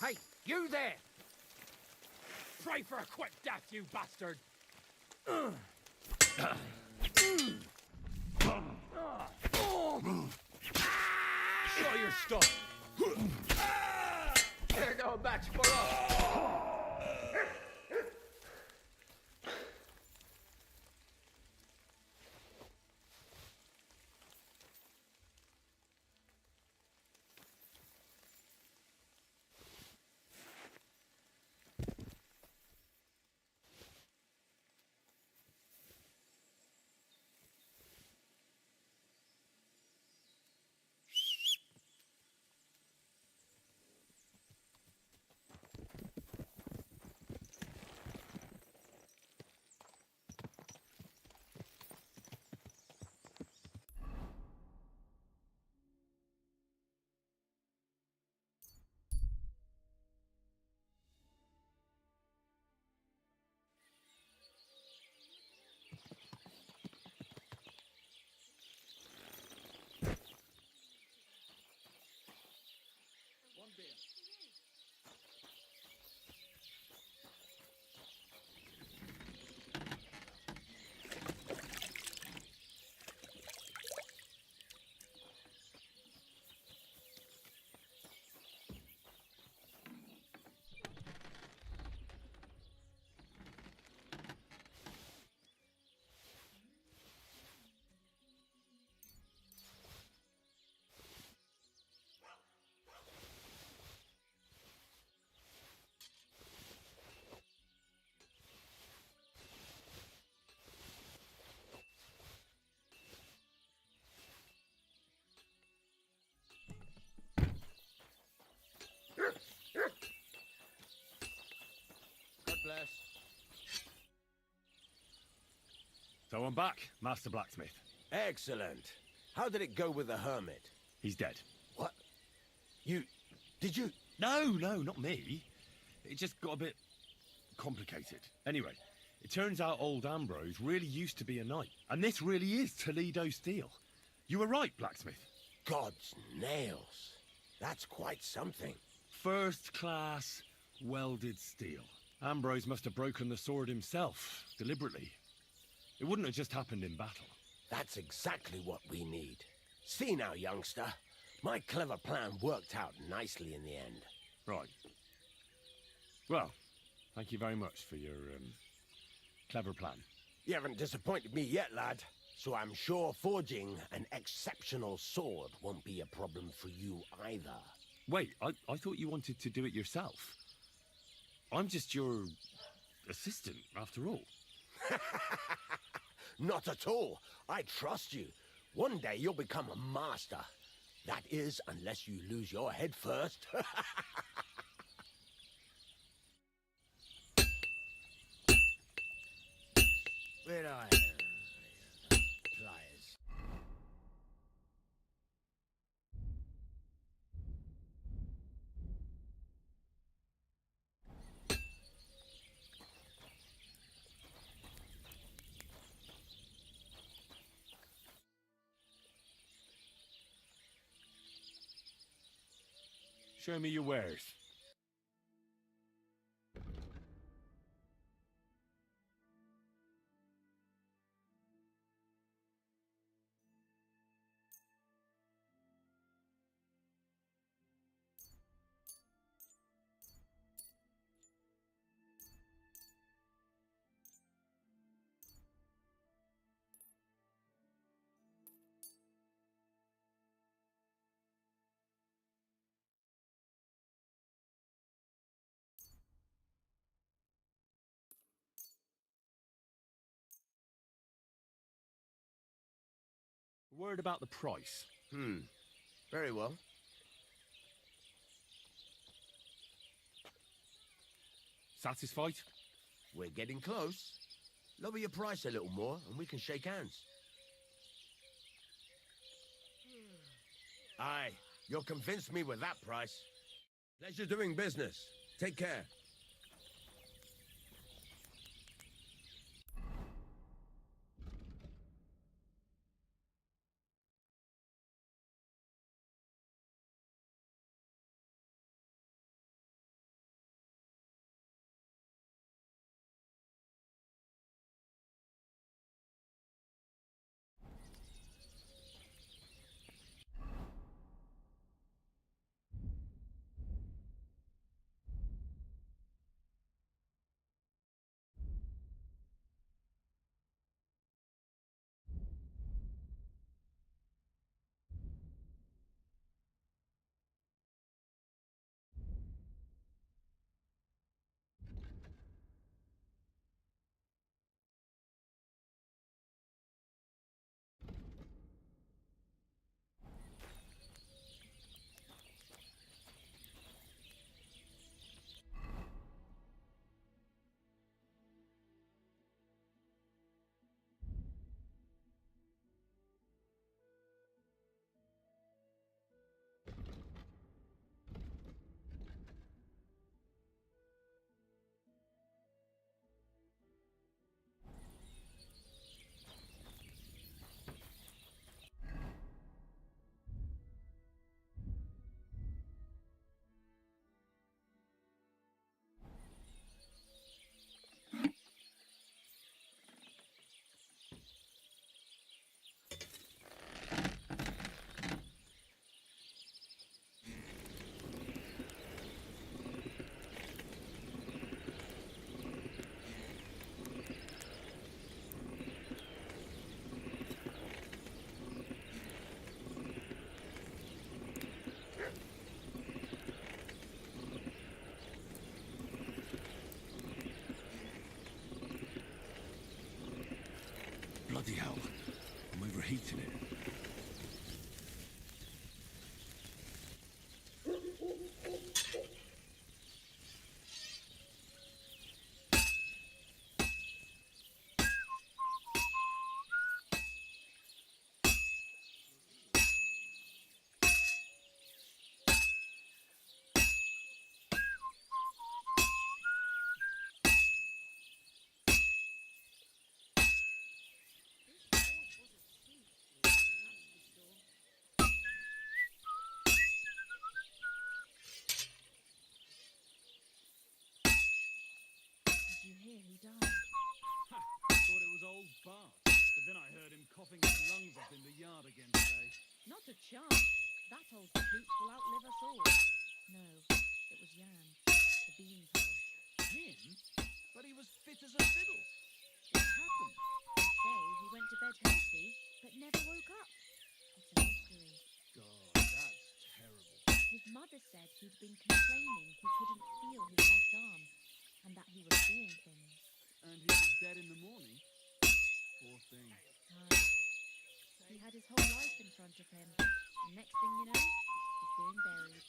Hey, you there! Pray for a quick death, you bastard! Show your stuff! There go a batch for us! God bless. So I'm back, Master Blacksmith. Excellent. How did it go with the hermit? He's dead. What? Did you? No, not me. It just got a bit complicated. Anyway, it turns out old Ambrose really used to be a knight. And this really is Toledo steel. You were right, Blacksmith. God's nails. That's quite something. First class welded steel. Ambrose must have broken the sword himself, deliberately. It wouldn't have just happened in battle. That's exactly what we need. See now, youngster. My clever plan worked out nicely in the end. Right. Well, thank you very much for your, clever plan. You haven't disappointed me yet, lad. So I'm sure forging an exceptional sword won't be a problem for you either. Wait, I thought you wanted to do it yourself. I'm just your assistant, after all. Not at all. I trust you. One day you'll become a master. That is, unless you lose your head first. Where are pliers? Show me your wares. Word about the price. Very well. Satisfied? We're getting close. Lower your price a little more and we can shake hands. Aye, you'll convince me with that price. Pleasure doing business. Take care. Bloody hell. I'm overheating it. Did you hear who died? Ha! Thought it was old Bart, but then I heard him coughing his lungs up in the yard again today. Not a chance. That old pooch will outlive us all. No, it was Jan, the beanpole. Him? But he was fit as a fiddle. What happened? They say he went to bed healthy, but never woke up. It's a mystery. God, that's terrible. His mother said he'd been complaining he couldn't feel his left arm, and that he was seeing things. And he was dead in the morning? Poor thing. Aye. He had his whole life in front of him, and next thing you know, he's being buried.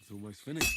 It's almost finished.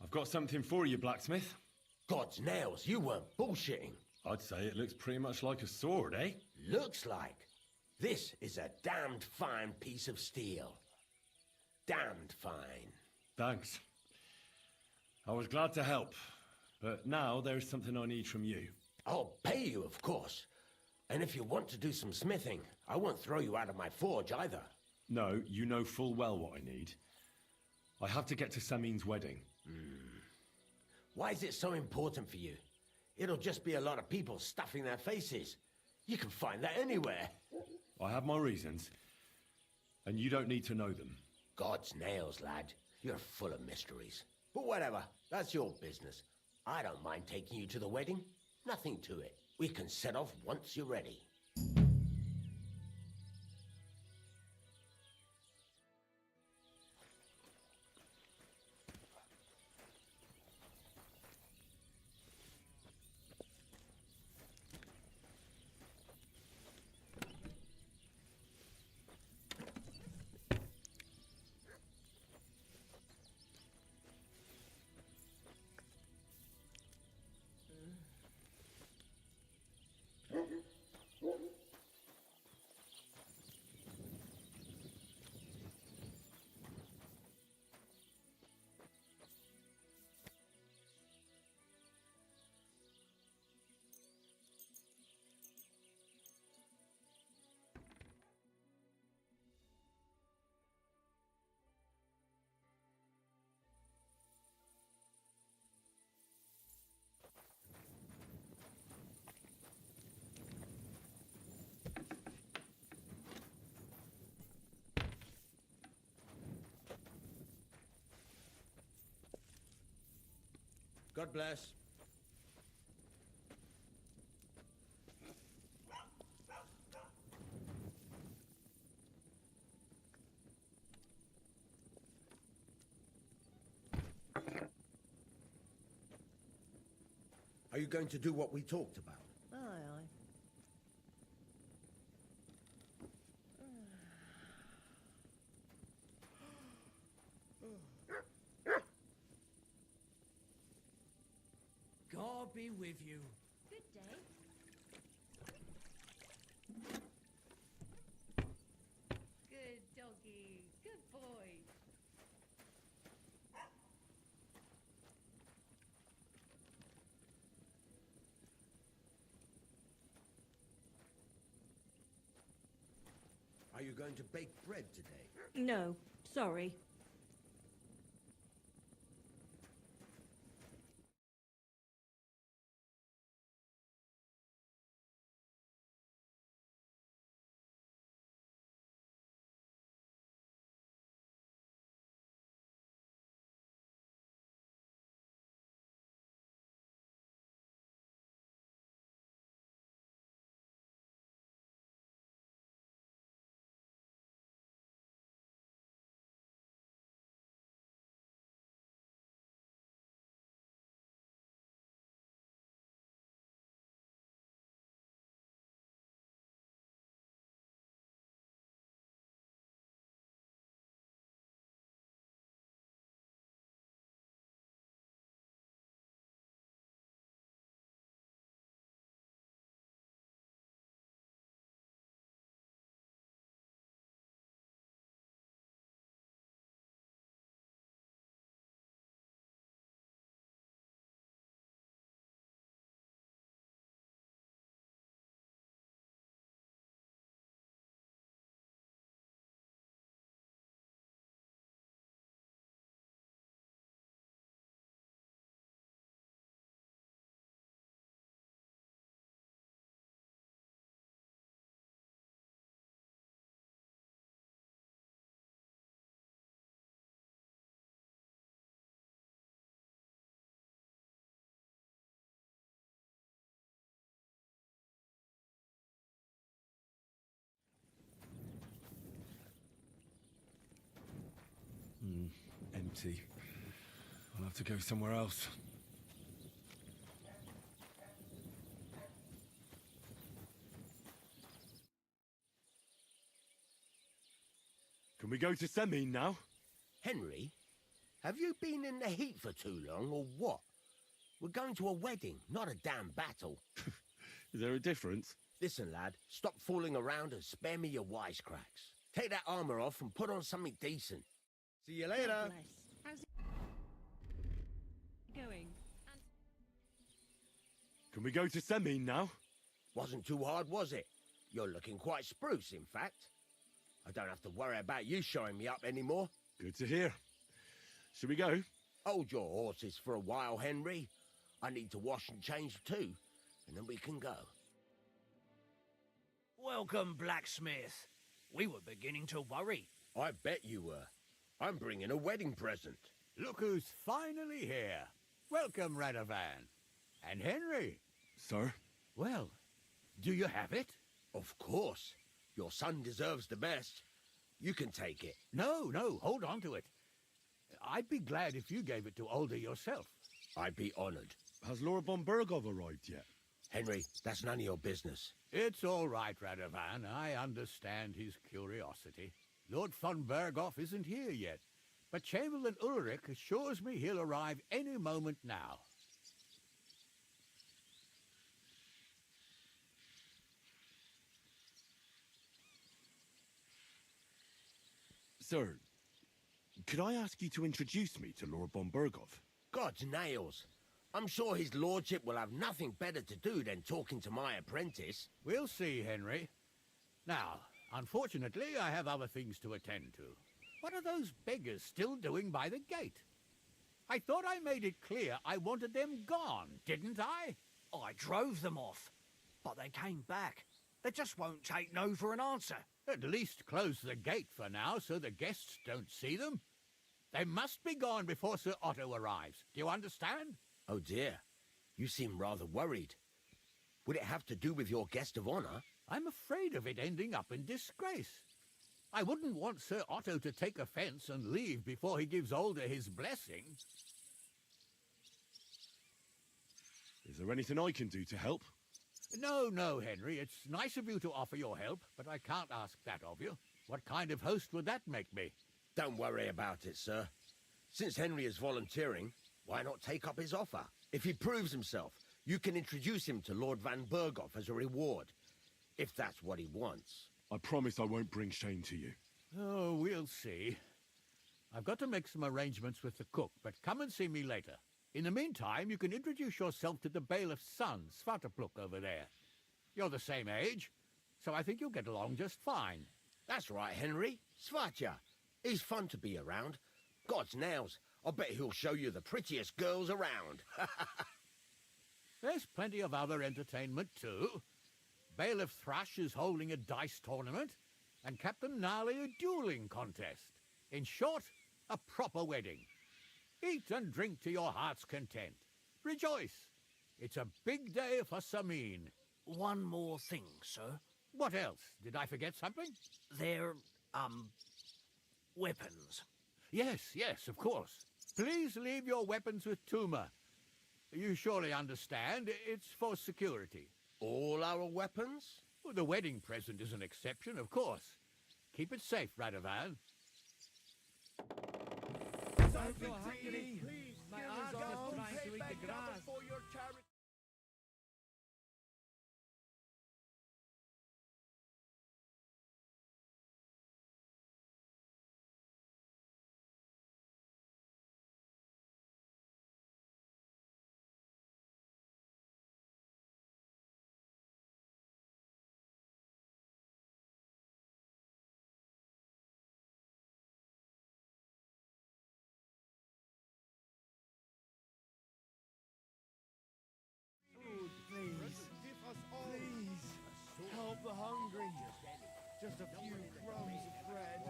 I've got something for you, blacksmith. God's nails, you weren't bullshitting. I'd say it looks pretty much like a sword, eh? Looks like. This is a damned fine piece of steel. Damned fine. Thanks. I was glad to help, but now there's something I need from you. I'll pay you, of course. And if you want to do some smithing, I won't throw you out of my forge either. No, you know full well what I need. I have to get to Samin's wedding. Why is it so important for you? It'll just be a lot of people stuffing their faces. You can find that anywhere. I have my reasons, and you don't need to know them. God's nails, lad. You're full of mysteries. But whatever, that's your business. I don't mind taking you to the wedding. Nothing to it. We can set off once you're ready. God bless. Are you going to do what we talked about? Aye, aye. God be with you. Good day. Good doggy. Good boy. Are you going to bake bread today? No, sorry. Empty. I'll have to go somewhere else. Can we go to Semine now? Henry, have you been in the heat for too long, or what? We're going to a wedding, not a damn battle. Is there a difference? Listen, lad, stop fooling around and spare me your wisecracks. Take that armor off and put on something decent. See you later. God bless. How's it going? And Can we go to Semine now? Wasn't too hard, was it? You're looking quite spruce, in fact. I don't have to worry about you showing me up anymore. Good to hear. Should we go? Hold your horses for a while, Henry. I need to wash and change too, and then we can go. Welcome, blacksmith. We were beginning to worry. I bet you were. I'm bringing a wedding present. Look who's finally here. Welcome, Radovan. And Henry. Sir? Well, do you have it? Of course. Your son deserves the best. You can take it. No, hold on to it. I'd be glad if you gave it to Older yourself. I'd be honored. Has Laura von Bergov arrived yet? Henry, that's none of your business. It's all right, Radovan. I understand his curiosity. Lord von Berghoff isn't here yet, but Chamberlain Ulrich assures me he'll arrive any moment now. Sir, could I ask you to introduce me to Lord von Berghoff? God's nails. I'm sure his lordship will have nothing better to do than talking to my apprentice. We'll see, Henry. Now, unfortunately, I have other things to attend to. What are those beggars still doing by the gate? I thought I made it clear I wanted them gone, didn't I? I drove them off, but they came back. They just won't take no for an answer. At least close the gate for now so the guests don't see them. They must be gone before Sir Otto arrives. Do you understand? Oh dear, you seem rather worried. Would it have to do with your guest of honor? I'm afraid of it ending up in disgrace. I wouldn't want Sir Otto to take offense and leave before he gives Older his blessing. Is there anything I can do to help? No, no, Henry. It's nice of you to offer your help, but I can't ask that of you. What kind of host would that make me? Don't worry about it, sir. Since Henry is volunteering, why not take up his offer? If he proves himself, you can introduce him to Lord Van Berghoff as a reward, if that's what he wants. I promise I won't bring shame to you. Oh, we'll see. I've got to make some arrangements with the cook, but come and see me later. In the meantime, you can introduce yourself to the bailiff's son, Svatopluk, over there. You're the same age, so I think you'll get along just fine. That's right, Henry. Svatja. He's fun to be around. God's nails, I bet he'll show you the prettiest girls around. There's plenty of other entertainment, too. Bailiff Thrush is holding a dice tournament, and Captain Gnarly a dueling contest. In short, a proper wedding. Eat and drink to your heart's content. Rejoice. It's a big day for Samin. One more thing, sir. What else? Did I forget something? They're, weapons. Yes, yes, of course. Please leave your weapons with Tuma. You surely understand, it's for security. All our weapons? Well, the wedding present is an exception, of course. Keep it safe, Radovan. My aunt is trying to eat the grass. Help the hungry. Just a few crumbs of bread.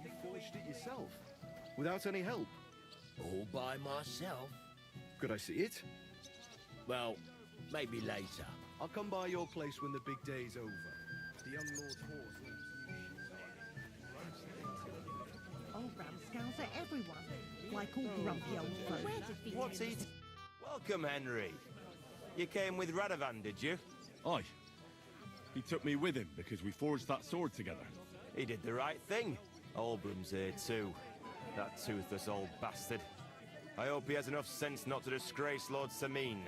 You forged it yourself, without any help. All by myself. Could I see it? Well, maybe later. I'll come by your place when the big day's over. The young lord's horse Old ramscows are everyone, like all grumpy old folk. Where did the What's he? Welcome, Henry. You came with Radovan, did you? Aye. He took me with him because we forged that sword together. He did the right thing. Olbrum's here too. That toothless old bastard. I hope he has enough sense not to disgrace Lord Samin.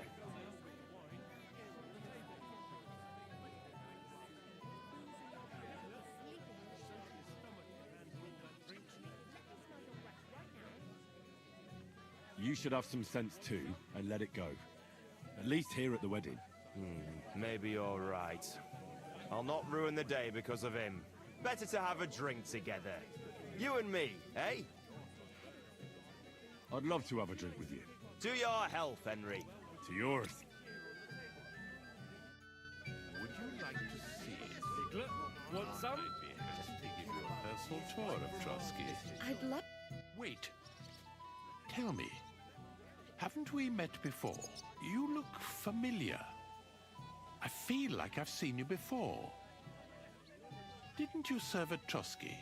You should have some sense too, and let it go. At least here at the wedding. Maybe you're right. I'll not ruin the day because of him. Better to have a drink together. You and me, eh? I'd love to have a drink with you. To your health, Henry. To yours. Would you like to see it? Piglet, want some? I'd be happy to give you a personal tour of Trotsky. I'd love... Wait. Tell me, haven't we met before? You look familiar. I feel like I've seen you before. Didn't you serve at Trotsky?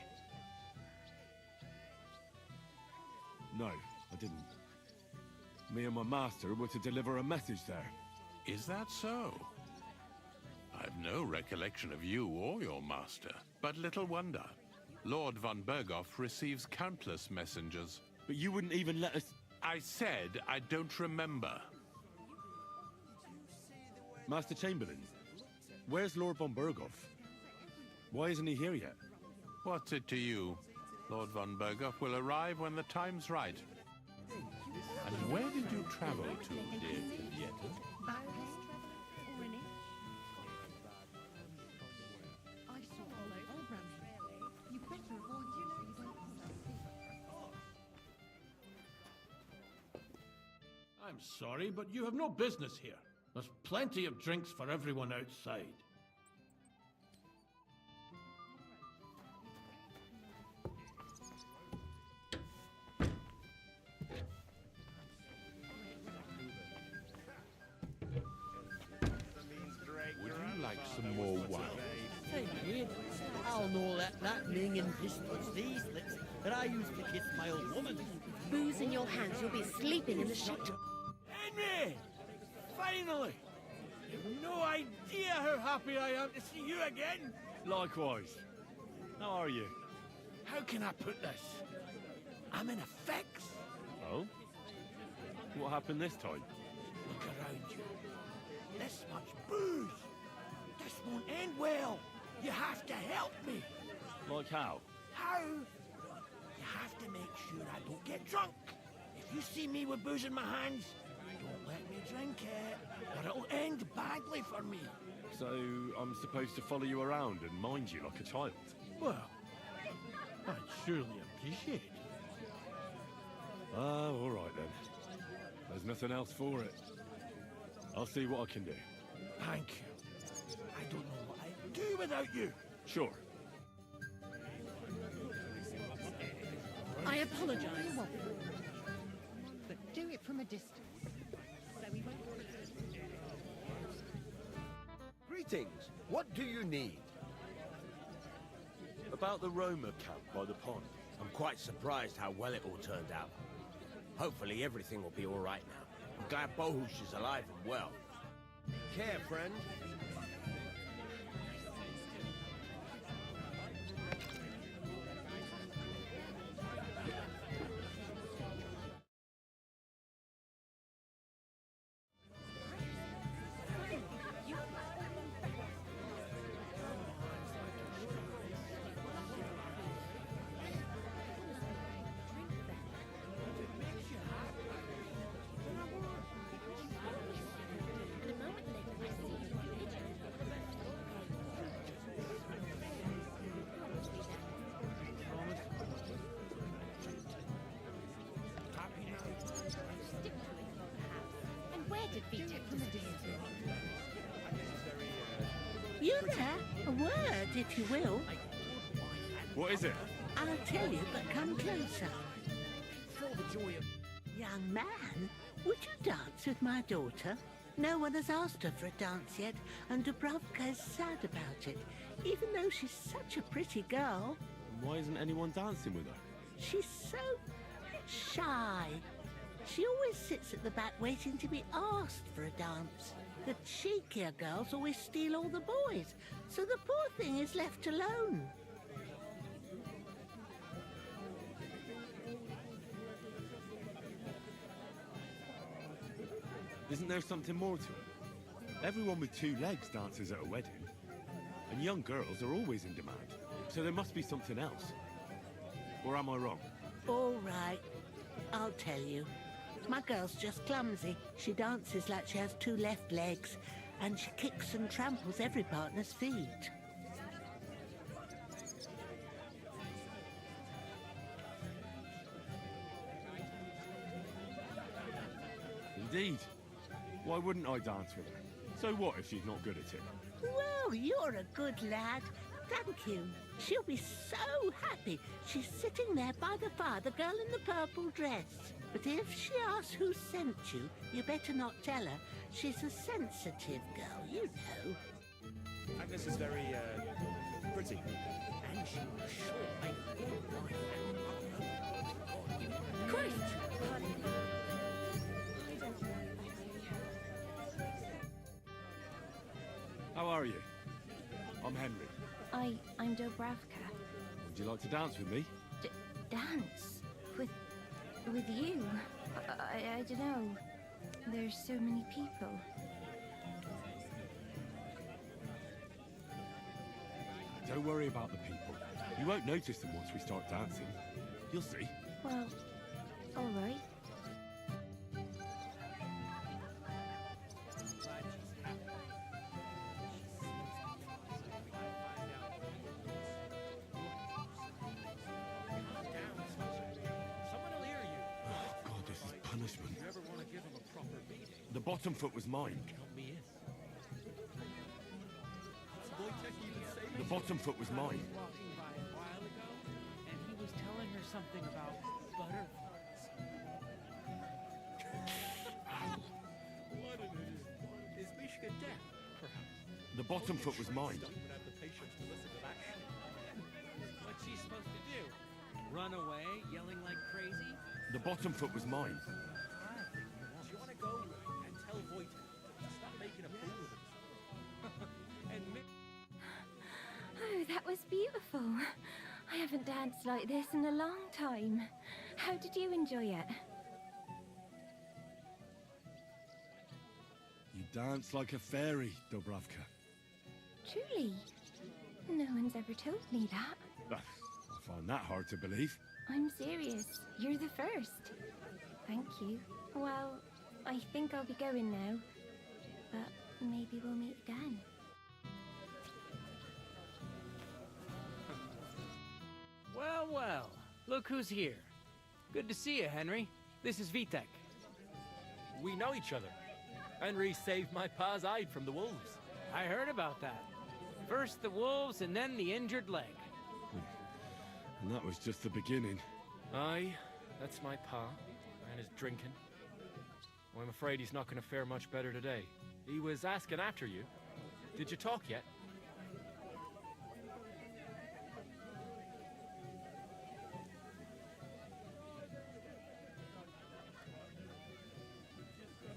No, I didn't. Me and my master were to deliver a message there. Is that so? I've no recollection of you or your master. But little wonder. Lord von Berghoff receives countless messengers. But you wouldn't even let us... I said I don't remember. Master Chamberlain, where's Lord von Berghoff? Why isn't he here yet? What's it to you? Lord von Berghoff will arrive when the time's right. And where did you travel to, dear Henrietta? I saw old Ramsay. You better avoid you so you don't... I'm sorry, but you have no business here. There's plenty of drinks for everyone outside. Would you like some more wine? Hey, kid, I'll know that minging pistols, these lips that I used to kiss my old woman. Booze in your hands, you'll be sleeping in the shop. Henry! Finally! You've no idea how happy I am to see you again! Likewise. How are you? How can I put this? I'm in a fix. Oh? What happened this time? Look around you. This much booze. This won't end well. You have to help me. Like how? How? You have to make sure I don't get drunk. If you see me with booze in my hands, don't let me drink it, or it'll end badly for me. So I'm supposed to follow you around and mind you like a child? Well, I'd surely appreciate it. Oh, all right then. There's nothing else for it. I'll see what I can do. Thank you. I don't know what I'd do without you. Sure. I apologize. But do it from a distance. So we won't... Greetings. What do you need? About the Roma camp by the pond. I'm quite surprised how well it all turned out. Hopefully everything will be all right now. I'm glad Bohush is alive and well. Care, friend. You there? A word, if you will. What is it? I'll tell you, but come closer. Young man, would you dance with my daughter? No one has asked her for a dance yet, and Dubravka is sad about it, even though she's such a pretty girl. Why isn't anyone dancing with her? She's so shy. She always sits at the back waiting to be asked for a dance. The cheekier girls always steal all the boys, so the poor thing is left alone. Isn't there something more to it? Everyone with two legs dances at a wedding. And young girls are always in demand. So there must be something else. Or am I wrong? All right, I'll tell you. My girl's just clumsy. She dances like she has two left legs, and she kicks and tramples every partner's feet. Indeed. Why wouldn't I dance with her? So what if she's not good at it? Well, you're a good lad. Thank you. She'll be so happy. She's sitting there by the fire, the girl in the purple dress. But if she asks who sent you, you better not tell her. She's a sensitive girl, you know. Agnes is very, pretty. And she was sure Christ! How are you? I'm Henry. I'm Dobravka. Would you like to dance with me? Dance? With you? I don't know. There's so many people. Don't worry about the people. You won't notice them once we start dancing. You'll see. Well, all right. Punishment. The bottom foot was mine. The bottom foot was mine. Walking by a while ago, and he was telling her something about butterflies. What an idiot. Is Mishka deaf, perhaps? The bottom foot was mine. Would have the patience to listen to that shit. What's she supposed to do? Run away, yelling like crazy? The bottom foot was mine. Do you want to go and tell Voight to was beautiful. I haven't danced like this in a long time. How did you enjoy it? You dance like a fairy, Dubravka. Truly? No one's ever told me that. I find that hard to believe. I'm serious. You're the first. Thank you. Well, I think I'll be going now. But maybe we'll meet again. Well, well. Look who's here. Good to see you, Henry. This is Vitek. We know each other. Henry saved my pa's hide from the wolves. I heard about that. First the wolves and then the injured leg. And that was just the beginning. Aye, that's my pa, and his drinking. Well, I'm afraid he's not going to fare much better today. He was asking after you. Did you talk yet?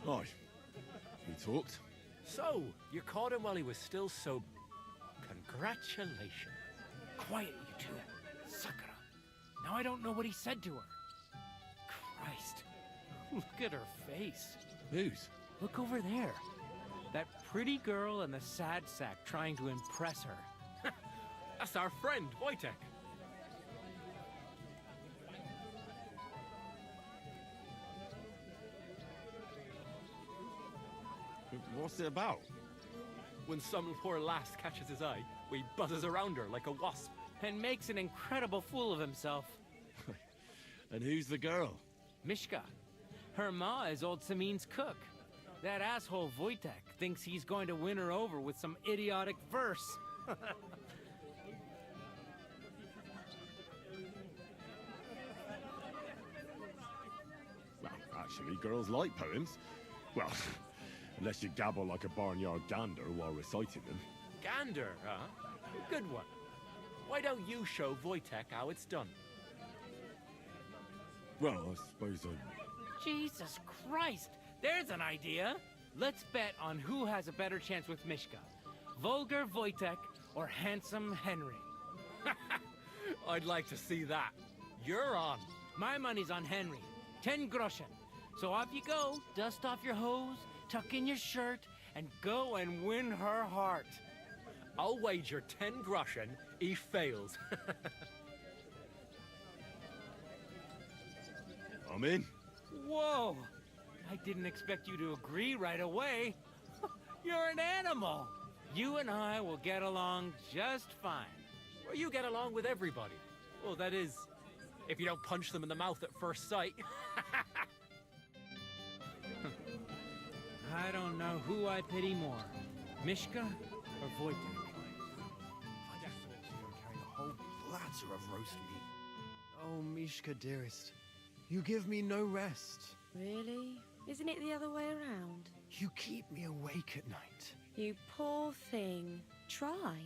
Aye. He talked. So, you caught him while he was still sober. Congratulations. Quiet, you two. Sakura. Now I don't know what he said to her. Christ. Look at her face. Whose? Look over there. That pretty girl in the sad sack trying to impress her. That's our friend, Wojtek. What's it about? When some poor lass catches his eye, he buzzes around her like a wasp. And makes an incredible fool of himself. And who's the girl? Mishka. Her ma is old Samin's cook. That asshole Wojtek thinks he's going to win her over with some idiotic verse. Well, actually, girls like poems. Well, unless you gabble like a barnyard gander while reciting them. Gander, huh? Good one. Why don't you show Wojtek how it's done? Well, I suppose I... Jesus Christ! There's an idea! Let's bet on who has a better chance with Mishka. Vulgar Wojtek or handsome Henry. I'd like to see that. You're on. My money's on Henry. 10 groschen. So off you go, dust off your hose, tuck in your shirt, and go and win her heart. I'll wager 10 groschen he fails. I'm in. Whoa! I didn't expect you to agree right away. You're an animal. You and I will get along just fine. Well, you get along with everybody. Well, that is, if you don't punch them in the mouth at first sight. I don't know who I pity more, Mishka or Wojtek. A whole platter of roast meat. Oh, Mishka, dearest, you give me no rest. Really? Isn't it the other way around? You keep me awake at night. You poor thing. Try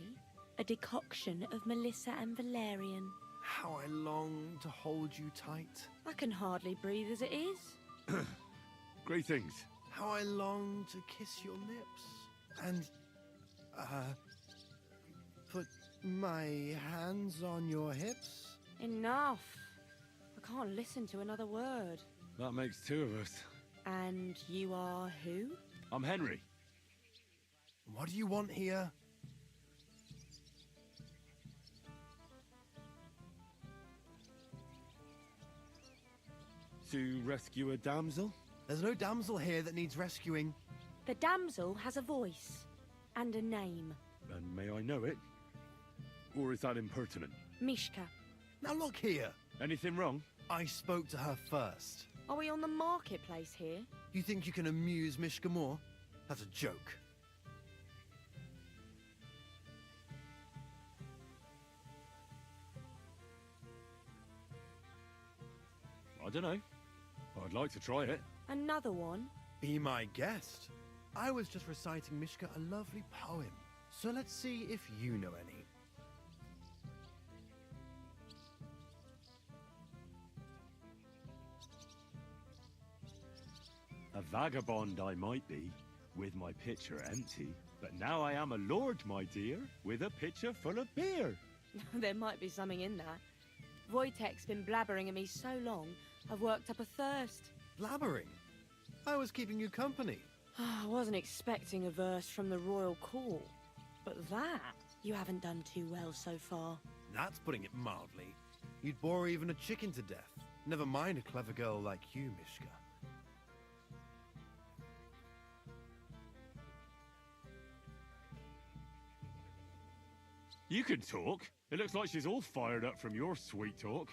a decoction of Melissa and Valerian. How I long to hold you tight. I can hardly breathe as it is. Greetings. How I long to kiss your lips. And, put my hands on your hips. Enough. I can't listen to another word. That makes two of us. And you are who? I'm Henry. What do you want here? To rescue a damsel? There's no damsel here that needs rescuing. The damsel has a voice and a name. And may I know it? Or is that impertinent? Mishka. Now look here. Anything wrong? I spoke to her first. Are we on the marketplace here? You think you can amuse Mishka more? That's a joke. I don't know. I'd like to try it. Another one? Be my guest. I was just reciting Mishka a lovely poem. So let's see if you know any. A vagabond I might be, with my pitcher empty. But now I am a lord, my dear, with a pitcher full of beer. There might be something in that. Wojtek's been blabbering at me so long, I've worked up a thirst. Blabbering? I was keeping you company. I wasn't expecting a verse from the royal call. But that, you haven't done too well so far. That's putting it mildly. You'd bore even a chicken to death. Never mind a clever girl like you, Mishka. You can talk. It looks like she's all fired up from your sweet talk.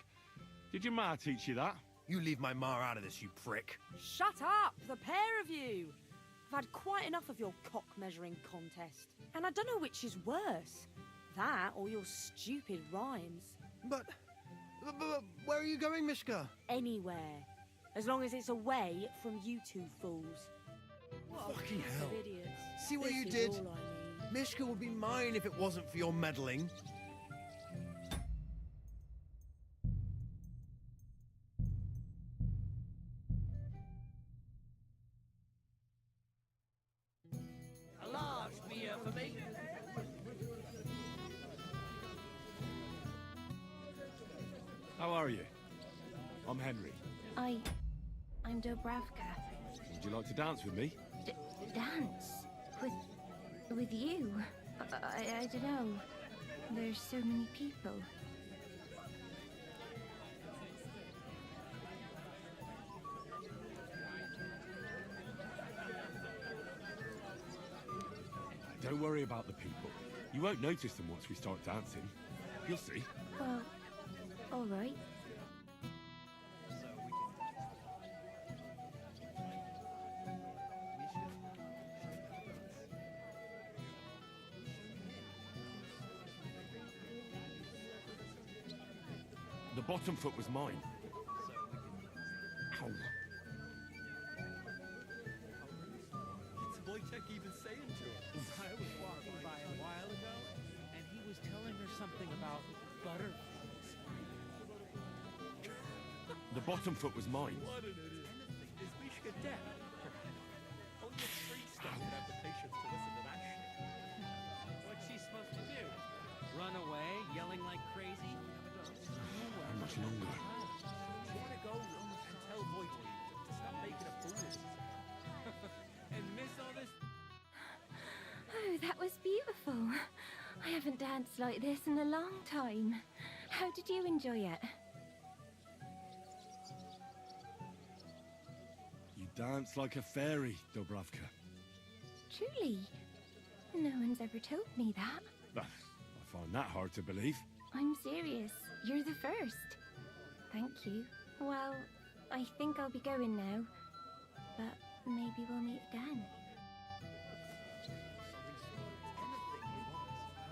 Did your ma teach you that? You leave my ma out of this, you prick. Shut up, the pair of you! I've had quite enough of your cock-measuring contest. And I don't know which is worse. That or your stupid rhymes. But where are you going, Mishka? Anywhere. As long as it's away from you two fools. What Fucking a hell. bunch of idiots. See what This you is did? all I need. Mishka would be mine if it wasn't for your meddling. A large beer for me. How are you? I'm Henry. I'm Dobravka. Would you like to dance with me? Dance? With you? I don't know. There's so many people. Don't worry about the people. You won't notice them once we start dancing. You'll see. Well, all right. The bottom foot was mine. Ow. What's Wojtek even saying to her? I was walking by a while ago, and he was telling her something about butterflies. The bottom foot was mine. What an idiot. Is Mishka dead? Only a street star would have the patience to listen to that shit. What's she supposed to do? Run away, yelling like crazy? How much longer? You want to go and tell Wojtek to stop making a fool of himself. And miss all this? Oh, that was beautiful. I haven't danced like this in a long time. How did you enjoy it? You dance like a fairy, Dobravka. Truly? No one's ever told me that. I find that hard to believe. I'm serious. You're the first. Thank you. Well, I think I'll be going now. But maybe we'll meet again.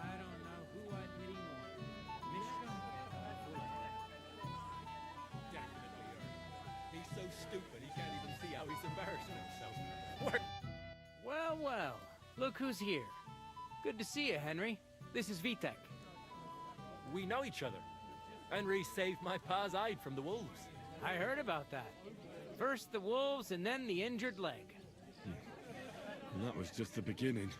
I don't know who I'd pity more. Mishka or Wojtek? Definitely her. He's so stupid he can't even see how he's embarrassing himself. Work. Well. Look who's here. Good to see you, Henry. This is Vitek. We know each other. Henry saved my pa's hide from the wolves. I heard about that. First the wolves and then the injured leg. And that was just the beginning.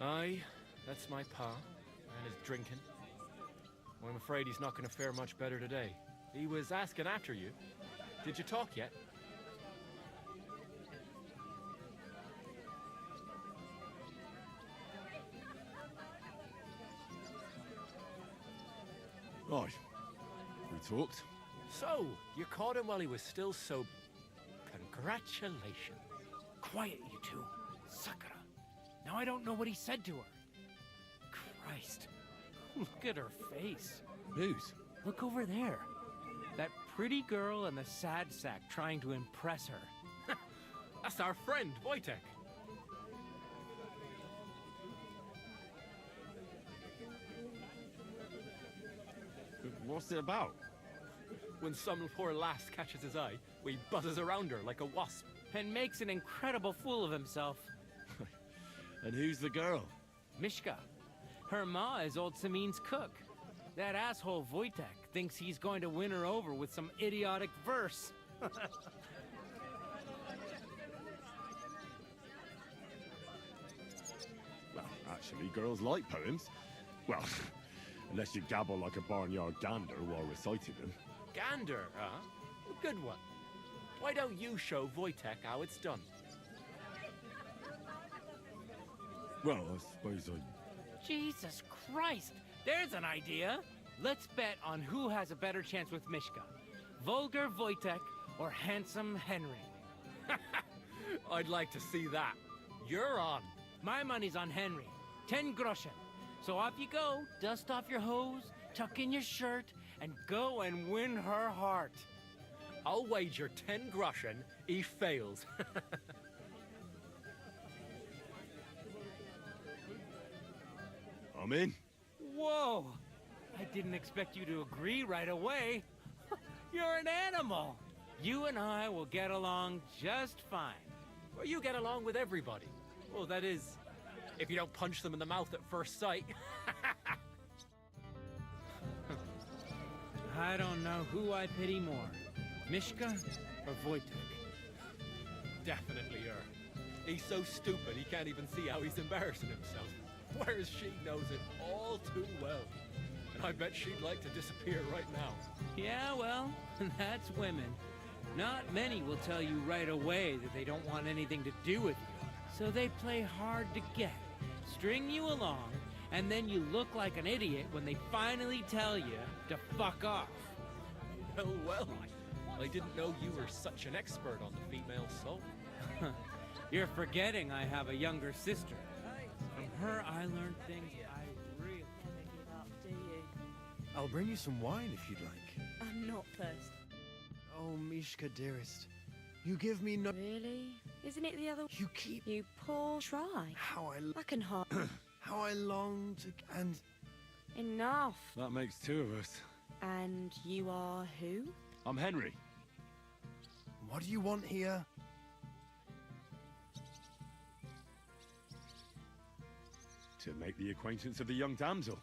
Aye, that's my pa, and his drinking. Well, I'm afraid he's not going to fare much better today. He was asking after you. Did you talk yet? Right. We talked. So, you caught him while he was still so... Congratulations. Quiet, you two. Sakura. Now I don't know what he said to her. Christ. Look at her face. Whose? Look over there. That pretty girl and the sad sack trying to impress her. That's our friend, Wojtek. What's it about? When some poor lass catches his eye, he buzzes around her like a wasp. And makes an incredible fool of himself. And who's the girl? Mishka. Her ma is old Samin's cook. That asshole Wojtek thinks he's going to win her over with some idiotic verse. Well, actually, girls like poems. Well, Unless you gabble like a barnyard gander while reciting them. Gander, huh? A good one. Why don't you show Wojtek how it's done? Well, I suppose I... Jesus Christ! There's an idea! Let's bet on who has a better chance with Mishka. Vulgar Wojtek or handsome Henry. I'd like to see that. You're on. My money's on Henry. 10 groschen. So off you go, dust off your hose, tuck in your shirt, and go and win her heart. I'll wager 10 groschen he fails. I'm in. Whoa! I didn't expect you to agree right away. You're an animal. You and I will get along just fine. Well, you get along with everybody. Well, that is, if you don't punch them in the mouth at first sight. I don't know who I pity more, Mishka or Wojtek. Definitely her. He's so stupid he can't even see how he's embarrassing himself. Whereas she knows it all too well. And I bet she'd like to disappear right now. Yeah, well, that's women. Not many will tell you right away that they don't want anything to do with you. So they play hard to get, string you along, and then you look like an idiot when they finally tell you to fuck off. Well, I didn't know you were such an expert on the female soul. You're forgetting I have a younger sister. From her, I learned things I really Never give up, do you? I'll bring you some wine if you'd like. I'm not thirsty. Oh, Mishka, dearest. You give me no... Really? Isn't it the other... You keep... You poor try. How I can hard... How I long to... And... Enough. That makes two of us. And you are who? I'm Henry. What do you want here? To make the acquaintance of the young damsel.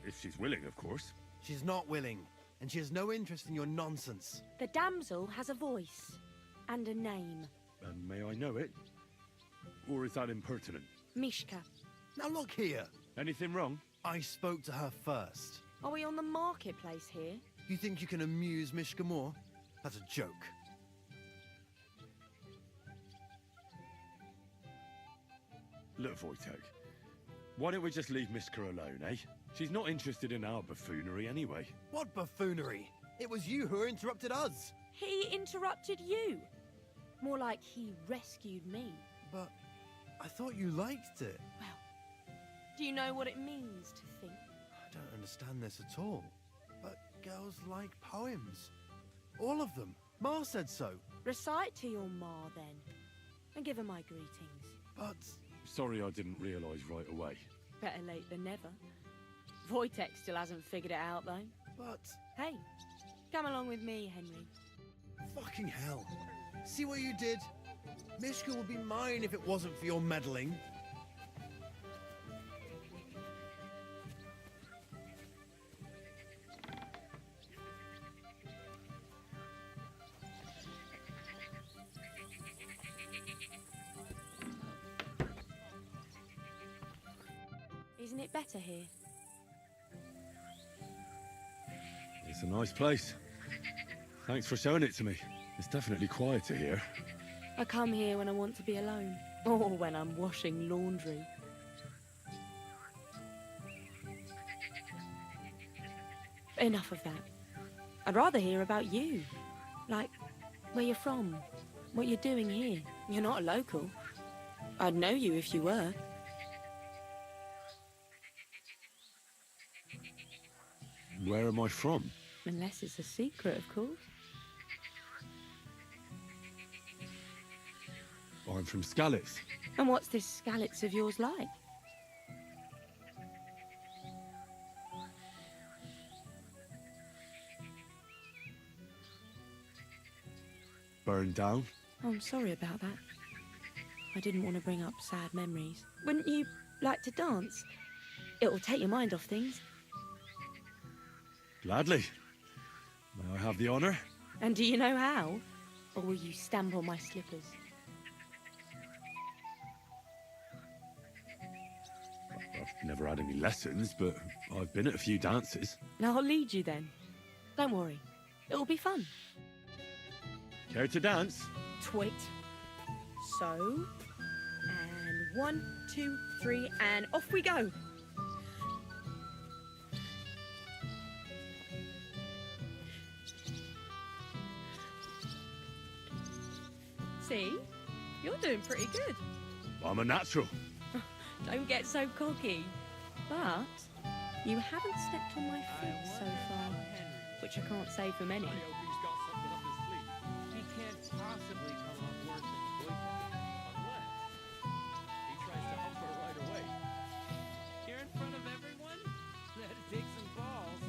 If she's willing, of course. She's not willing, and she has no interest in your nonsense. The damsel has a voice and a name. And may I know it? Or is that impertinent? Mishka. Now look here. Anything wrong? I spoke to her first. Are we on the marketplace here? You think you can amuse Mishka more? That's a joke. Look, Wojtek. Why don't we just leave Mishka alone, eh? She's not interested in our buffoonery anyway. What buffoonery? It was you who interrupted us. He interrupted you. More like he rescued me. But I thought you liked it. Well, do you know what it means to think? I don't understand this at all. But girls like poems. All of them. Ma said so. Recite to your ma, then. And give her my greetings. But... Sorry I didn't realise right away. Better late than never. Wojtek still hasn't figured it out, though. But... Hey, come along with me, Henry. Fucking hell. See what you did? Mishka would be mine if it wasn't for your meddling. Isn't it better here? It's a nice place. Thanks for showing it to me. It's definitely quieter here. I come here when I want to be alone. Or when I'm washing laundry. Enough of that. I'd rather hear about you. Like, where you're from. What you're doing here. You're not a local. I'd know you if you were. Where am I from? Unless it's a secret, of course. I'm from Skalitz. And what's this Skalitz of yours like? Burned down. Oh, I'm sorry about that. I didn't want to bring up sad memories. Wouldn't you like to dance? It'll take your mind off things. Gladly. May I have the honour? And do you know how? Or will you stamp on my slippers? Never had any lessons, but I've been at a few dances. Now I'll lead you then. Don't worry. It'll be fun. Care to dance? Twit. So. And 1, 2, 3, and off we go. See? You're doing pretty good. I'm a natural. Don't get so cocky. But you haven't stepped on my feet so far, which I can't say for many. I hope he's got something up his sleeve. He can't possibly come off worse than boyfriend, unless he tries to hump her right away. Here in front of everyone? That'd take some balls.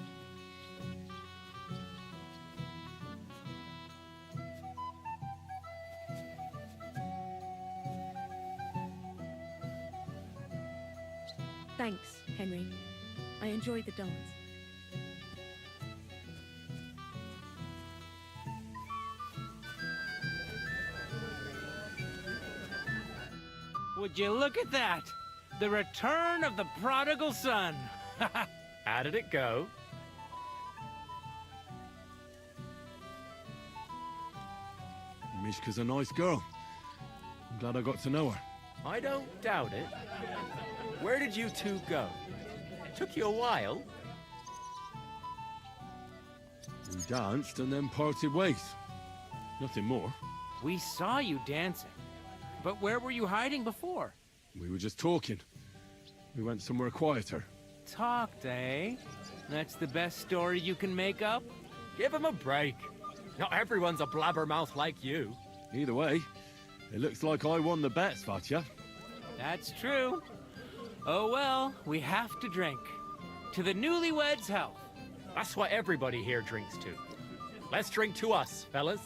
Thanks, Henry. I enjoyed the dance. Would you look at that? The return of the prodigal son. How did it go? Mishka's a nice girl. I'm glad I got to know her. I don't doubt it. Where did you two go? It took you a while. We danced and then parted ways. Nothing more. We saw you dancing. But where were you hiding before? We were just talking. We went somewhere quieter. Talked, eh? That's the best story you can make up? Give him a break. Not everyone's a blabbermouth like you. Either way, it looks like I won the bet, Svatya. That's true. Oh well, we have to drink. To the newlyweds' health. That's what everybody here drinks to. Let's drink to us, fellas.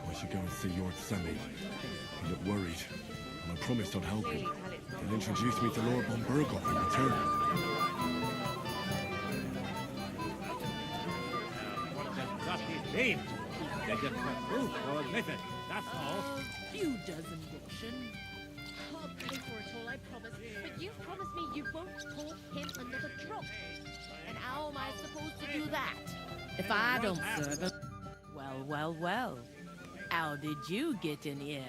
I should go and see Lord Semi. He looked worried, and I promised I'd help him. He'll introduce me to Lord von Burghoff in return. They just want proof or admit it, that's all. You dozen Russian. I'll pay for it all, I promise. But you promised me you won't pour him another drop. And how am I supposed to do that? If I don't serve him... Well. How did you get in here?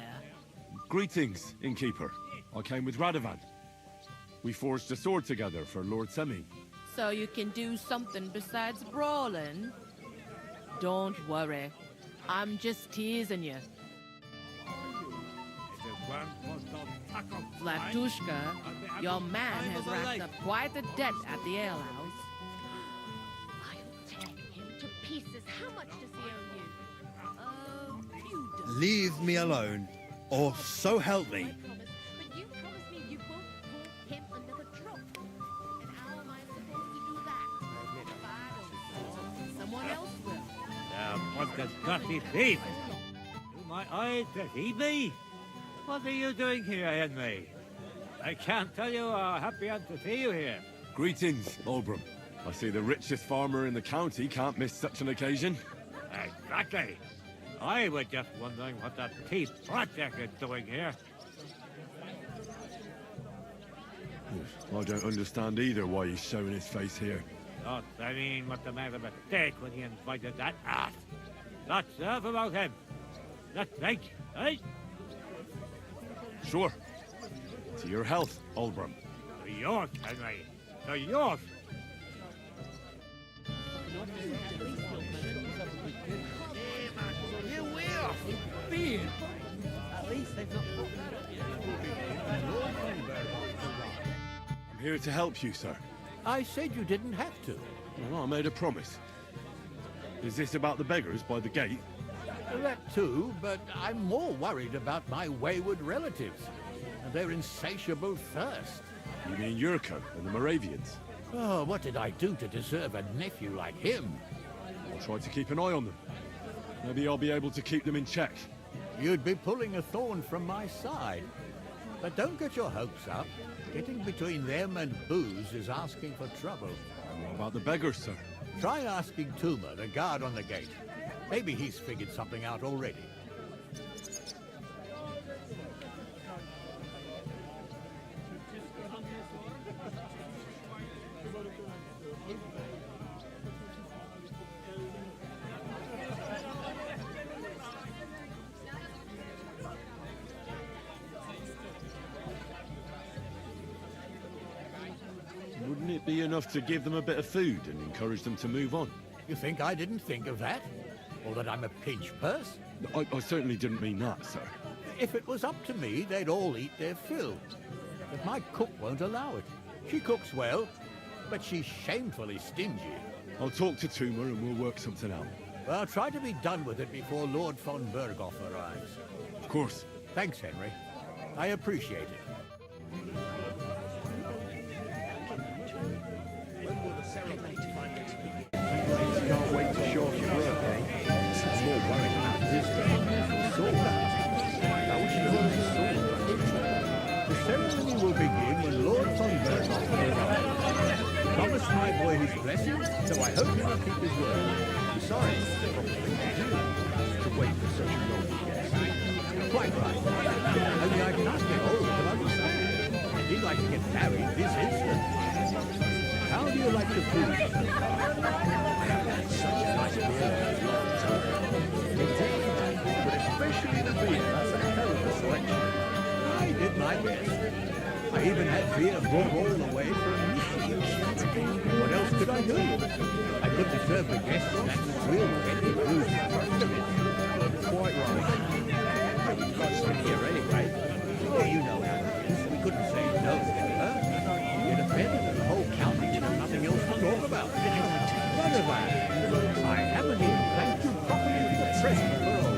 Greetings, innkeeper. I came with Radovan. We forged a sword together for Lord Semi. So you can do something besides brawling? Don't worry. I'm just teasing you. Flatushka, your man has racked up quite a debt at the alehouse. I'll tear him to pieces. How much does he owe you? Leave me alone, or so help me. But you promised me you won't pour him another drop. And how am I supposed to do that? If I don't, someone else will. What does Gussie thief? Do my eyes deceive me? What are you doing here, Henry? I can't tell you how happy I am to see you here. Greetings, Olbram. I see the richest farmer in the county can't miss such an occasion. Exactly. I was just wondering what that thief project is doing here. I don't understand either why he's showing his face here. I mean, what's the matter with Dick when he invited that ass? Let's serve about him. Let's drink, eh? Sure. To your health, Olbram. To yours, Henry. To yours. You will! Beer! At least they've not put that up yet. I'm here to help you, sir. I said you didn't have to. Well, I made a promise. Is this about the beggars by the gate? That too, but I'm more worried about my wayward relatives and their insatiable thirst. You mean Yurko and the Moravians? Oh, what did I do to deserve a nephew like him? I'll try to keep an eye on them. Maybe I'll be able to keep them in check. You'd be pulling a thorn from my side. But don't get your hopes up. Getting between them and booze is asking for trouble. What about the beggars, sir? Try asking Tuma, the guard on the gate. Maybe he's figured something out already. Wouldn't it be enough to give them a bit of food and encourage them to move on? You think I didn't think of that? Or that I'm a pinch purse? I certainly didn't mean that, sir. If it was up to me, they'd all eat their fill. But my cook won't allow it. She cooks well, but she's shamefully stingy. I'll talk to Tuma and we'll work something out. Well, try to be done with it before Lord von Berghoff arrives. Of course. Thanks, Henry. I appreciate it. Can't wait to show off your work, eh? I'm more worried about this sword. How would you hold his sword? The ceremony will begin when Lord von Berghoff arrives. Promised my boy his blessing, so I hope he will keep his word. Besides, it's the proper thing to do, to wait for such a long guest. Quite right. Only I can't get old to understand. He'd like to get married this instant. How do you like the food? I haven't had such a nice meal in a long time. Indeed, but especially the beer, that's a hell of a selection. I did my best. I even had beer brought all the way from Michigan. What else could I do? I couldn't serve the guests that real Betty Blues customers. Quite right. But we've got some here anyway. Well, you know how it is. We couldn't say no to her. It offended the whole county would have nothing else to talk about. None of that. I haven't even thanked you properly for the present for all.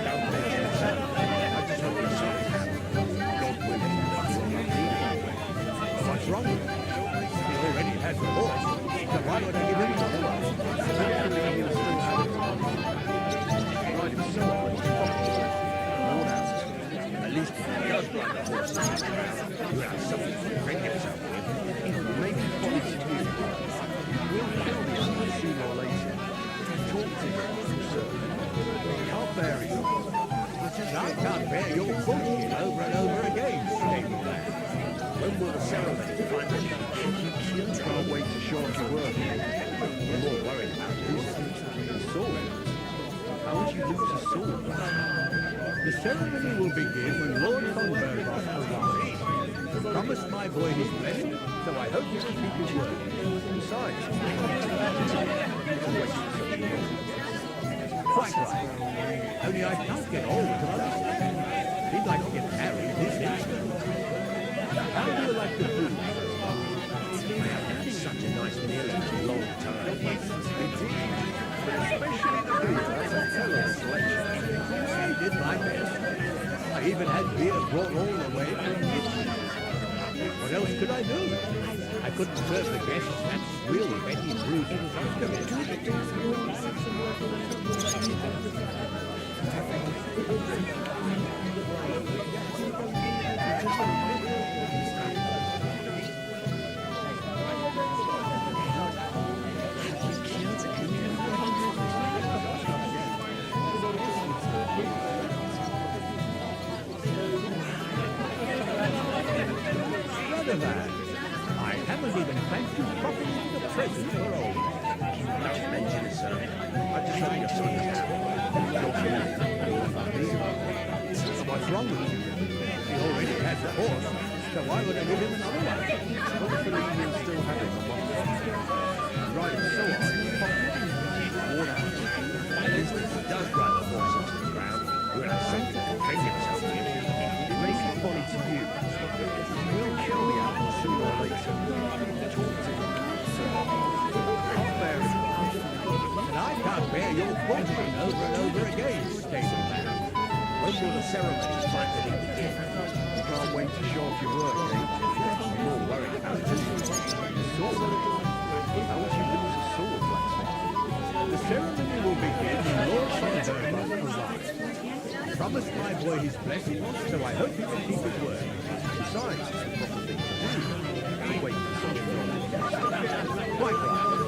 Don't mention it, sir. I just hope it's something happens. God willing. What's wrong with him? He already has a horse, so why would I give him another one? Hopefully he'll still have it. Ride himself when he's popular. Lord out. At least if he does ride the horse around, he'll have something to bring himself with. Maybe quality you. We'll kill the other sooner or later. Talk to him, sir. Can't bear it. I can't bear your bullshit over and over again, stable man. When will the ceremony finally begin? Can't wait to show off your work. We're more worried about losing The sword? How would you lose a sword? The ceremony will begin when Lord von Berghoff arrives. Promised my boy his blessing, so I hope he will keep his word. Besides, Quite right. Only I can't get older to understand. He'd like to get married this instant. How do you like the food? I haven't had such a nice meal in a long time. indeed, but especially the beer, that's a hell of a selection. I did my best. I even had beer brought all the way from Michigan. What else could I do? I couldn't serve the guests that real Betty Bruce I haven't even thanked you properly for the present for all. Don't mention it, sir. I just hope you're sorry. What's wrong with him? He already has a horse, so why would I give him another one? Hopefully he'll still have it for one day. Right, so Worn out. At least if he does ride the horse into the ground, he'll have something to bring himself with. it may be funny to you. We'll kill the animal sooner or later. Talk to him, sir. Can't bear it. And I can't bear your bullshit over and over again, stable man. When will the ceremony finally begin? You can't wait to show off your work, eh? I'm more worried about it. The sword? How would you lose a sword, blacksmith? The ceremony will begin when Lord von Berghoff arrives. Promised my boy his blessing, so I hope he will keep his word. Besides, it's the proper thing to do. To wait for such a long guest. Quite right.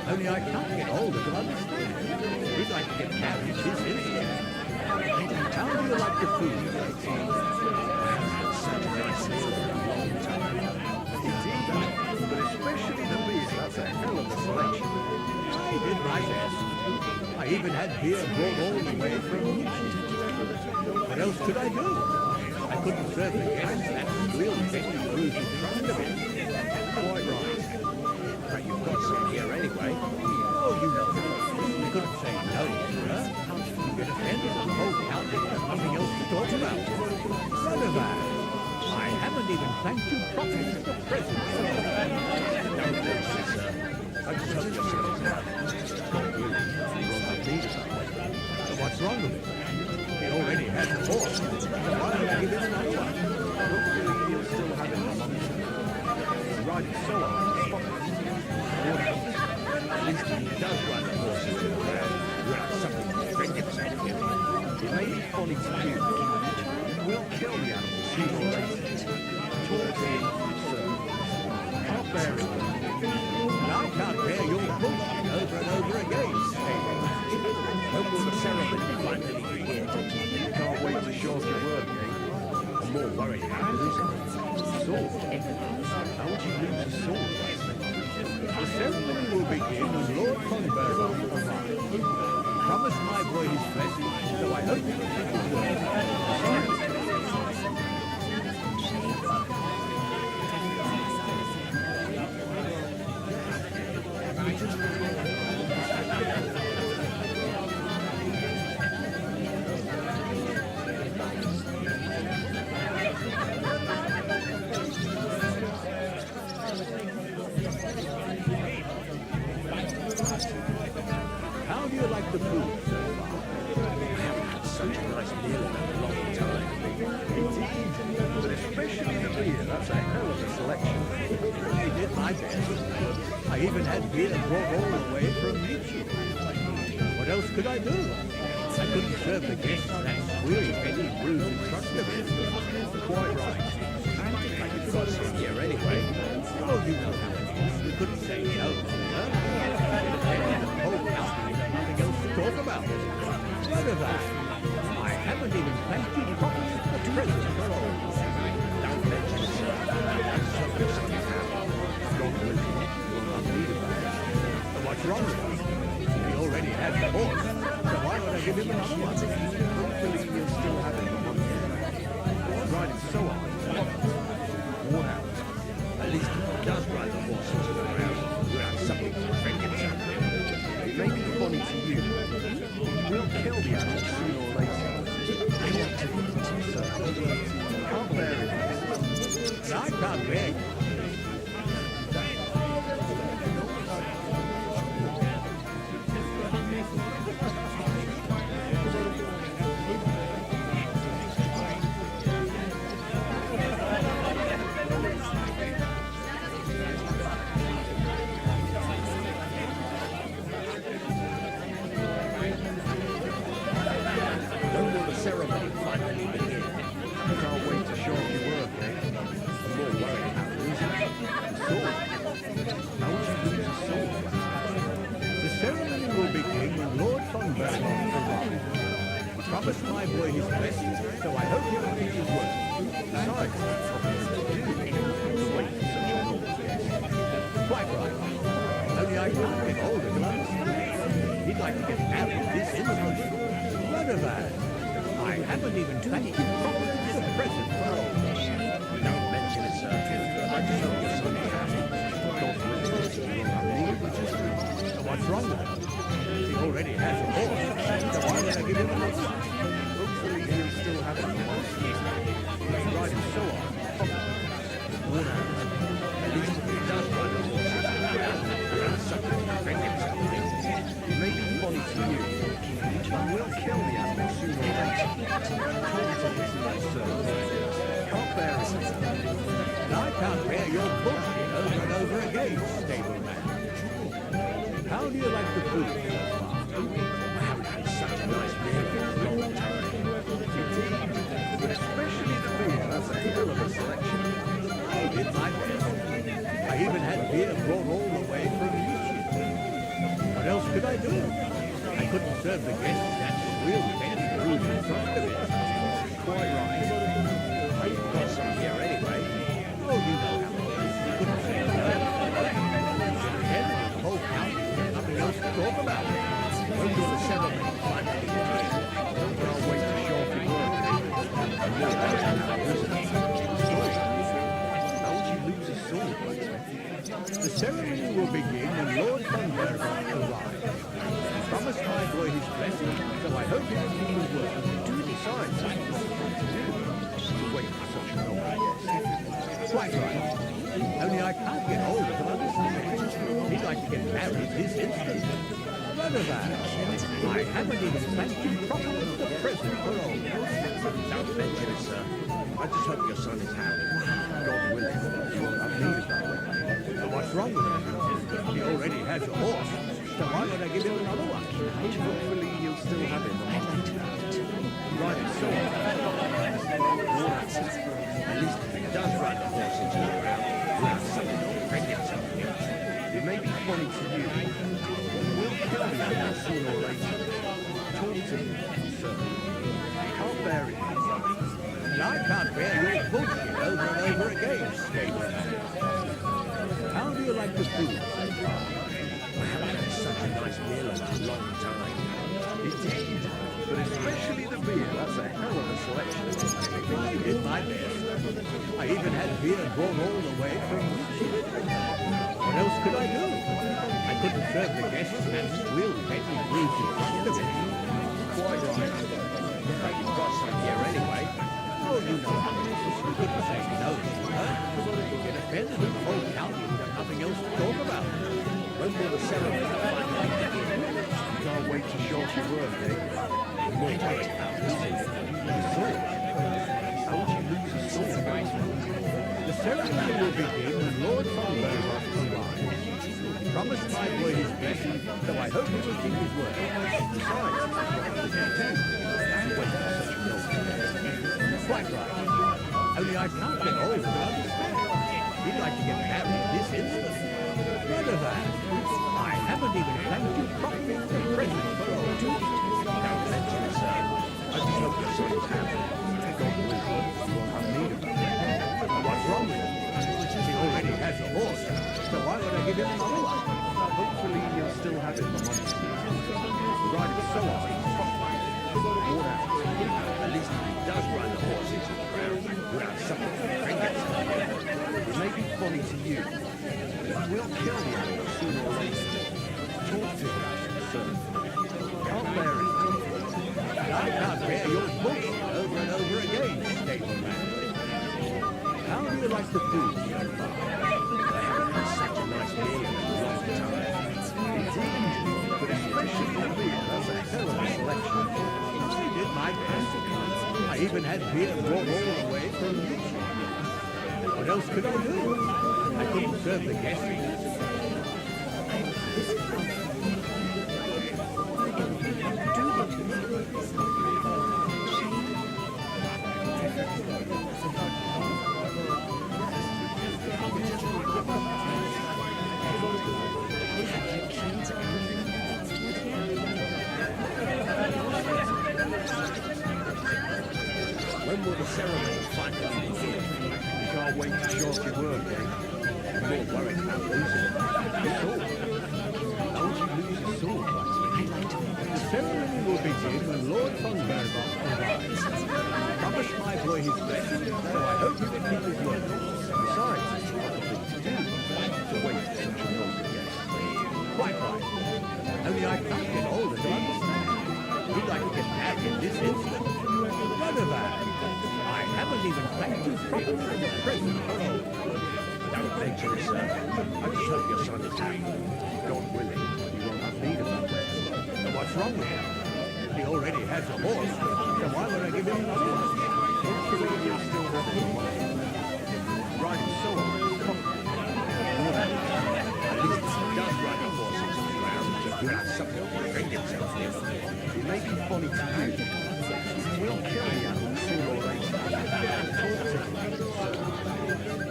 Only I can't get older to understand. He'd like to beer brought all the way from Newton. What else could I do? I couldn't serve the guests that squeal Betty Bruce in front of it. Quite right. But you've got some here anyway. Oh, you know, you couldn't say no, sir. You get offended and the whole county has nothing else to talk about. None of that. I haven't even thanked you properly for the present. Don't mention it, sir. I just hope you're still alive. Not you. You're not me. So what's wrong with it? He already has a horse. So why don't I give him another one? Hopefully he'll still have it for months. He's riding so hard, he's spotless. At least he does run the horses to the ground. You'll have something to bring himself with. It may be funny to you, but you will kill the animal sooner or later. Talk to him, sir. Can't bear it. And I can't bear your bullshit over and over again. When will the ceremony finally begin? Can't wait to show off your work, eh? I'm more worried about losing it. Sword? How would you lose a sword? The ceremony will begin when Lord Conberg arrives. He promised my boy his blessing, so I hope he will keep his word. How do you like the food so far? I haven't had such a nice meal in a long time. Indeed, but especially the beer. That's a hell of a selection. I did my best. I even had beer brought all the way from Nietzsche. What else could I do? I couldn't serve the guests that squealy Betty Bruce in front of it. Quite right. But you've got some here anyway. Oh, you know how it is. You couldn't say no, sir. And the whole county has nothing else to talk about. None of that. I haven't even thanked you properly for the present for all. Don't mention it, sir. I just hope you're still happy. Don't believe it. You'll not need about it. So what's wrong with him? He already has the horse. So why would I give him another one? Hopefully he'll still have it for months. He's riding so hard, he's spotless. Worn out. At least if he does ride the horses to the ground, you'll have something to bring himself with. It may be funny to you, but he will kill the animal sooner or later. Talk to him, sir. Can't bear it. And I can't bear it. When will the ceremony finally begin? Can't wait to show off your work, eh? I'm more worried about losing it. Sword? How would you lose a sword? The ceremony will begin when Lord Conberg arrives. He promised my boy his blessing, so I hope he will keep his word. Besides, to wait for such a long guest. Quite right. Only I can't get older to understand. He'd like to get married this instant. None of that. I haven't even thanked you properly for the present for all. Don't mention it, sir. I just hope you're still happy. God willing, you'll have need of it. So what's wrong with him? He already has a horse, so why would I give him another one? Hopefully he'll still have it for months. He's riding so hard, he's spotless. Worn out. At least if he does ride the horses to the ground, you'll have something to bring himself with. It may be funny to you, but he will kill the animal sooner or later. Talk to him, sir. Can't bear it. And I can't bear your bullshit over and over again, stableman. How do you like the food so far? I haven't had such a nice meal in a long time. Indeed, but especially the beer. That's a hell of a selection. I did my best. I even had beer brought all the way from Newton. What else could I do? I couldn't serve the guests that squeal Betty Bruce in front of it. Quite right. But you've got some here anyway. Oh, you know how it is. You couldn't say no. Again, the whole county has nothing else to talk about. When will the ceremony finally ceremony will begin when Lord von Berghoff arrives. I promised my boy his blessing, so I hope he will keep his word. Besides, I have to do to wait for such a noble guest. Quite right. Only I can't get hold of him on this night. He'd like to get married this instant. None of that. I haven't even thanked you properly for the present for all. Don't mention it, sir. I just hope your son is happy. God willing, you will not need it that way. But what's wrong with him? He already has a horse, so why would I give him another one? Hopefully you'll still have him. Right, so at least if he does ride the horse into the ground, we'll have something to defend himself against. It may be funny to you, but we'll kill the animal sooner or later. Talk to him, sir. Can't bear it. I can't bear your bullshit over and over again, Skater. How do you like the food? I haven't had such a nice meal in a long time. Indeed, but especially the beer, that's a hell of a selection. I did my best. I even had beer brought all the way from What else could I do? I couldn't serve the guests and swill petty brews in front of me. Quite right. But you've got some here anyway. Oh, you know how it is. You couldn't say no, huh? It depends on the whole county. There's nothing else to talk about. When will the ceremony finally begin? Can't wait to show off your work, eh? More worried about losing it. Your sword? How would you lose a sword? The ceremony will begin when Lord von Berghoff arrives. I promised my boy his blessing, so I hope he will keep his word. Besides, quite right. Only I can't get hold of him to understand. He'd like to get married this instant. None of that. I haven't even thanked you properly for the present for all. Don't mention it, sir. I just hope your son is happy. God willing, you won't have need of that. What's wrong with him? He already has a horse, so why would I give him another one? Hopefully you'll still have it, my money. Right, so on. Worn out. At least if he does ride the horse into the ground, we'll have something to bring it. It may be funny to you, but we'll kill the animal sooner or later. Talk to him, sir. Can't bear it. I can't bear your bullshit over and over again, stableman. How do you like the food so far? I haven't had such a nice meal in a long time. Indeed, but especially the beer, that's a hell of a selection. I did my best. I even had beer brought all the way from Richmond. What else could I do? I couldn't serve the guests. When will the ceremony finally begin? You can't wait to show off your work, eh? I'm more worried about losing it. That's all. How would you lose a sword like this? The ceremony will begin when Lord von Berghoff arrives. I promised my boy his blessing, so I hope he will keep his word. Besides, it's not a thing to do to wait for such a noble guest. Quite right. Only I can't get older to understand. He'd like to get married this instant. None of that. I haven't even thanked you properly for the present for all. Don't mention it, sir. I just hope your son is happy. God willing, you won't have need of that way. But what's wrong with him? He already has a horse, so why would I give him another one? Hopefully you'll still have it. Right, so on. At least if he does ride the horse into the ground, we'll have something to bring himself in. It may be funny to you, but we'll kill the animal sooner or later. Talk to him, sir.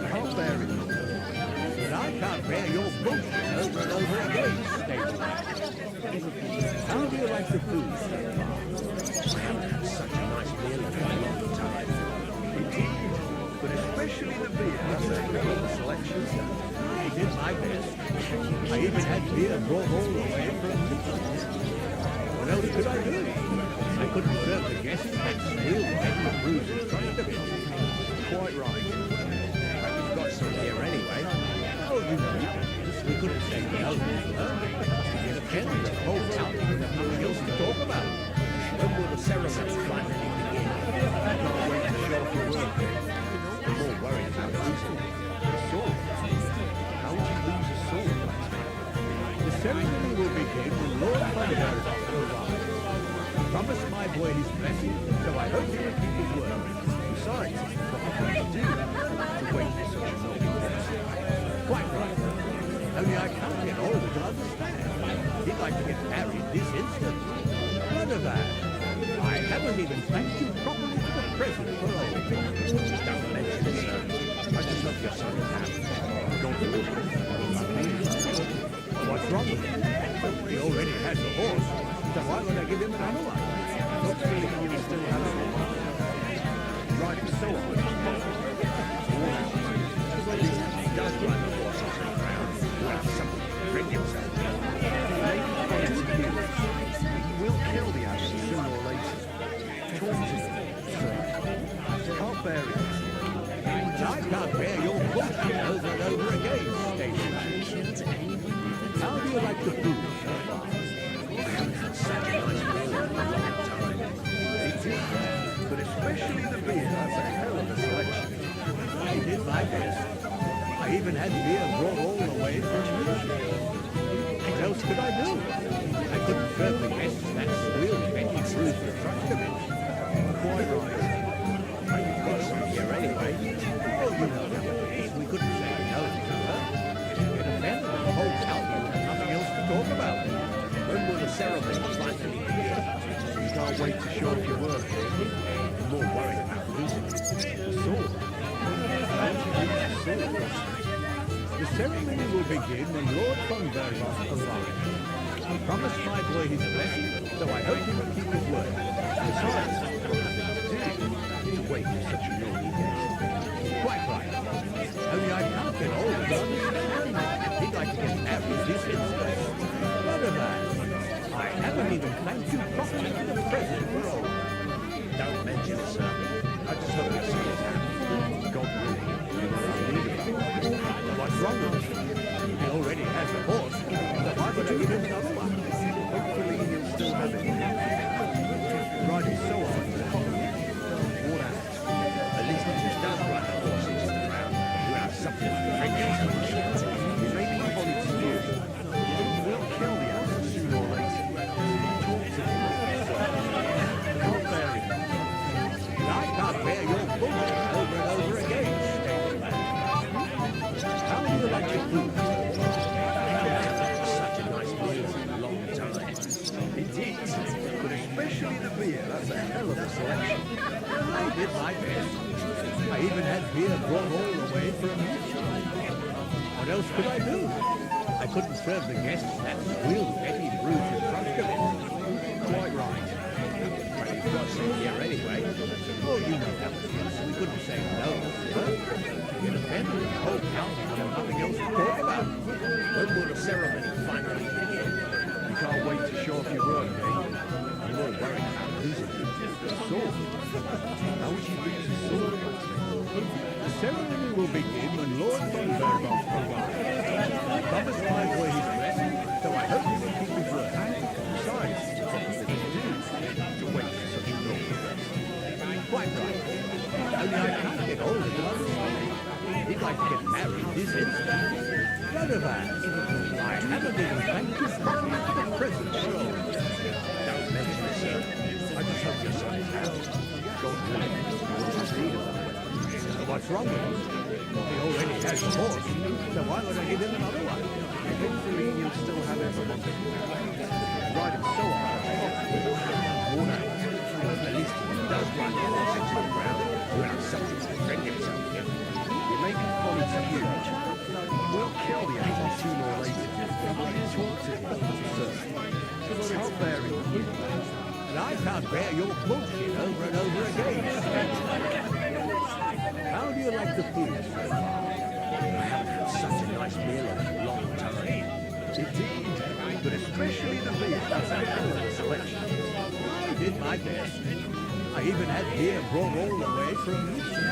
Can't bear it. But I can't bear your bullshit over and over again, stableman. How do you like the food so far? I haven't had such a nice meal in a long time. Indeed, but especially the beer, that's a hell of a selection. I did my best. I even had beer brought all the way from Richmond. What else could I do? I couldn't serve the guests and swill petty brews in front of him. Quite right. But you've got some here anyway. Oh, you know, the help me, sir. It depends on the whole county with nothing else to talk about. When will the ceremony finally begin? I can't wait to show off your work. I'm more worried about losing it. The sword. How would you lose a sword, blacksmith? The ceremony will begin when Lord Thunderbolt arrives. He promised my boy his blessing, so I hope he will keep his word. Besides, what have we to do to wait for such a noble guest? Quite right. Only I can't get older to understand. He'd like to get married this instant. None of that. I haven't even thanked you properly for the present for all. Don't mention it, sir. I just hope your son is happy. God willing. What's wrong with him? He already has a horse, so why would I give him another one? Not feeling you still have a horse. Riding so hard. At least if he does ride the horse on the ground, he'll have something to bring himself. Maybe funny to you. He will kill the ass sooner or later. Talk to him, sir. Can't bear it. I can't bear your bullshit over and over again, Station. How do you like the food so far? I haven't had such a nice meal in a long time. It is, but especially the beer. That's a hell of a selection. I did my best. I even had beer brought all the way from Houston. What else could I do? I couldn't serve the guests that squealed Betty through the Truscovich. Quite right. You've got some here anyway. Oh, you know how it is. We couldn't say no to her. It offended the whole county with nothing else to talk about. When will the ceremony finally begin? You can't wait to show off your work. I'm more worried about losing it. The sword. How would you lose the sword? The ceremony will begin when Lord von Berghoff arrives. He promised my boy his blessing, so I hope he will keep his word. Besides, what have we to do to wait for such a naughty guest? Quite right. Only I can't get older to understand. He'd like to get married this instant. None of that. I haven't even thanked you properly for the present for all. Don't mention it, sir. I just hope your son is happy. God willing, you will not need it. What's wrong with him? He already has a horse, so why would I give him another one? Hopefully he'll still have it. Riding so hard, worn out. At least if he does ride the horse into the ground, he'll have something to bring himself. He may be funny to you, but he will kill the ass sooner or later. Talk to him, sir. Can't bear it. I can't bear your bullshit over and over again, Station Man. How do you like your food? Such a nice meal in a long time. It is, but especially the beer. That's a hell of a selection. I did my best. I even had beer brought all the way from Houston. What else could I do? I couldn't serve the guests that squealed Betty Bruce and Truscovich. Quite right. But you've got some here anyway. Oh, you know how it is. We couldn't say no. It offended the whole county with nothing else to talk about. When will the ceremony finally begin? You can't wait to show off your work, eh? I'm more worried about losing it. The sword. How would you lose a sword? The ceremony will begin when Lord von Berghoff arrives. He promised my boy his blessing, so I hope he will keep his word. Besides, what have we to do to wait for such a noble guest? Quite right. Only I can't get older to understand. He'd like to get married this instant. None of that. I haven't even thanked you properly for the present for all. Don't mention it, sir. I just hope your son is happy. God willing, you will not need him. What's wrong with him? He already has a horse, so why would I give him another one? Hopefully he'll still have it for Monday. Riding so hard, worn out. At least if he does ride the horse into the ground, he'll have something to bring himself. It may be funny to you, but he will kill the animal sooner or later. Talk to him, sir. Can't bear it. And I can't bear your bullshit over and over again. How do you like the food so far? I haven't had such a nice meal in a long time. Indeed, but especially the beer. That's a hell of a selection. I did my best. I even had beer brought all the way from Houston.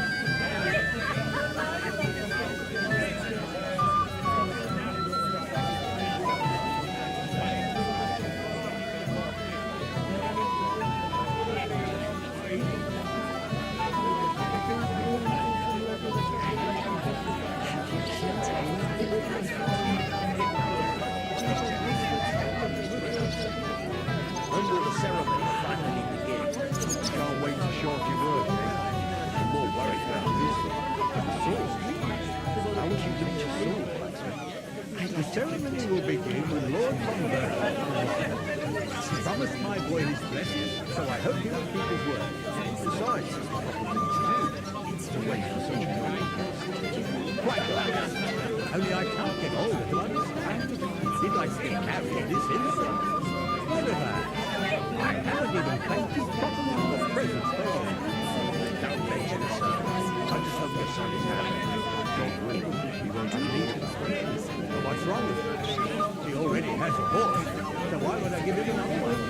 ceremony will begin when Lord Von Berg promised my boy his blessing, so I hope he will keep his word. Besides, there's a couple of things to do. To wait for such a moment. Quite right. Only I can't get hold of him understand. He'd like to get married this instant. What of that? I haven't even thanked you properly for the present for Don't mention it, sir. I just hope your son is happy. God willing, he won't need it. But what's wrong with him? He already has a horse, so why would I give him another one?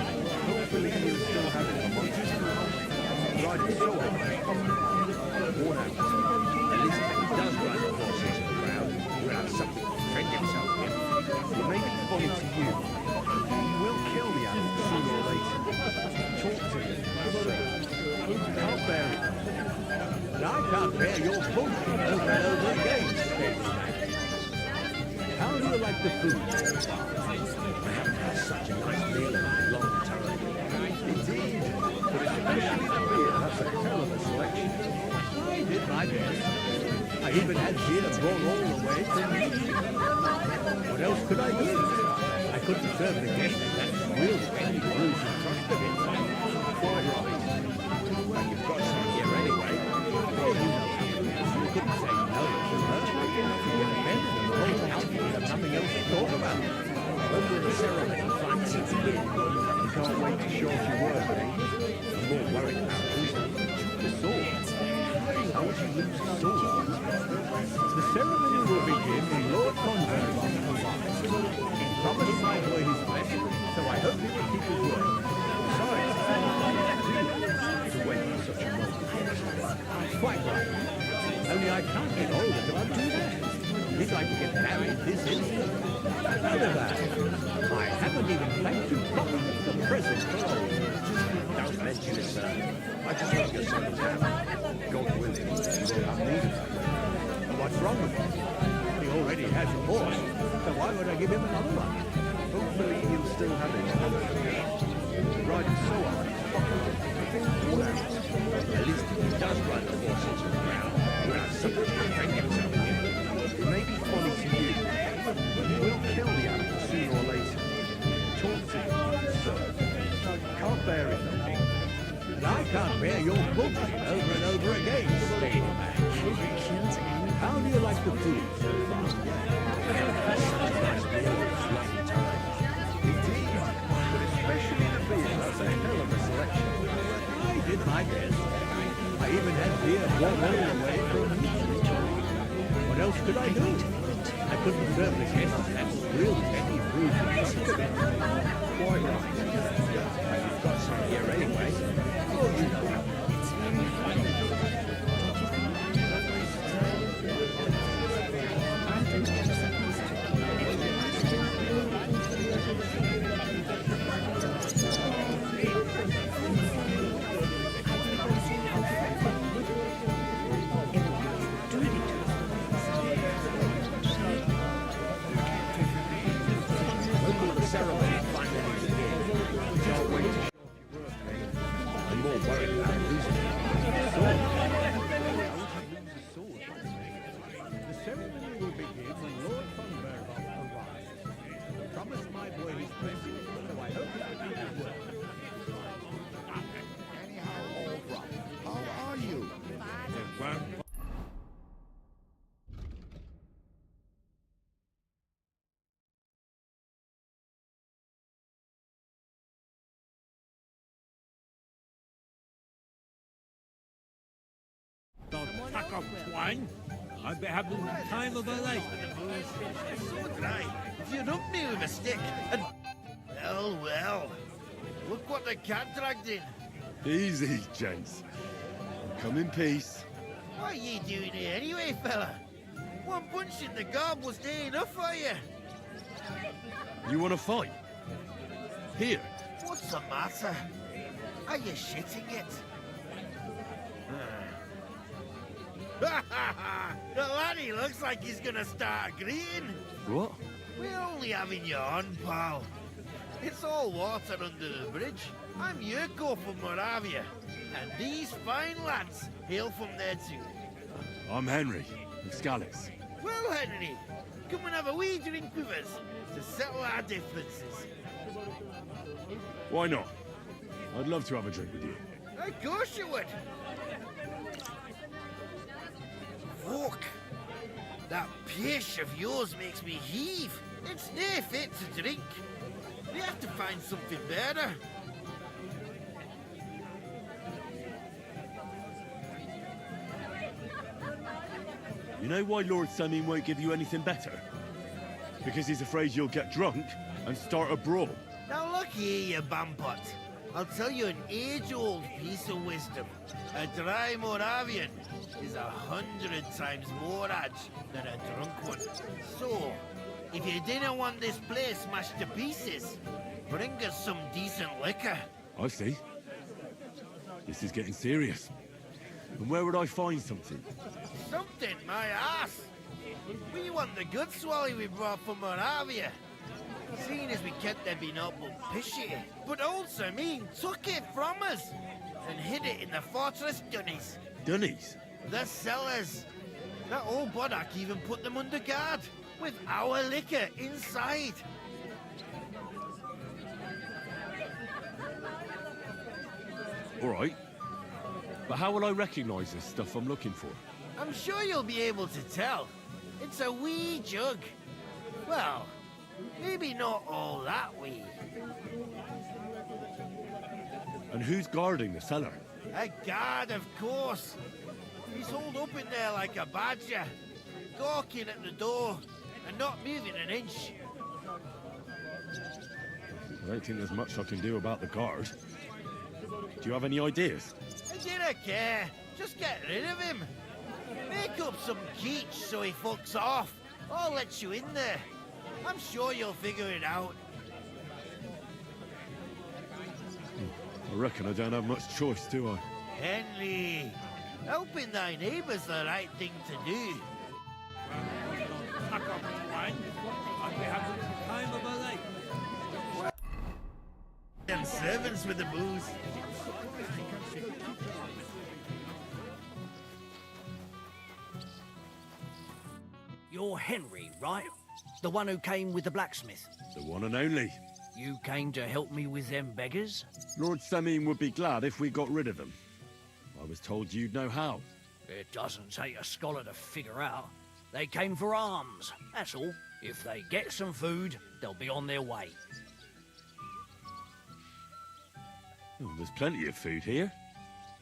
Hopefully he'll still have it for months. Right, so worn out. At least if he does ride the horse into the ground, he'll have something to defend himself with. It may be funny to you. He will kill the animal sooner or later. Talk to him, sir. Can't bear it. But I can't bear your bullshit over and over again, Steady. How do you like the food? I haven't had such a nice meal in a long time. Indeed. But especially the beer, that's a hell of a selection. I did my best. I even had beer brought all the way from me. What else could I do? I couldn't serve the guests that really any bruise in front of it. Quite right. Well, you've got some here anyway. Well, you know how it is. You couldn't say no to her. You're dependent on the whole outfit and nothing else to talk about. When will the ceremony finally begin? You can't wait to show off your work, eh? I'm more worried about losing the sword. How would you lose the sword? The ceremony will begin when Lord Conrad arrives. He promised my boy his blessing, so I hope he will keep his word. Besides, to wait for such a moment. Quite right. Only I can't get hold of him undo that. He'd like to get married this instant. None of that. I haven't even thanked you properly for the present for all. Don't mention it, sir. I just hope your son is happy. God willing, he will have need of it. And what's wrong with him? He already has a horse, so why would I give him another one? Hopefully he'll still have it. Riding so hard. Worn out. At least if he does ride the horse into the ground, he'll have something to defend himself with. It may be funny to you, but he will kill the animal sooner or later. Talk to him, sir. Can't bear it, nothing. And I can't bear your bullshit over and over again, Steady Man. How do you like the food so far? I haven't had such a nice meal in a long time. Indeed, but especially the beer, that's a hell of a selection. I did my best. I even had beer brought all the way from me. What else could I do? I couldn't serve the guests that real petty food in front of it. Quite right. But you've got some here anyway. Oh, you know how Pack of twine. I'd be having the time of her life. So dry. If you'd up me with a stick and... Well, well. Look what the cat dragged in. Easy, gents. Come in peace. What are you doing here anyway, fella? One punch in the gob was near enough for you. You want to fight? Here. What's the matter? Are you shitting it? The laddie looks like he's gonna start agreeing. What? We're only having you on, pal. It's all water under the bridge. I'm Yurko from Moravia, and these fine lads hail from there too. I'm Henry, of Scalis. Well, Henry, come and have a wee drink with us to settle our differences. Why not? I'd love to have a drink with you. Of course you would. Look, that pish of yours makes me heave. It's nae fit to drink. We have to find something better. You know why Lord Semin won't give you anything better? Because he's afraid you'll get drunk and start a brawl. Now look here, you bumpot. I'll tell you an age-old piece of wisdom. A dry Moravian is 100 times more edge than a drunk one. So, if you didn't want this place smashed to pieces, bring us some decent liquor. I see. This is getting serious. And where would I find something? Something, my ass. We want the good swally we brought from Moravia. Seeing as we kept them being up pishy, but also took it from us and hid it in the fortress dunnies. Dunnies? The cellars. That old Boddock even put them under guard with our liquor inside. All right. But how will I recognise this stuff I'm looking for? I'm sure you'll be able to tell. It's a wee jug. Well, maybe not all that wee. And who's guarding the cellar? A guard, of course. He's holed up in there like a badger, gawking at the door and not moving an inch. I don't think there's much I can do about the guard. Do you have any ideas? I didn't care. Just get rid of him. Make up some keech so he fucks off. I'll let you in there. I'm sure you'll figure it out. I reckon I don't have much choice, do I? Henry, helping thy neighbour's the right thing to do. Fuck off, Wayne. I'd be having the time of a life. Them servants with the booze. You're Henry, right? The one who came with the blacksmith. The one and only. You came to help me with them beggars? Lord Semin would be glad if we got rid of them. I was told you'd know how. It doesn't take a scholar to figure out. They came for alms, that's all. If they get some food, they'll be on their way. Oh, there's plenty of food here.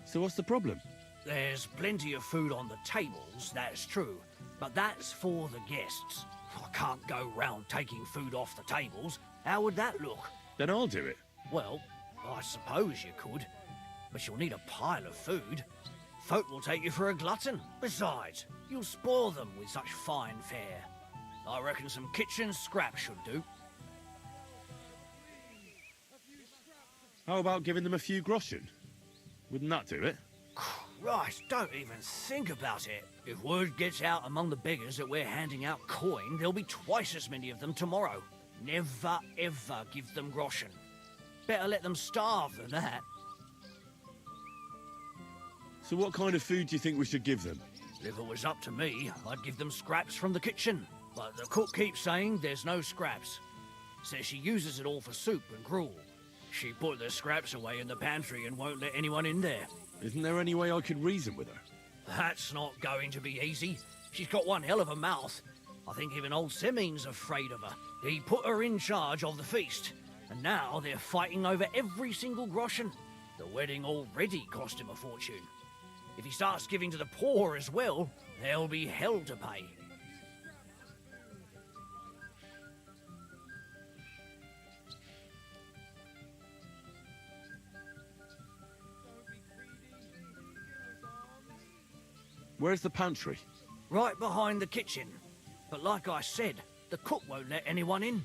So what's the problem? There's plenty of food on the tables, that's true. But that's for the guests. I can't go round taking food off the tables. How would that look? Then I'll do it. Well, I suppose you could. But you'll need a pile of food. Folk will take you for a glutton. Besides, you'll spoil them with such fine fare. I reckon some kitchen scraps should do. How about giving them a few groschen? Wouldn't that do it? Christ, don't even think about it. If word gets out among the beggars that we're handing out coin, there'll be twice as many of them tomorrow. Never, ever give them groschen. Better let them starve than that. So what kind of food do you think we should give them? If it was up to me, I'd give them scraps from the kitchen. But the cook keeps saying there's no scraps. Says she uses it all for soup and gruel. She put the scraps away in the pantry and won't let anyone in there. Isn't there any way I could reason with her? That's not going to be easy. She's got one hell of a mouth. I think even old Semin's afraid of her. He put her in charge of the feast, and now they're fighting over every single groschen. The wedding already cost him a fortune. If he starts giving to the poor as well, there'll be hell to pay. Where's the pantry? Right behind the kitchen. But like I said, the cook won't let anyone in.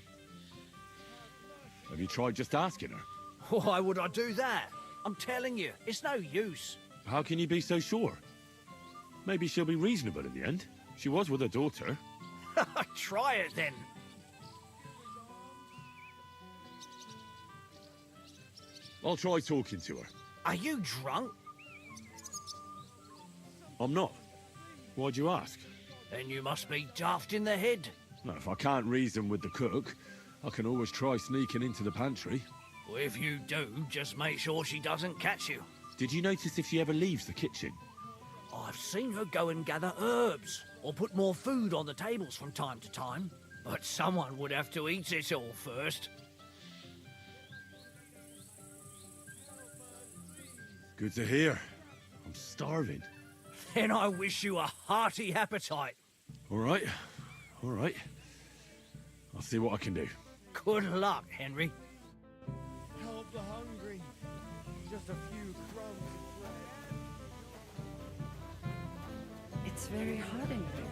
Have you tried just asking her? Why would I do that? I'm telling you, it's no use. How can you be so sure? Maybe she'll be reasonable in the end. She was with her daughter. Try it then. I'll try talking to her. Are you drunk? I'm not. Why'd you ask? Then you must be daft in the head. Now, if I can't reason with the cook, I can always try sneaking into the pantry. Well, if you do, just make sure she doesn't catch you. Did you notice if she ever leaves the kitchen? I've seen her go and gather herbs, or put more food on the tables from time to time. But someone would have to eat it all first. Good to hear. I'm starving. Then I wish you a hearty appetite. All right. All right. I'll see what I can do. Good luck, Henry. Help the hungry. Just a few crumbs of bread. It's very hot in here.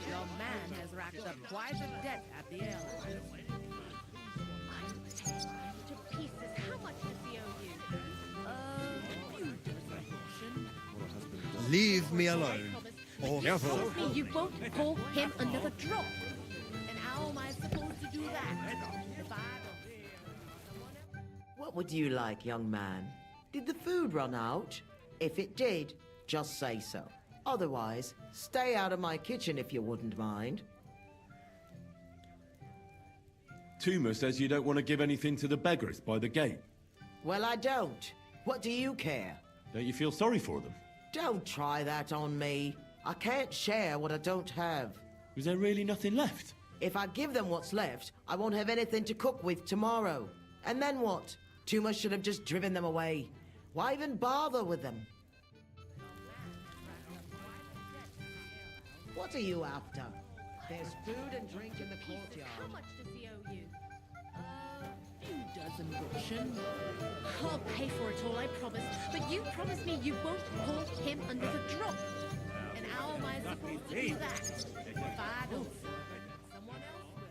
Your man has racked up quite a debt at the airline. To pieces. How much does he owe you? Leave me alone. Or Promise me you won't pour him another drop. And how am I supposed to do that? If I don't... What would you like, young man? Did the food run out? If it did, just say so. Otherwise, stay out of my kitchen if you wouldn't mind. Tuma says you don't want to give anything to the beggars by the gate. Well, I don't. What do you care? Don't you feel sorry for them? Don't try that on me. I can't share what I don't have. Was there really nothing left? If I give them what's left, I won't have anything to cook with tomorrow. And then what? Tuma should have just driven them away. Why even bother with them? What are you after? There's food and drink in the courtyard. How much does he owe you? Few dozen Russian. I'll pay for it all, I promise. But you promise me you won't pour him another drop. And how am I supposed to do that? If I don't, someone else will.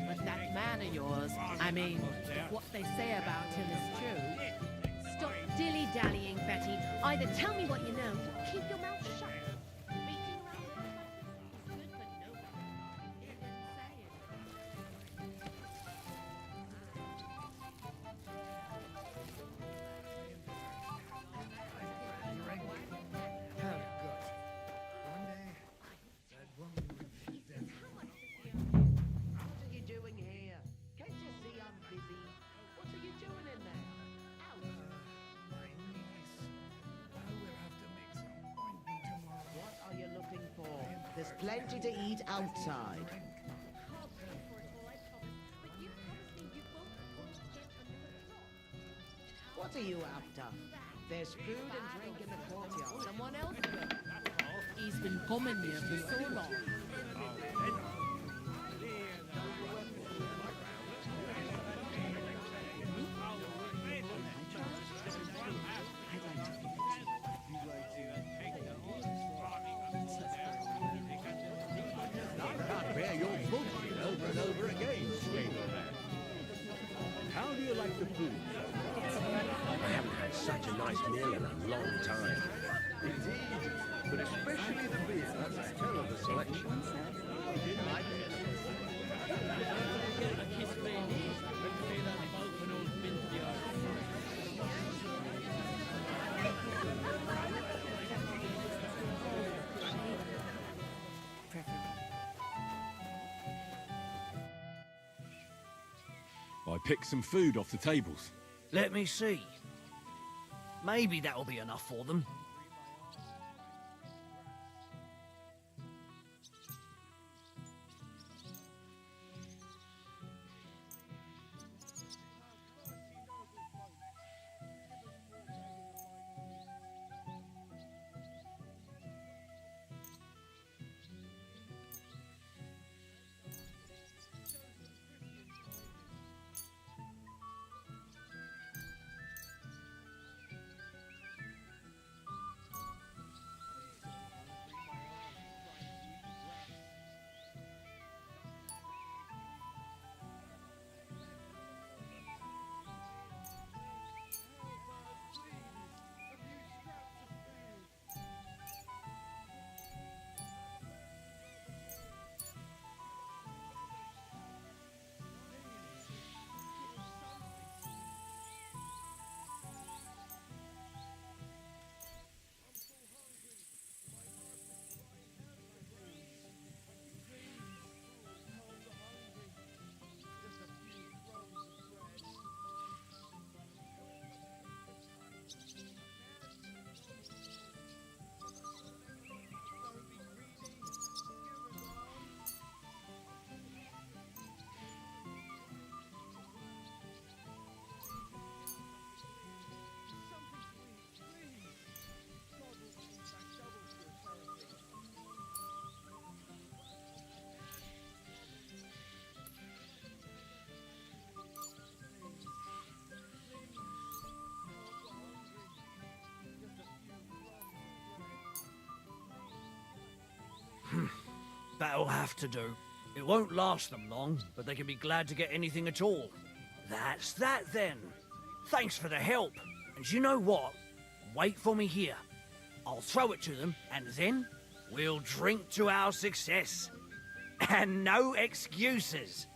But that man of yours, I mean, what they say about him is true. Stop dilly-dallying, Betty. Either tell me what you know, or keep your mouth shut. Beating around the bush is good for nobody. He didn't say it. What are you doing here? Can't you see I'm busy? What are you doing in there? Out! What are you looking for? There's plenty to eat outside. I'll pay for it all, I promise. But you promise me you won't pour him another drop. What are you after? There's food and drink in the courtyard. Someone else will. He's been coming here for so long. I can't bear your bullshit over and over again, Sweet. How do you like the food? I haven't had such a nice meal in a long time. Indeed, but especially the beer. That's a hell of a selection. I picked some food off the tables. Let me see. Maybe that'll be enough for them. That'll have to do. It won't last them long, but they can be glad to get anything at all. That's that then. Thanks for the help. And you know what? Wait for me here. I'll throw it to them, and then we'll drink to our success. And no excuses.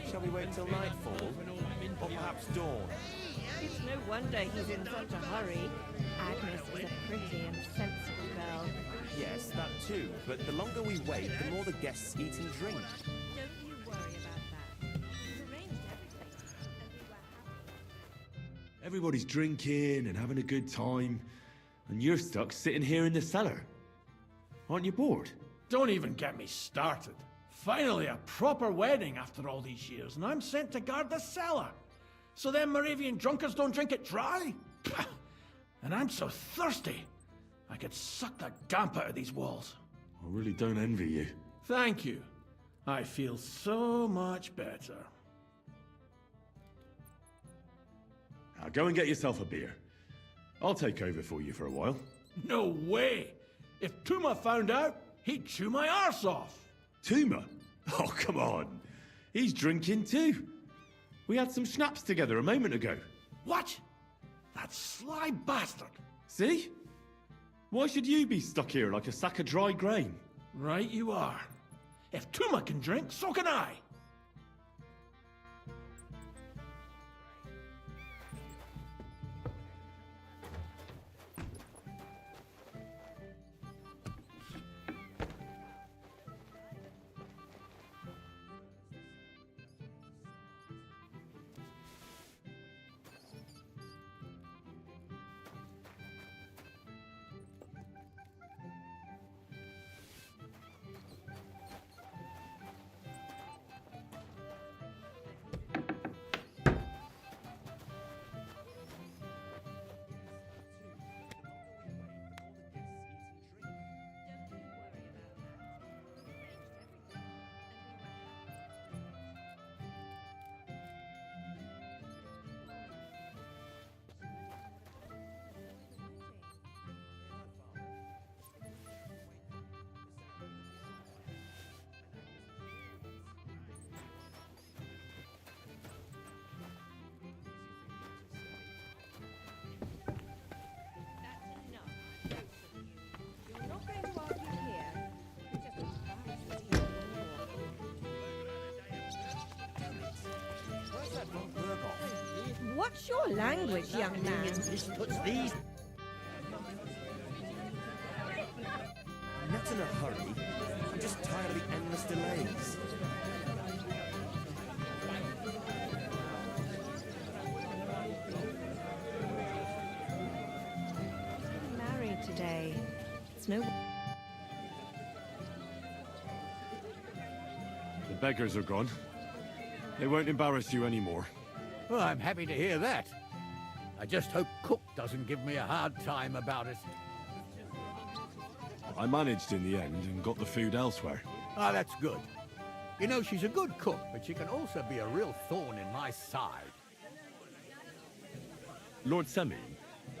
Shall we wait till nightfall? Or perhaps dawn? It's no wonder he's in such a hurry. Agnes is a pretty and sensible girl. Yes, that too. But the longer we wait, the more the guests eat and drink. Don't you worry about that. We've arranged everything. Everybody's drinking and having a good time, and you're stuck sitting here in the cellar. Aren't you bored? Don't even get me started. Finally, a proper wedding after all these years, and I'm sent to guard the cellar. So them Moravian drunkards don't drink it dry? Pah! And I'm so thirsty, I could suck the gamp out of these walls. I really don't envy you. Thank you. I feel so much better. Now go and get yourself a beer. I'll take over for you for a while. No way! If Tuma found out, he'd chew my arse off. Tuma? Oh, come on. He's drinking too. We had some schnapps together a moment ago. What? That sly bastard! See? Why should you be stuck here like a sack of dry grain? Right you are. If Tuma can drink, so can I. What's your language, young man? This puts these. I'm not in a hurry. I'm just tired of the endless delays. Married today. It's no. The beggars are gone. They won't embarrass you anymore. Well, I'm happy to hear that. I just hope Cook doesn't give me a hard time about it. I managed in the end and got the food elsewhere. Ah, that's good. You know, she's a good cook, but she can also be a real thorn in my side. Lord Semine,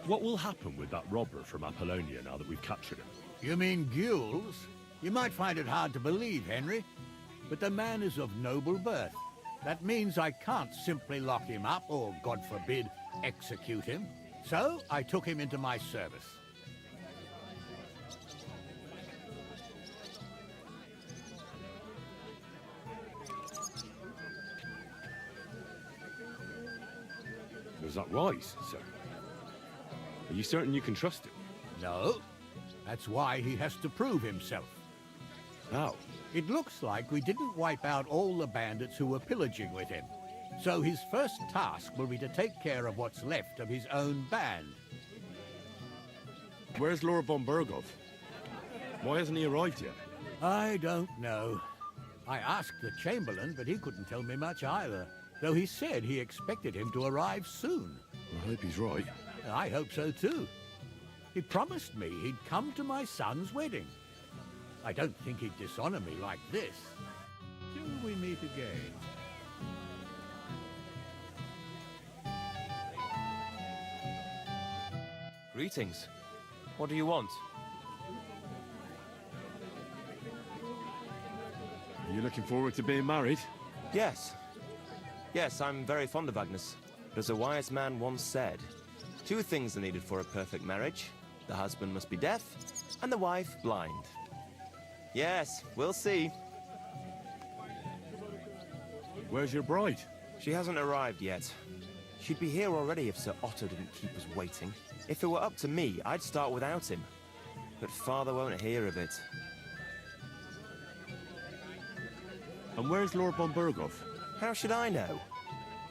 what will happen with that robber from Apollonia now that we've captured him? You mean Gules? You might find it hard to believe, Henry, but the man is of noble birth. That means I can't simply lock him up or, God forbid, execute him. So I took him into my service. Was that wise, sir? Are you certain you can trust him? No. That's why he has to prove himself. How? It looks like we didn't wipe out all the bandits who were pillaging with him. So his first task will be to take care of what's left of his own band. Where's Lord von Burgov? Why hasn't he arrived yet? I don't know. I asked the Chamberlain, but he couldn't tell me much either, though he said he expected him to arrive soon. I hope he's right. I hope so too. He promised me he'd come to my son's wedding. I don't think he'd dishonor me like this. Till we meet again. Greetings. What do you want? Are you looking forward to being married? Yes. Yes, I'm very fond of Agnes. But as a wise man once said, 2 things are needed for a perfect marriage. The husband must be deaf, and the wife blind. Yes, we'll see. Where's your bride? She hasn't arrived yet. She'd be here already if Sir Otto didn't keep us waiting. If it were up to me, I'd start without him. But Father won't hear of it. And where's Lord von Burgov? How should I know?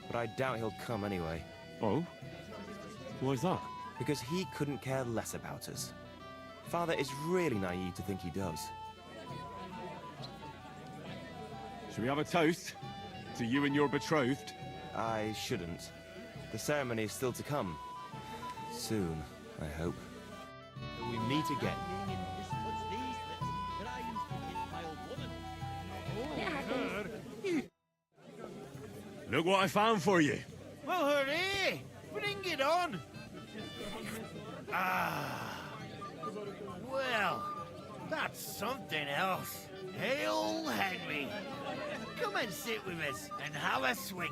But I doubt he'll come anyway. Oh? Why's that? Because he couldn't care less about us. Father is really naive to think he does. Shall we have a toast? To you and your betrothed? I shouldn't. The ceremony is still to come. Soon, I hope. Till we meet again. Look what I found for you. Well, hooray! Bring it on! Ah. Well, that's something else. Hail Henry! Come and sit with us and have a swig.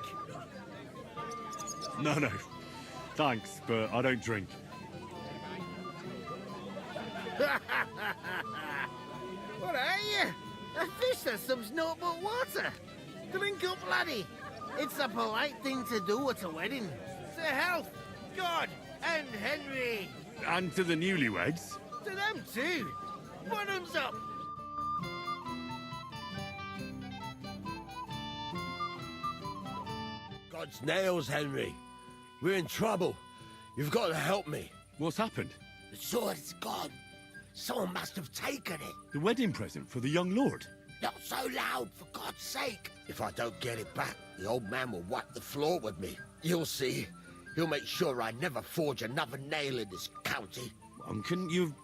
No. Thanks, but I don't drink. What are you? A fish that swims naught but water. Drink up, laddie. It's a polite thing to do at a wedding. To health, God, and Henry. And to the newlyweds. To them too. Bottoms up. God's nails, Henry. We're in trouble. You've got to help me. What's happened? The sword's gone. Someone must have taken it. The wedding present for the young lord? Not so loud, for God's sake. If I don't get it back, the old man will wipe the floor with me. You'll see. He'll make sure I never forge another nail in this county. Couldn't you have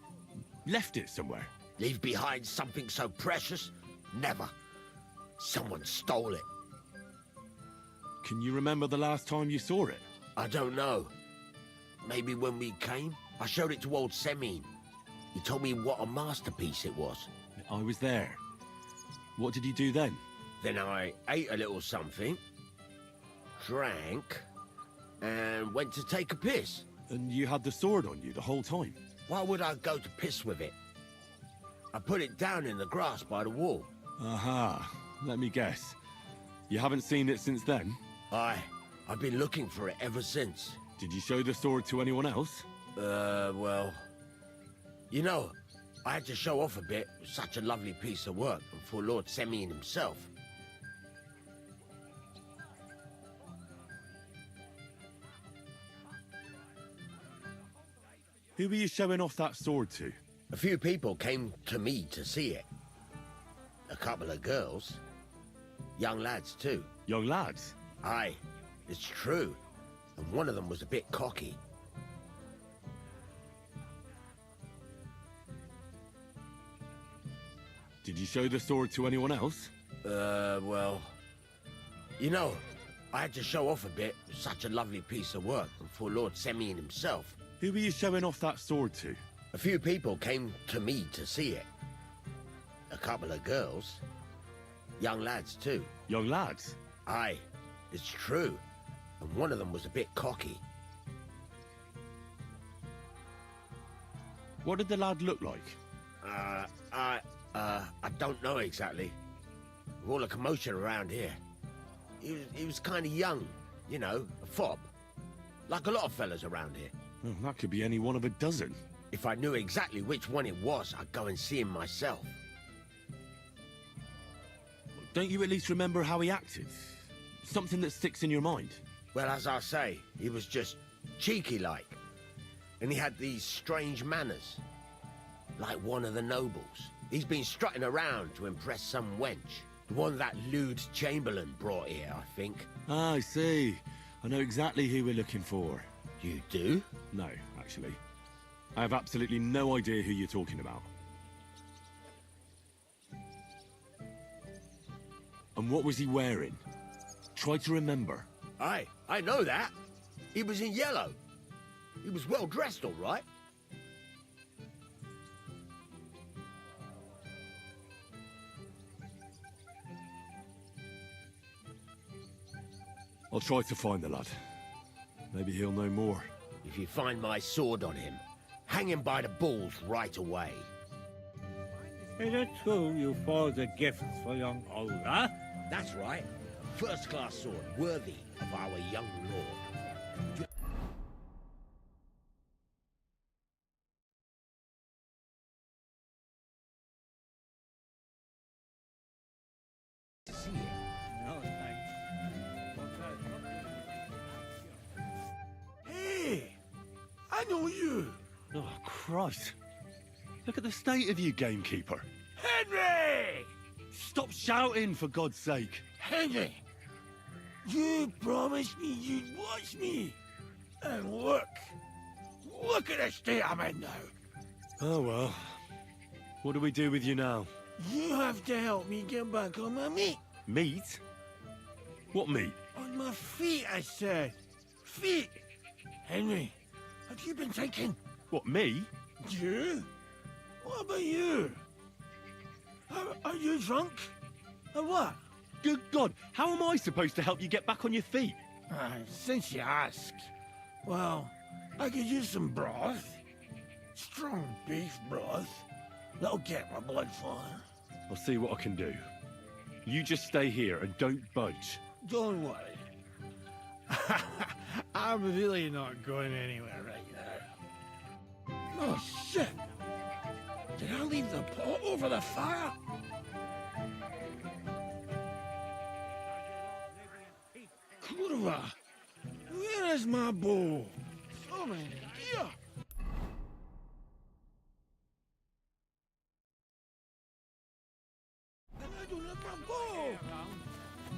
left it somewhere? Leave behind something so precious? Never. Someone stole it. Can you remember the last time you saw it? I don't know. Maybe when we came? I showed it to old Semine. He told me what a masterpiece it was. I was there. What did you do then? Then I ate a little something, drank, and went to take a piss. And you had the sword on you the whole time? Why would I go to piss with it? I put it down in the grass by the wall. Aha. Let me guess. You haven't seen it since then? I've been looking for it ever since. Did you show the sword to anyone else? Well... You know, I had to show off a bit. It was such a lovely piece of work, and for Lord Semine himself. Who were you showing off that sword to? A few people came to me to see it. A couple of girls. Young lads, too. Young lads? Aye, it's true. And one of them was a bit cocky. Did you show the sword to anyone else? Well... You know, I had to show off a bit. It was such a lovely piece of work, and for Lord Semine himself. Who were you showing off that sword to? A few people came to me to see it. A couple of girls. Young lads, too. Young lads? Aye, it's true. And one of them was a bit cocky. What did the lad look like? I don't know exactly. With all the commotion around here. He was kind of young, you know, a fob. Like a lot of fellas around here. Well, that could be any one of a dozen. If I knew exactly which one it was, I'd go and see him myself. Don't you at least remember how he acted? Something that sticks in your mind? Well, as I say, he was just cheeky-like. And he had these strange manners. Like one of the nobles. He's been strutting around to impress some wench. The one that lewd Chamberlain brought here, I think. Ah, I see. I know exactly who we're looking for. You do? No, actually. I have absolutely no idea who you're talking about. And what was he wearing? Try to remember. Aye, I know that. He was in yellow. He was well dressed, all right. I'll try to find the lad. Maybe he'll know more. If you find my sword on him, hang him by the balls right away. Is it true you forged the gifts for young Olga? That's right. A first-class sword, worthy of our young lord. See it? No, thanks. Hey! I know you! Oh, Christ. Look at the state of you, gamekeeper. Henry! Stop shouting, for God's sake. Henry! You promised me you'd watch me. And look. Look at the state I'm in now. Oh, well. What do we do with you now? You have to help me get back on my meat. Meat? What meat? On my feet, I said. Feet. Henry, have you been taken? What, me? You? What about you? Are you drunk? Or what? Good God, how am I supposed to help you get back on your feet? Since you asked. Well, I could use some broth. Strong beef broth. That'll get my blood flowing. I'll see what I can do. You just stay here and don't budge. Don't worry. I'm really not going anywhere right now. Oh, shit! Did I leave the pot over the fire? Kurva! Where is my bowl? So many deer! And I don't have my bowl!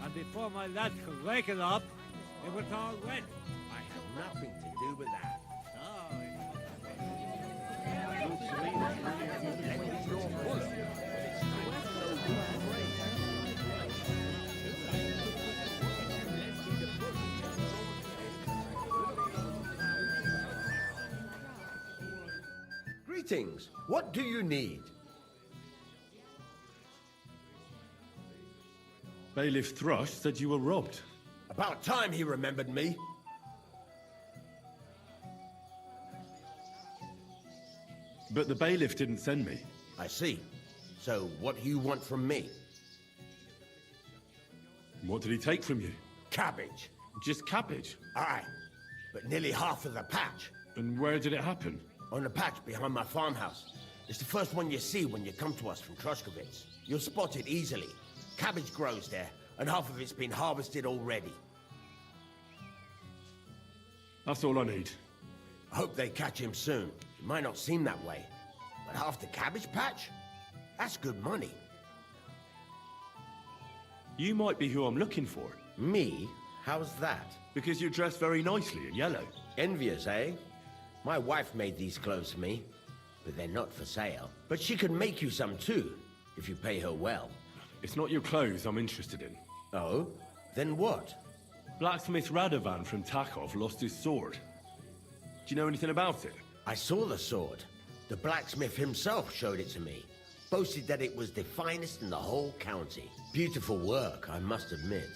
And before my lads could wake it up, it was all wet. I had nothing to do with that. Greetings. What do you need? Bailiff Thrush said you were robbed. About time he remembered me. But the bailiff didn't send me. I see. So what do you want from me? What did he take from you? Cabbage. Just cabbage? Aye, but nearly half of the patch. And where did it happen? On the patch behind my farmhouse. It's the first one you see when you come to us from Trushkovitz. You'll spot it easily. Cabbage grows there, and half of it's been harvested already. That's all I need. I hope they catch him soon. It might not seem that way, but half the cabbage patch? That's good money. You might be who I'm looking for. Me? How's that? Because you're dressed very nicely in yellow. Envious, eh? My wife made these clothes for me, but they're not for sale. But she can make you some too, if you pay her well. It's not your clothes I'm interested in. Oh? Then what? Blacksmith Radovan from Takov lost his sword. Do you know anything about it? I saw the sword. The blacksmith himself showed it to me. Boasted that it was the finest in the whole county. Beautiful work, I must admit.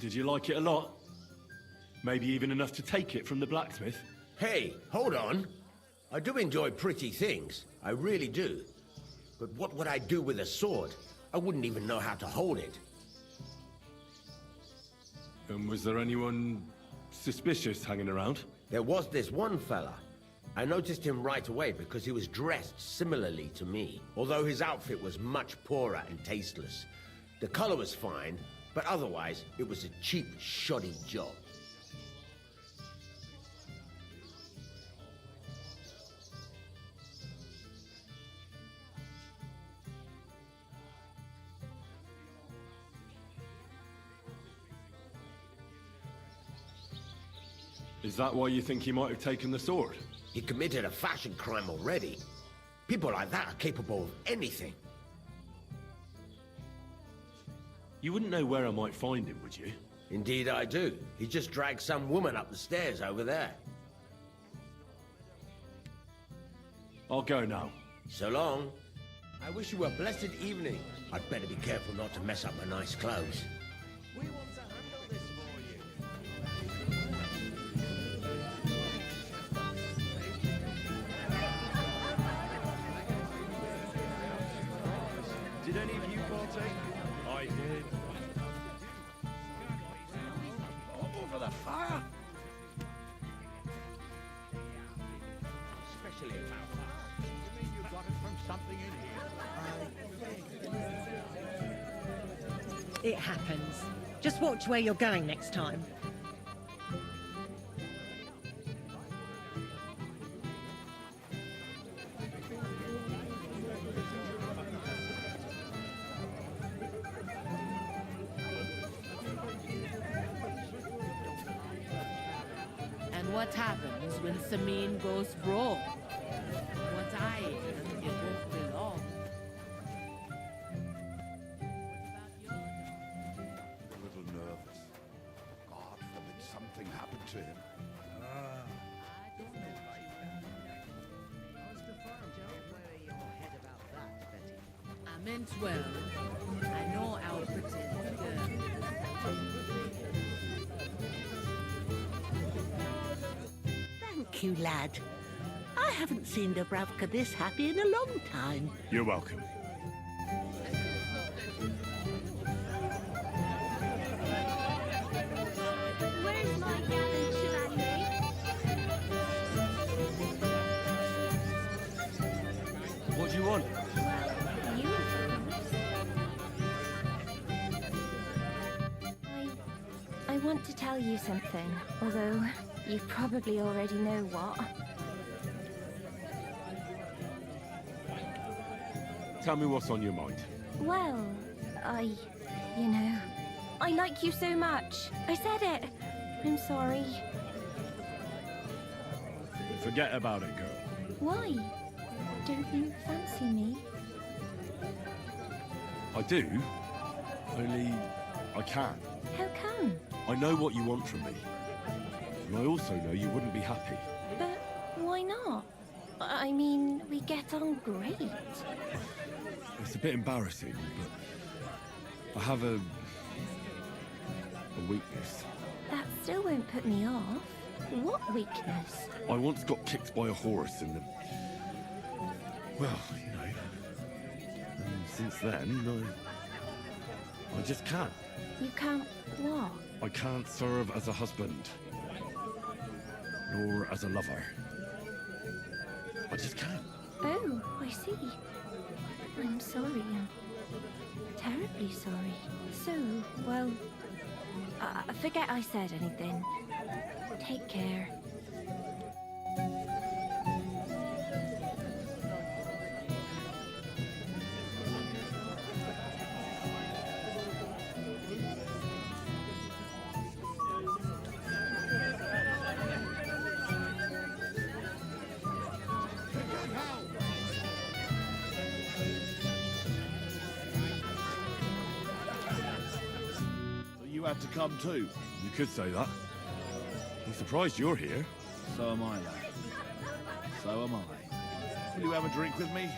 Did you like it a lot? Maybe even enough to take it from the blacksmith? Hey, hold on. I do enjoy pretty things. I really do. But what would I do with a sword? I wouldn't even know how to hold it. And was there anyone suspicious hanging around? There was this one fella. I noticed him right away because he was dressed similarly to me, although his outfit was much poorer and tasteless. The color was fine, but otherwise, it was a cheap, shoddy job. Is that why you think he might have taken the sword? He committed a fashion crime already. People like that are capable of anything. You wouldn't know where I might find him, would you? Indeed I do. He just dragged some woman up the stairs over there. I'll go now. So long. I wish you a blessed evening. I'd better be careful not to mess up my nice clothes. We want to handle this for you. Did any of you partake? I did. Over the fire? Especially about You mean you got it from something in here? It happens. Just watch where you're going next time. And what happens when Samin goes broke? What I am, it won't be long. A little nervous. God forbid something happened to him. I meant well. I know I'll pretend good. Thank you, lad. I haven't seen Dubravka this happy in a long time. You're welcome. Where's my gallant chevalier? What do you want? You, I want to tell you something, although you probably already know what. Tell me what's on your mind. Well, you know, I like you so much. I said it. I'm sorry. Forget about it, girl. Why? Don't you fancy me? I do. Only I can't. How come? I know what you want from me. And I also know you wouldn't be happy. But why not? I mean, we get on great. It's a bit embarrassing, but I have a weakness. That still won't put me off. What weakness? I once got kicked by a horse in the... Well, you know. And since then, I just can't. You can't what? I can't serve as a husband. Nor as a lover. I just can't. Oh, I see. I'm sorry. I'm terribly sorry. So, well, forget I said anything. Take care. You had to come too. You could say that. I'm surprised you're here. So am I, lad. So am I. Will you have a drink with me?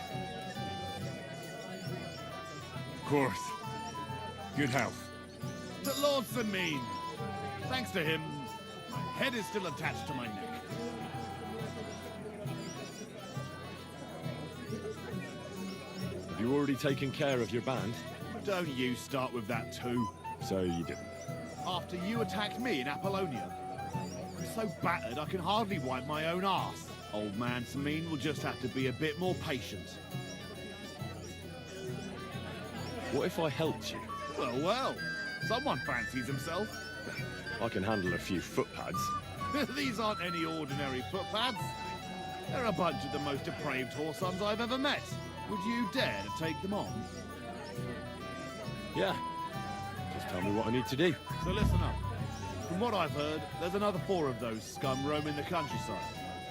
Of course. Good health. To Lord Samin. Thanks to him, I head is still attached to my neck. Have you already taken care of your band? Don't you start with that too. So you didn't. After you attacked me in Apollonia. I'm so battered I can hardly wipe my own arse. Old man Sameen will just have to be a bit more patient. What if I helped you? Well, well. Someone fancies himself. I can handle a few foot pads. These aren't any ordinary footpads. They're a bunch of the most depraved whoresons I've ever met. Would you dare to take them on? Yeah. Just tell me what I need to do. So listen up. From what I've heard, there's another 4 of those scum roaming the countryside.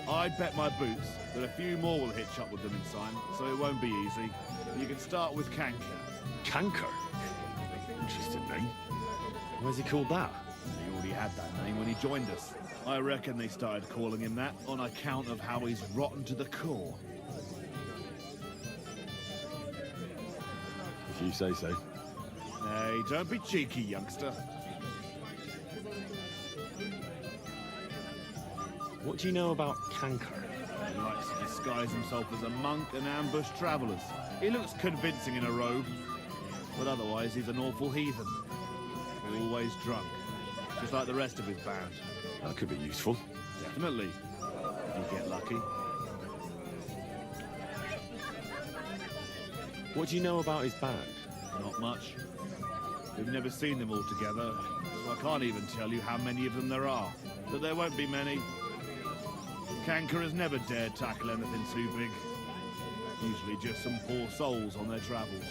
I'd bet my boots that a few more will hitch up with them in time, so it won't be easy. You can start with Canker. Canker? Interesting name. Why's he called that? He already had that name when he joined us. I reckon they started calling him that on account of how he's rotten to the core. If you say so. Hey, don't be cheeky, youngster. What do you know about Canker? He likes to disguise himself as a monk and ambush travellers. He looks convincing in a robe, but otherwise he's an awful heathen. Always drunk, just like the rest of his band. That could be useful. Definitely, if you get lucky. What do you know about his band? Not much. We've never seen them all together, so I can't even tell you how many of them there are. But there won't be many. Canker has never dared tackle anything too big. Usually just some poor souls on their travels.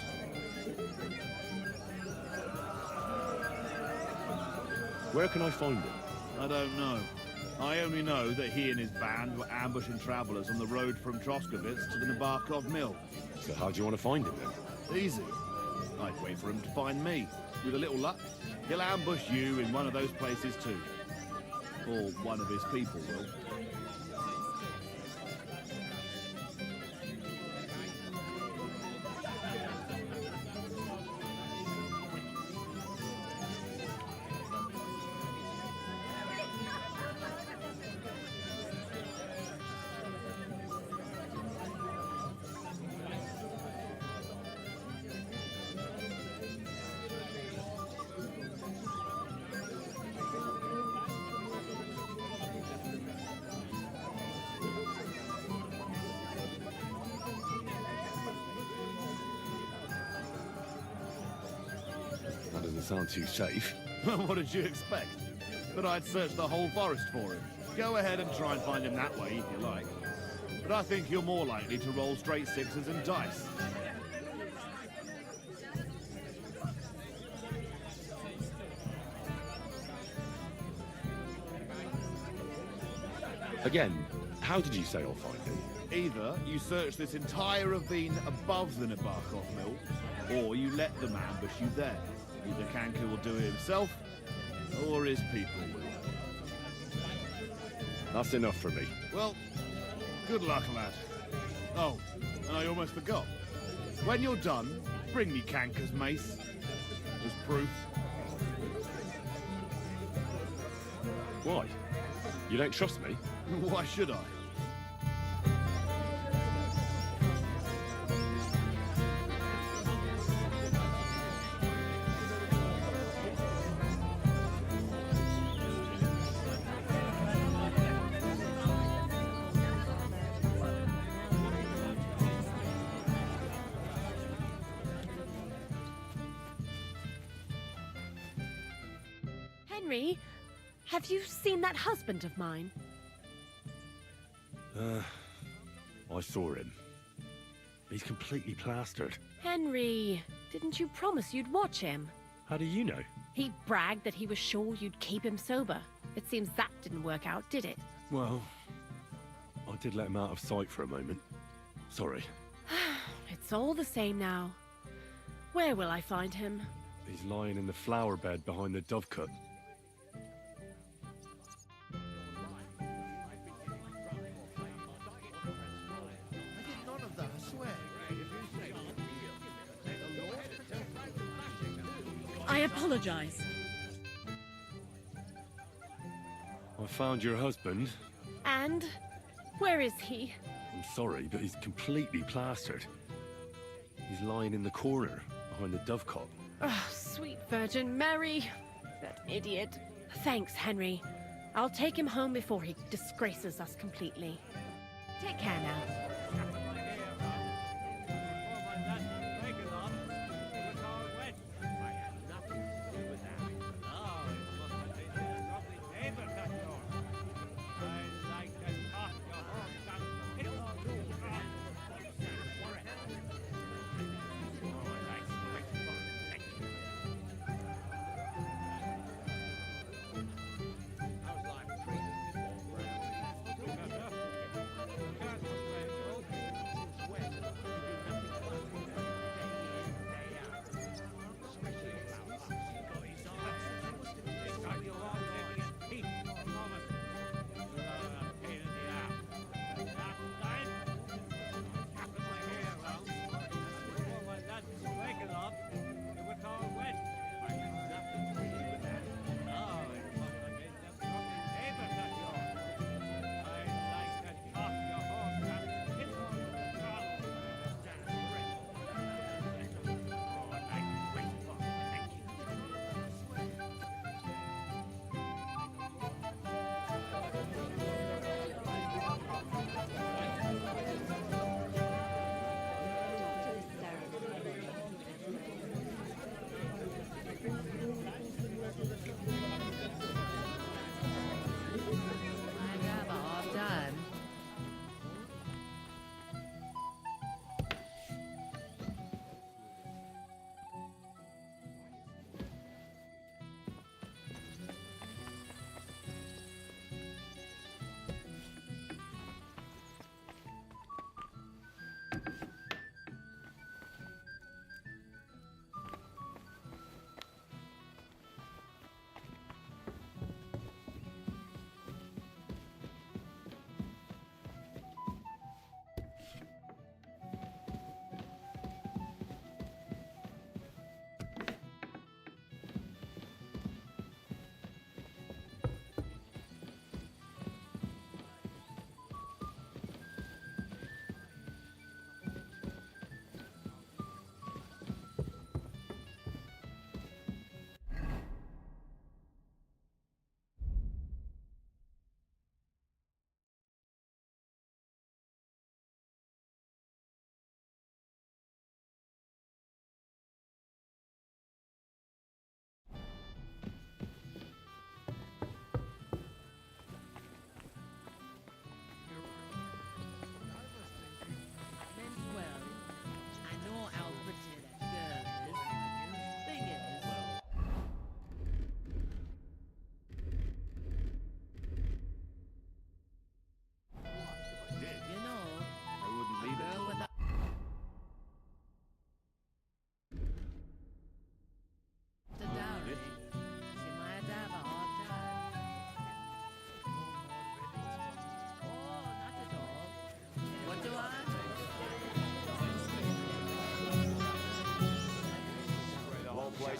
Where can I find him? I don't know. I only know that he and his band were ambushing travellers on the road from Troskovitz to the Nabokov Mill. So how do you want to find him then? Easy. I'd wait for him to find me. With a little luck, he'll ambush you in one of those places too. Or one of his people will. That doesn't sound too safe. What did you expect? That I'd search the whole forest for him? Go ahead and try and find him that way if you like. But I think you're more likely to roll straight 6s and dice. Again, how did you say I'll find him? Either you search this entire ravine above the Nabokov Mill, or you let them ambush you there. Either Canker will do it himself, or his people will. That's enough for me. Well, good luck, lad. Oh, and I almost forgot. When you're done, bring me Canker's mace. As proof. Why? You don't trust me? Why should I? Henry, have you seen that husband of mine? I saw him. He's completely plastered. Henry, didn't you promise you'd watch him? How do you know? He bragged that he was sure you'd keep him sober. It seems that didn't work out, did it? Well, I did let him out of sight for a moment. Sorry. It's all the same now. Where will I find him? He's lying in the flower bed behind the dovecote. I apologize. I found your husband. And where is he? I'm sorry, but he's completely plastered. He's lying in the corner behind the dovecot. Oh, sweet Virgin Mary. That idiot. Thanks, Henry. I'll take him home before he disgraces us completely. Take care now.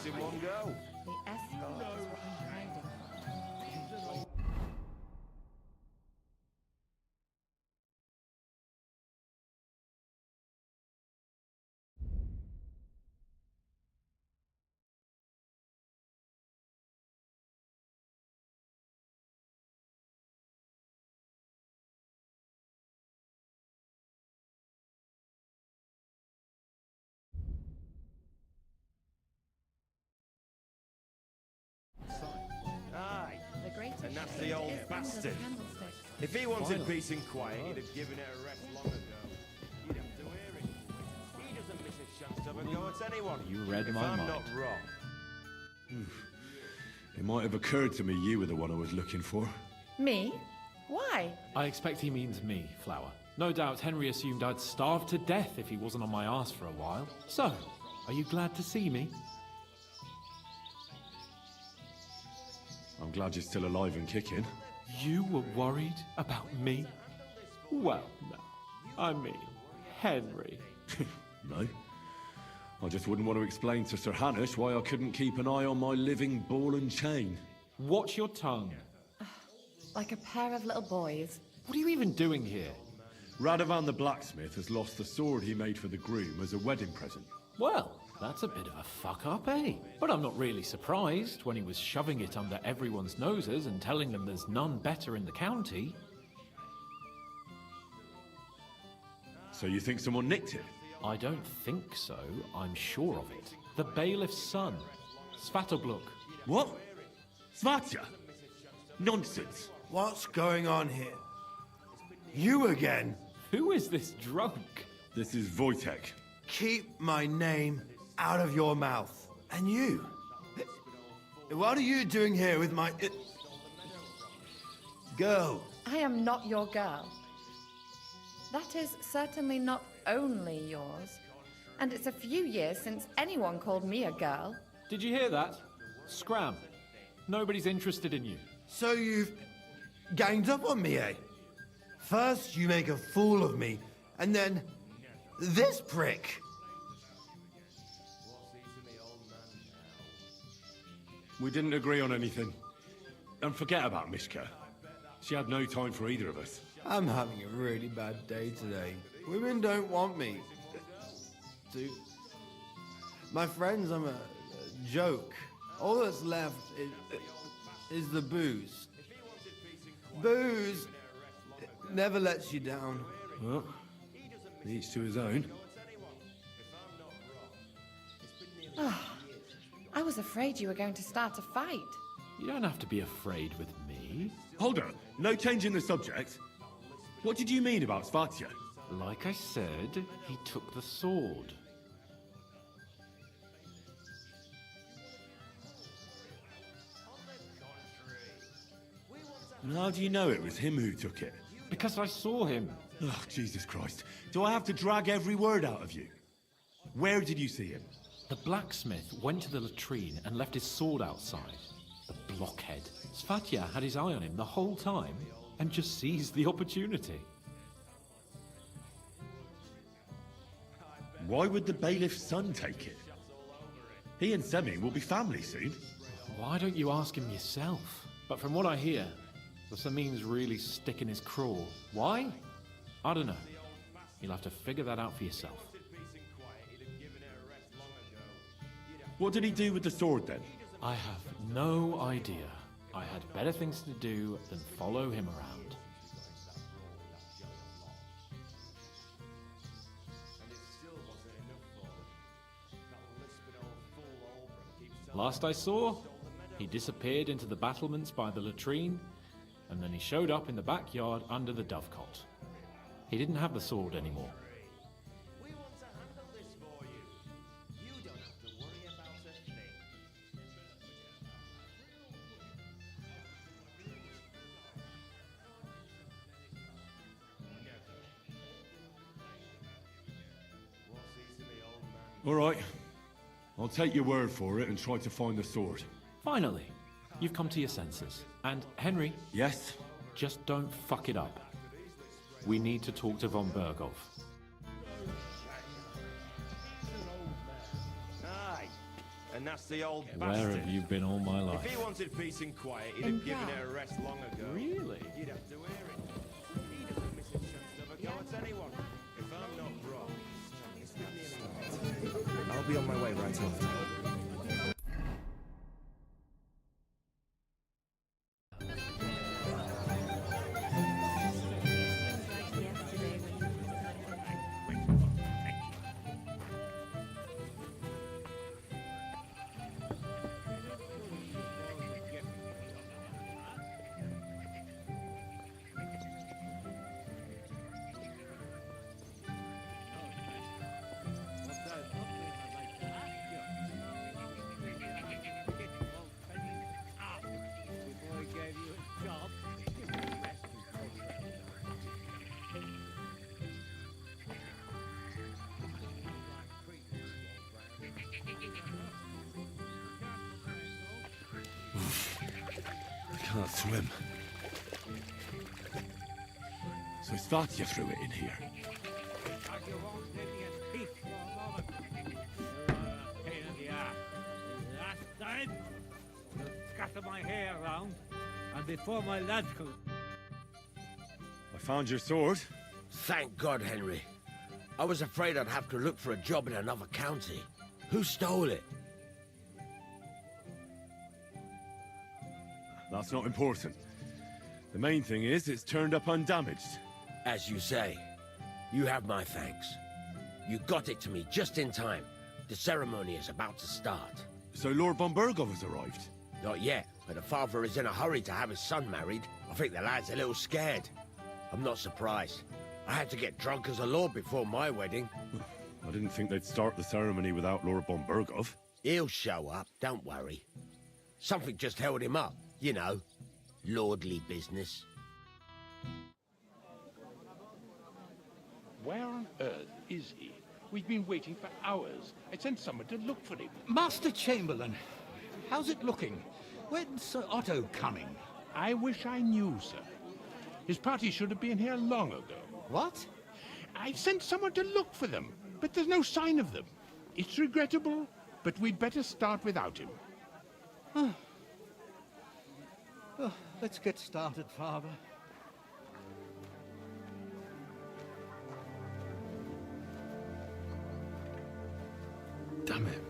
In one go. The escort is what I'm hiding. Aye. The greatest And that's shade the old is under the bastard. candlestick. If he wanted Finally. peace and quiet, he'd have given it a rest long ago. You'd have to hear it. He doesn't miss a chance to have a go at anyone. You read if my I'm mind. not wrong. It might have occurred to me you were the one I was looking for. Me? Why? I expect he means me, Flower. No doubt Henry assumed I'd starve to death if he wasn't on my arse for a while. So, are you glad to see me? I'm glad you're still alive and kicking. You were worried about me? Well, no. I mean, Henry. No. I just wouldn't want to explain to Sir Hanush why I couldn't keep an eye on my living ball and chain. Watch your tongue. like a pair of little boys. What are you even doing here? Radovan the blacksmith has lost the sword he made for the groom as a wedding present. Well, that's a bit of a fuck-up, eh? But I'm not really surprised when he was shoving it under everyone's noses and telling them there's none better in the county. So you think someone nicked it? I don't think so. I'm sure of it. The bailiff's son, Svatobluk. What? Svatya? Nonsense. What's going on here? You again? Who is this drunk? This is Wojtek. Keep my name out of your mouth. And you? What are you doing here with my... girl? I am not your girl. That is certainly not only yours. And it's a few years since anyone called me a girl. Did you hear that? Scram. Nobody's interested in you. So you've ganged up on me, eh? First you make a fool of me, and then this prick. We didn't agree on anything. And forget about Mishka. She had no time for either of us. I'm having a really bad day today. Women don't want me. My friends, I'm a joke. All that's left is the booze. Booze never lets you down. Well, each to his own. I was afraid you were going to start a fight. You don't have to be afraid with me. Hold on. No change in the subject. What did you mean about Svatya? Like I said, he took the sword. And how do you know it was him who took it? Because I saw him. Oh, Jesus Christ. Do I have to drag every word out of you? Where did you see him? The blacksmith went to the latrine and left his sword outside. The blockhead. Svatya had his eye on him the whole time and just seized the opportunity. Why would the bailiff's son take it? He and Semi will be family soon. Why don't you ask him yourself? But from what I hear, the Samin's really sticking his craw. Why? I don't know. You'll have to figure that out for yourself. What did he do with the sword then? I have no idea. I had better things to do than follow him around. Last I saw, he disappeared into the battlements by the latrine, and then he showed up in the backyard under the dovecot. He didn't have the sword anymore. All right. I'll take your word for it and try to find the sword. Finally, you've come to your senses. And Henry... Yes? Just don't fuck it up. We need to talk to von Berghoff. Aye. And that's the old Where bastard. have you been all my life? If he wanted peace and quiet, he'd have given her a rest long ago. Really? You'd have to wear it. He doesn't miss a chance to have a go at anyone. If I'm not wrong, I'll be on my way right after. I can't swim. So Svatya threw it in here. Last time, you scattered my hair round. And before my lads can... I found your sword. Thank God, Henry. I was afraid I'd have to look for a job in another county. Who stole it? That's not important. The main thing is it's turned up undamaged. As you say, you have my thanks. You got it to me just in time. The ceremony is about to start. So Lord von Burgov has arrived? Not yet, but the father is in a hurry to have his son married. I think the lad's a little scared. I'm not surprised. I had to get drunk as a lord before my wedding. I didn't think they'd start the ceremony without Lord von Burgov. He'll show up, don't worry. Something just held him up, you know. Lordly business. Where on earth is he? We've been waiting for hours. I sent someone to look for him. Master Chamberlain, how's it looking? When's Sir Otto coming? I wish I knew, sir. His party should have been here long ago. What? I sent someone to look for them, but there's no sign of them. It's regrettable, but we'd better start without him. Let's get started, Father. Damn it.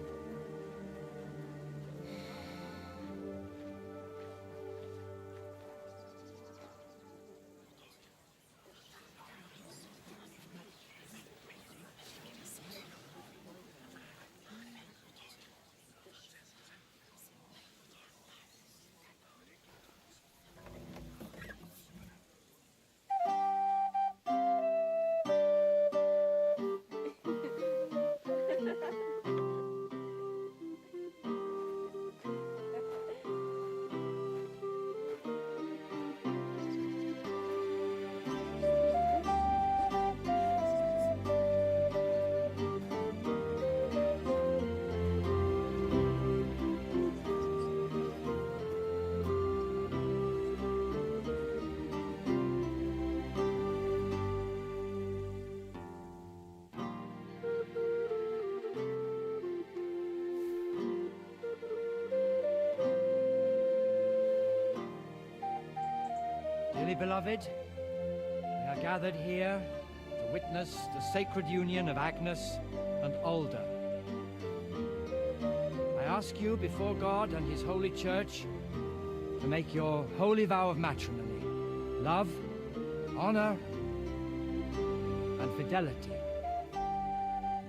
Dearly beloved, we are gathered here to witness the sacred union of Agnes and Alda. I ask you before God and His holy church to make your holy vow of matrimony, love, honor, and fidelity.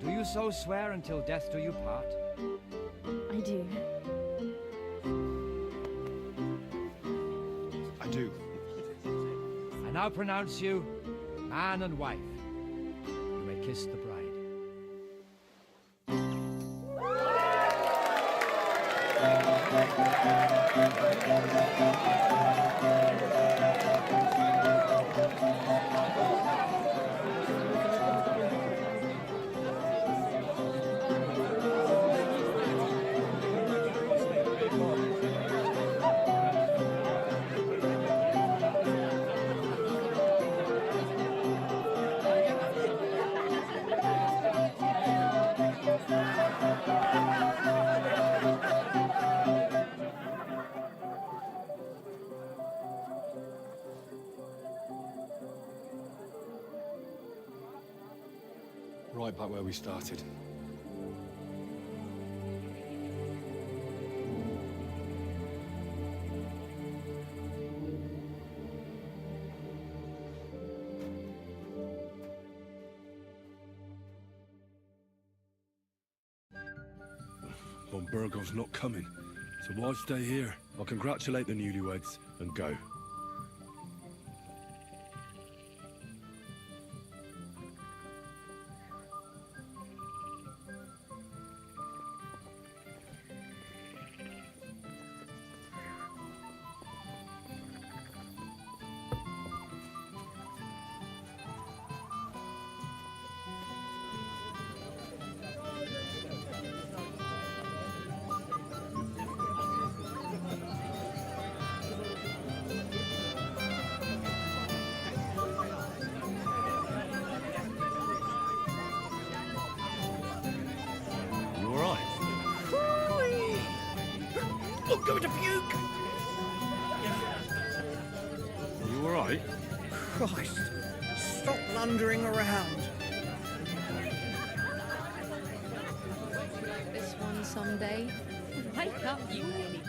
Do you so swear until death do you part? I do. I do. I now pronounce you man and wife. You may kiss the bride. Right back where we started. Von Burgov's not coming, so why stay here? I'll congratulate the newlyweds and go. Christ! Stop blundering around. This one someday. Wake up, you Lily.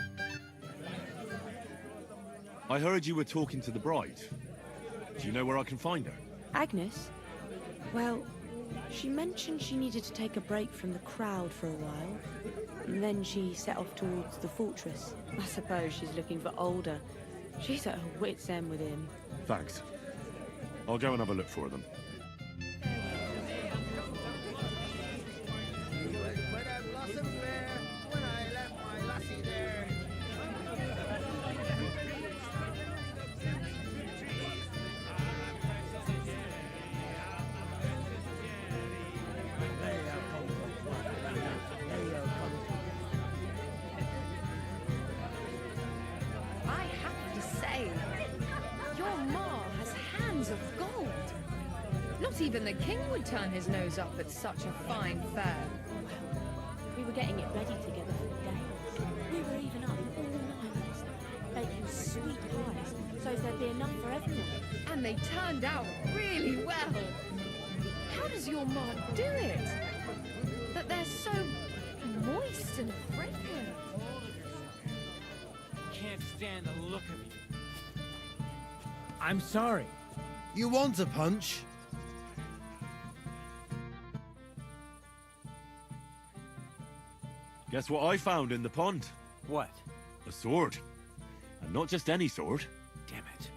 I heard you were talking to the bride. Do you know where I can find her? Agnes? Well, she mentioned she needed to take a break from the crowd for a while. And then she set off towards the fortress. I suppose she's looking for Alder. She's at her wit's end with him. Thanks. I'll go and have a look for them. I have to say, your ma has hands of gold. Not even the king would turn his nose up at such a fine fare. We were getting it ready together for the dance. We were even up all night last night, baking sweet pies, so as there'd be enough for everyone. And they turned out really well. How does your ma do it? That they're so moist and fragrant. Can't stand the look of you. I'm sorry. You want a punch? Guess what I found in the pond? What? A sword. And not just any sword. Damn it.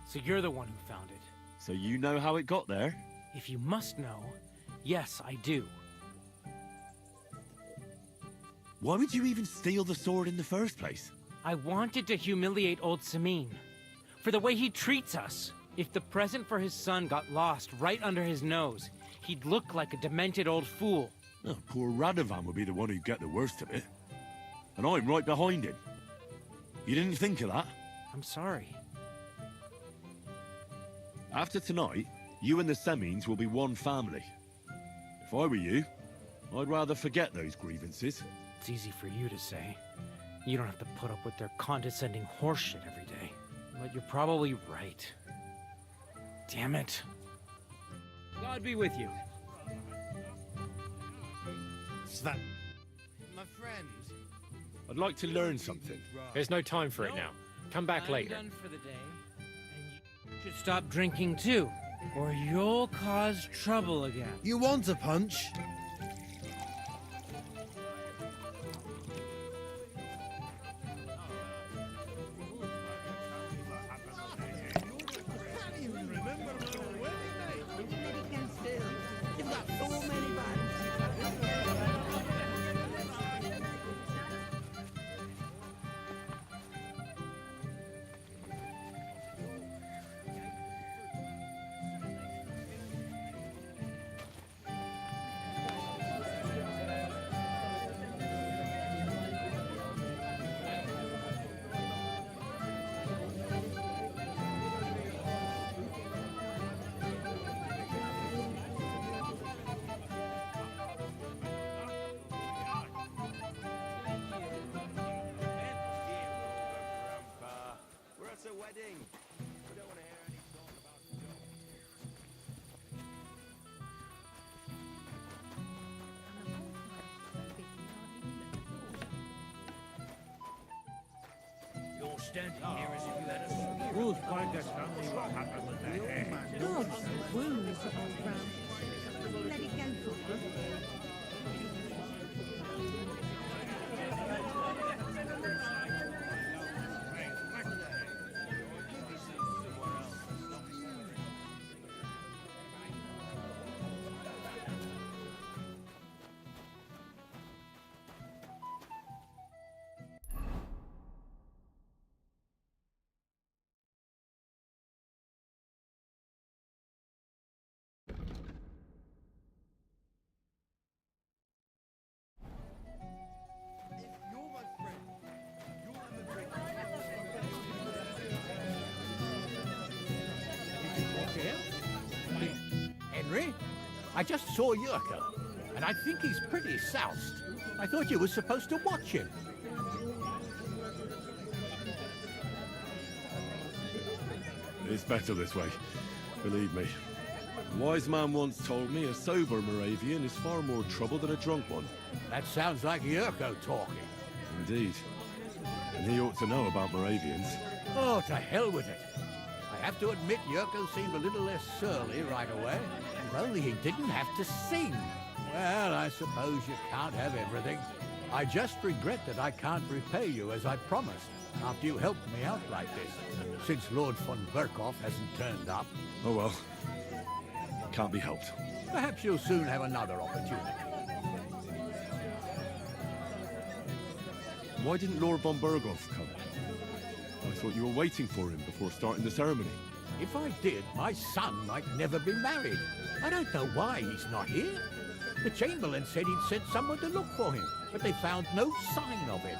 So you're the one who found it. So you know how it got there? If you must know, yes, I do. Why would you even steal the sword in the first place? I wanted to humiliate old Samin. For the way he treats us. If the present for his son got lost right under his nose, he'd look like a demented old fool. Oh, poor Radovan would be the one who'd get the worst of it. And I'm right behind him. You didn't think of that? I'm sorry. After tonight, you and the Semines will be one family. If I were you, I'd rather forget those grievances. It's easy for you to say. You don't have to put up with their condescending horseshit every day. But you're probably right. Damn it. God be with you. Sven. My friend. I'd like to learn something. There's no time for it now. Come back I'm later. done for the day. And you should stop drinking too, or you'll cause trouble again. You want a punch? Standing here as if you had a spear. Who's going to tell me what happened with the head? God's wounds, old Brown. Let it go for her. Henry, I just saw Yurko, and I think he's pretty soused. I thought you were supposed to watch him. It's better this way. Believe me, a wise man once told me a sober Moravian is far more trouble than a drunk one. That sounds like Yurko talking. Indeed. And he ought to know about Moravians. Oh, to hell with it. I have to admit Yurko seemed a little less surly right away. If only he didn't have to sing. Well, I suppose you can't have everything. I just regret that I can't repay you as I promised, after you helped me out like this, since Lord von Berkhoff hasn't turned up. Oh well. Can't be helped. Perhaps you'll soon have another opportunity. Why didn't Lord von Berghoff come? I thought you were waiting for him before starting the ceremony. If I did, my son might never be married. I don't know why he's not here. The Chamberlain said he'd sent someone to look for him, but they found no sign of him.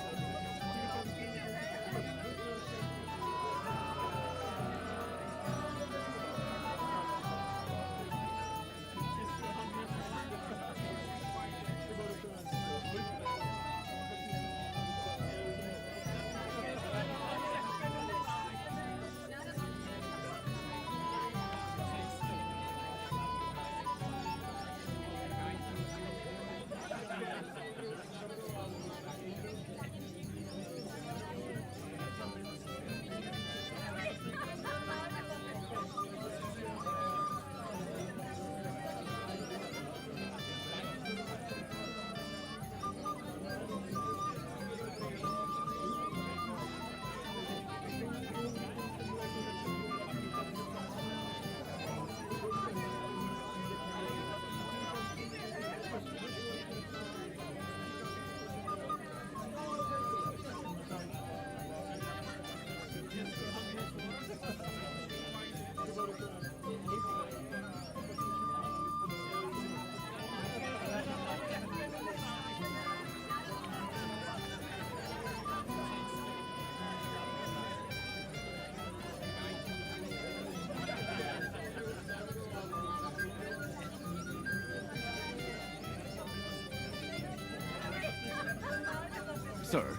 Sir,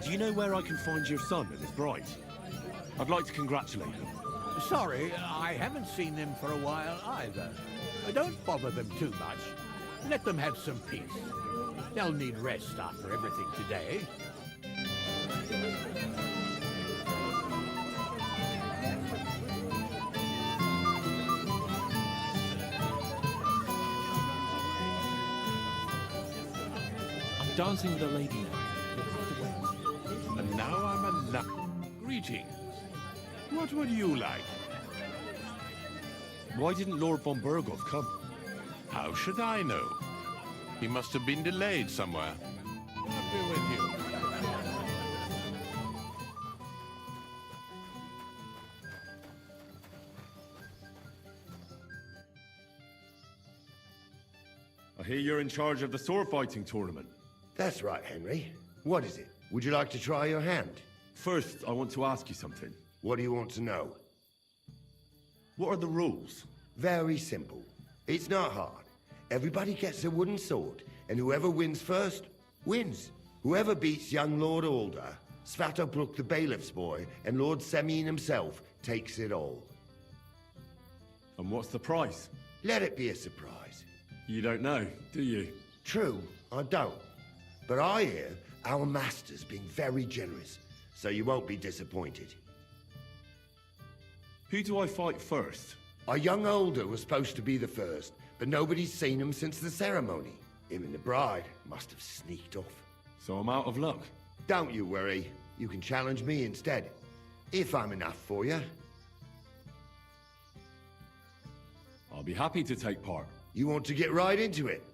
do you know where I can find your son and his bride? I'd like to congratulate them. Sorry, I haven't seen them for a while either. Don't bother them too much. Let them have some peace. They'll need rest after everything today. I'm dancing with a lady now. And now I'm a nut. Greetings. What would you like? Why didn't Lord von Berghoff come? How should I know? He must have been delayed somewhere. I'll be with you. I hear you're in charge of the sword fighting tournament. That's right, Henry. What is it? Would you like to try your hand? First, I want to ask you something. What do you want to know? What are the rules? Very simple. It's not hard. Everybody gets a wooden sword, and whoever wins first, wins. Whoever beats young Lord Alder, Svatopluk the bailiff's boy, and Lord Semyon himself takes it all. And what's the price? Let it be a surprise. You don't know, do you? True, I don't. But I hear our master's being very generous, so you won't be disappointed. Who do I fight first? Our young Alder was supposed to be the first, but nobody's seen him since the ceremony. Him and the bride must have sneaked off. So I'm out of luck. Don't you worry. You can challenge me instead. If I'm enough for you. I'll be happy to take part. You want to get right into it?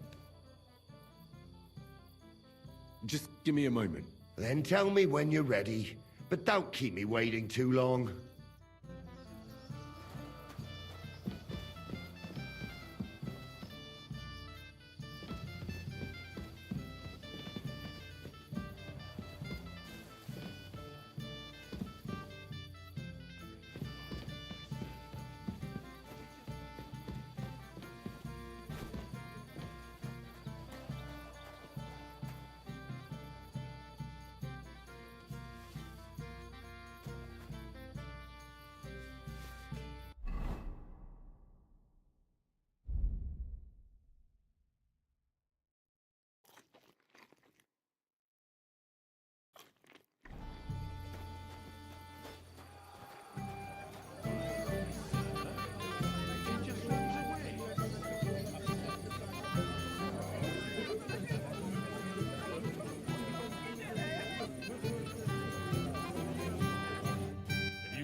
Just give me a moment. Then tell me when you're ready, but don't keep me waiting too long.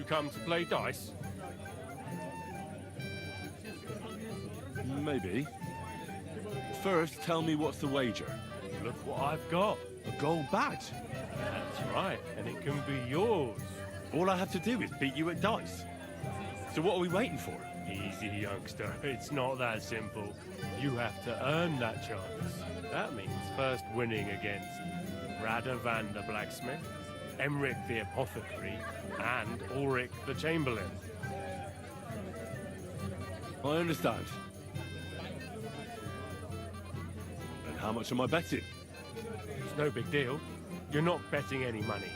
come to play dice? Maybe. First, tell me what's the wager. Look what I've got. A gold badge. That's right, and it can be yours. All I have to do is beat you at dice. So what are we waiting for? Easy, youngster. It's not that simple. You have to earn that chance. That means first winning against Radovan the blacksmith, Emric the apothecary, and Ulrich the chamberlain. I understand. And how much am I betting? It's no big deal. You're not betting any money.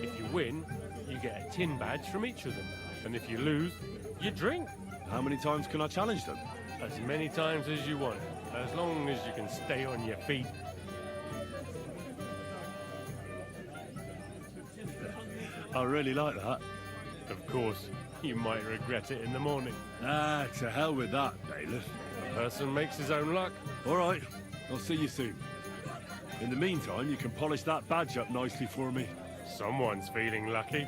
If you win, you get a tin badge from each of them. And if you lose, you drink. How many times can I challenge them? As many times as you want, as long as you can stay on your feet. I really like that. Of course, you might regret it in the morning. Ah, to hell with that, bailiff. A person makes his own luck. All right, I'll see you soon. In the meantime, you can polish that badge up nicely for me. Someone's feeling lucky.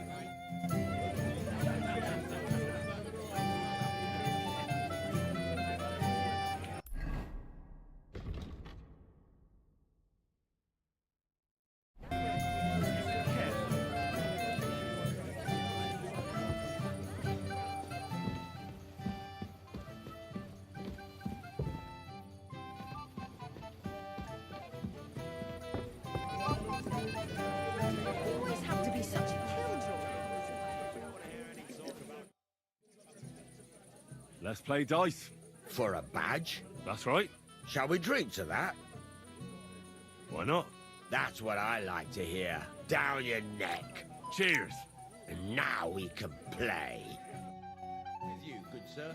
Always have to be such a killjoy. Let's play dice. For a badge? That's right. Shall we drink to that? Why not? That's what I like to hear. Down your neck. Cheers. And now we can play. With you, good sir.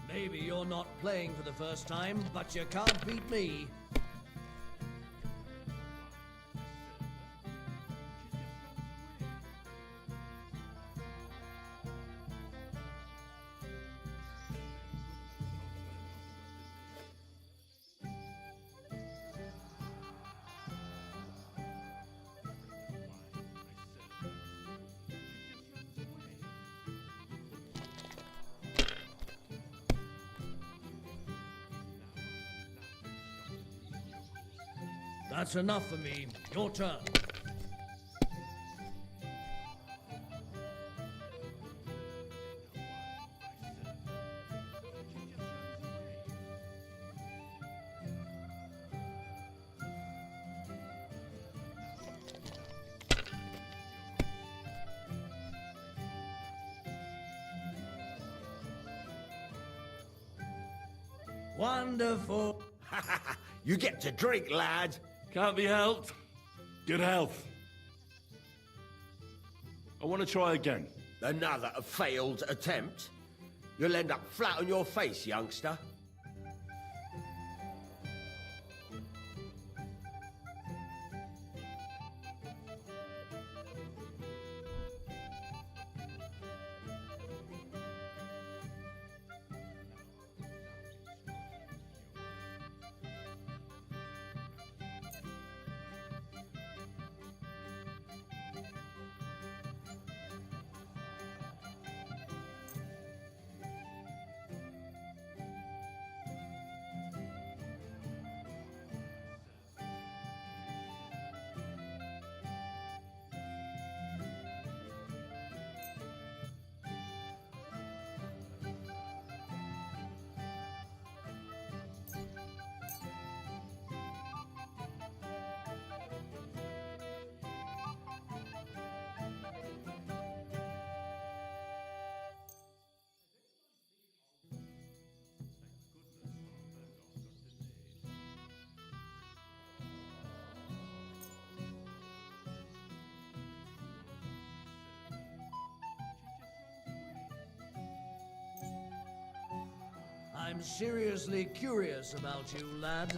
Maybe you're not playing for the first time, but you can't beat me. That's enough for me. Your turn. Wonderful. You get to drink, lad. Can't be helped. Good health. I want to try again. Another failed attempt. You'll end up flat on your face, youngster. I'm seriously curious about you, lad.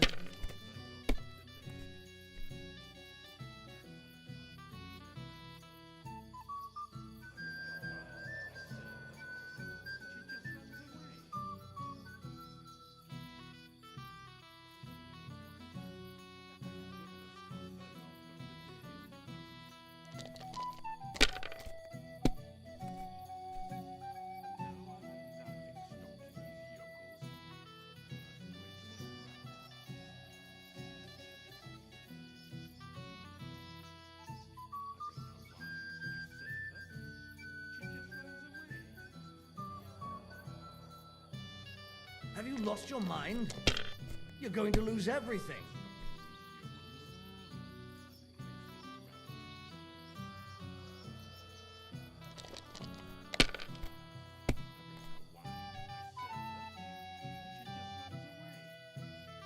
Have you lost your mind? You're going to lose everything.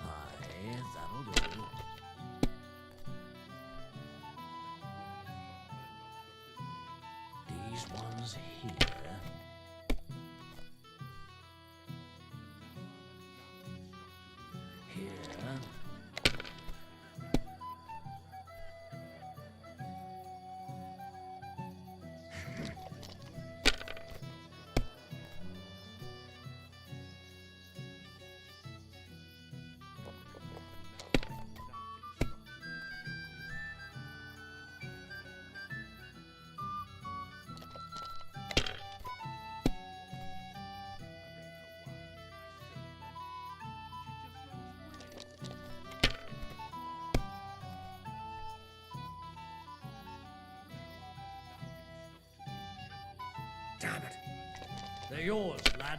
Aye, that'll do. These ones here. Damn it. They're yours, lad.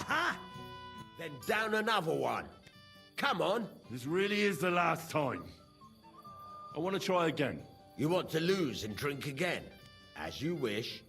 Aha! Then down another one. Come on. This really is the last time. I want to try again. You want to lose and drink again? As you wish.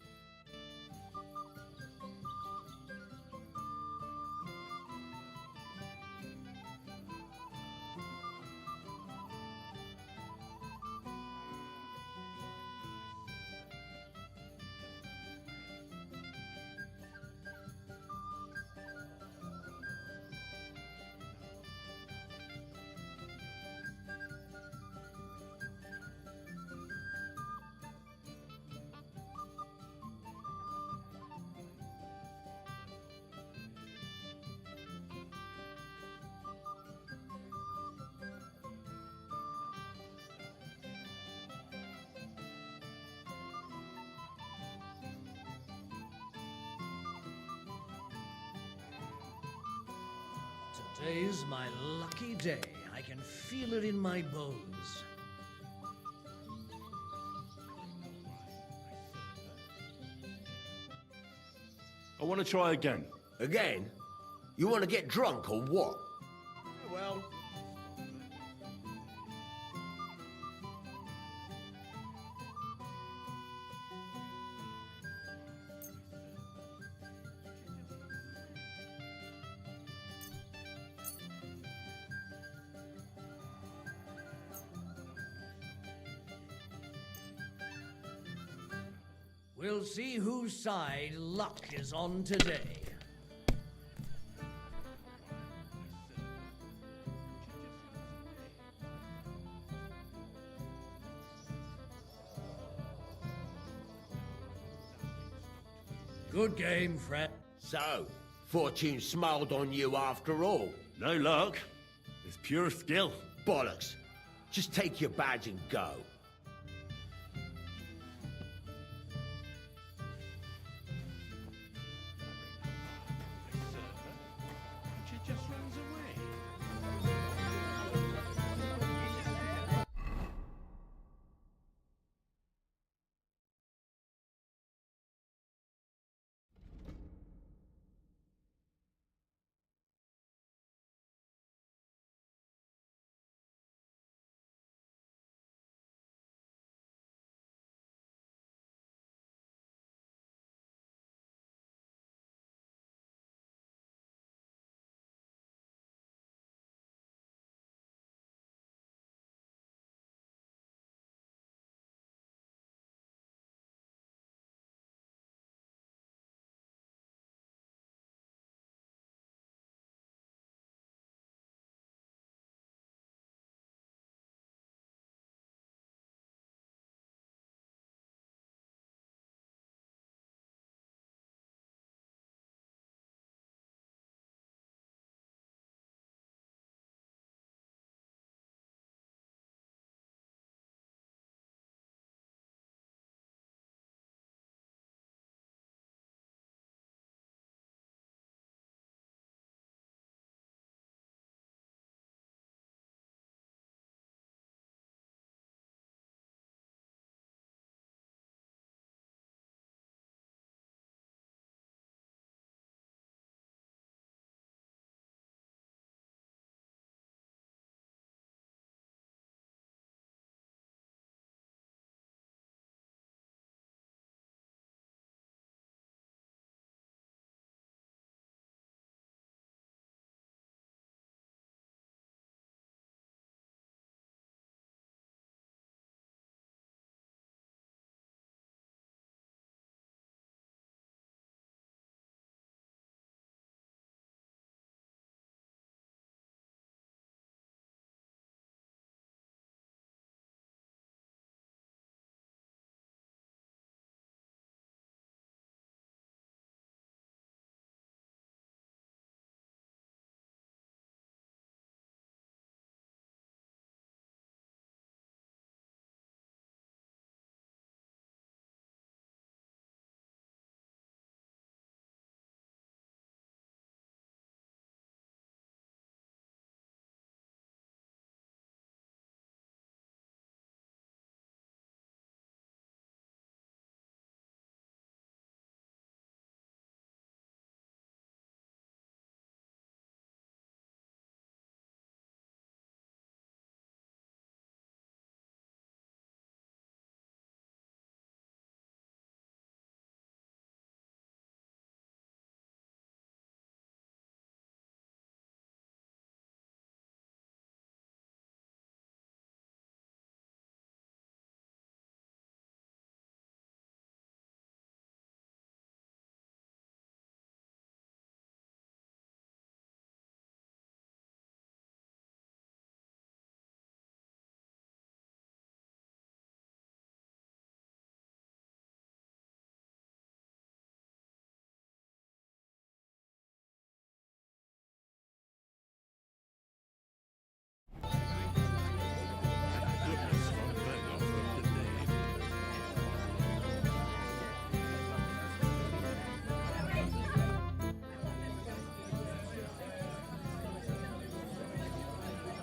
Today's my lucky day. I can feel it in my bones. I want to try again. Again? You want to get drunk or what? Well, We'll see whose side luck is on today. Good game, Fred. So, fortune smiled on you after all. No luck. It's pure skill. Bollocks. Just take your badge and go.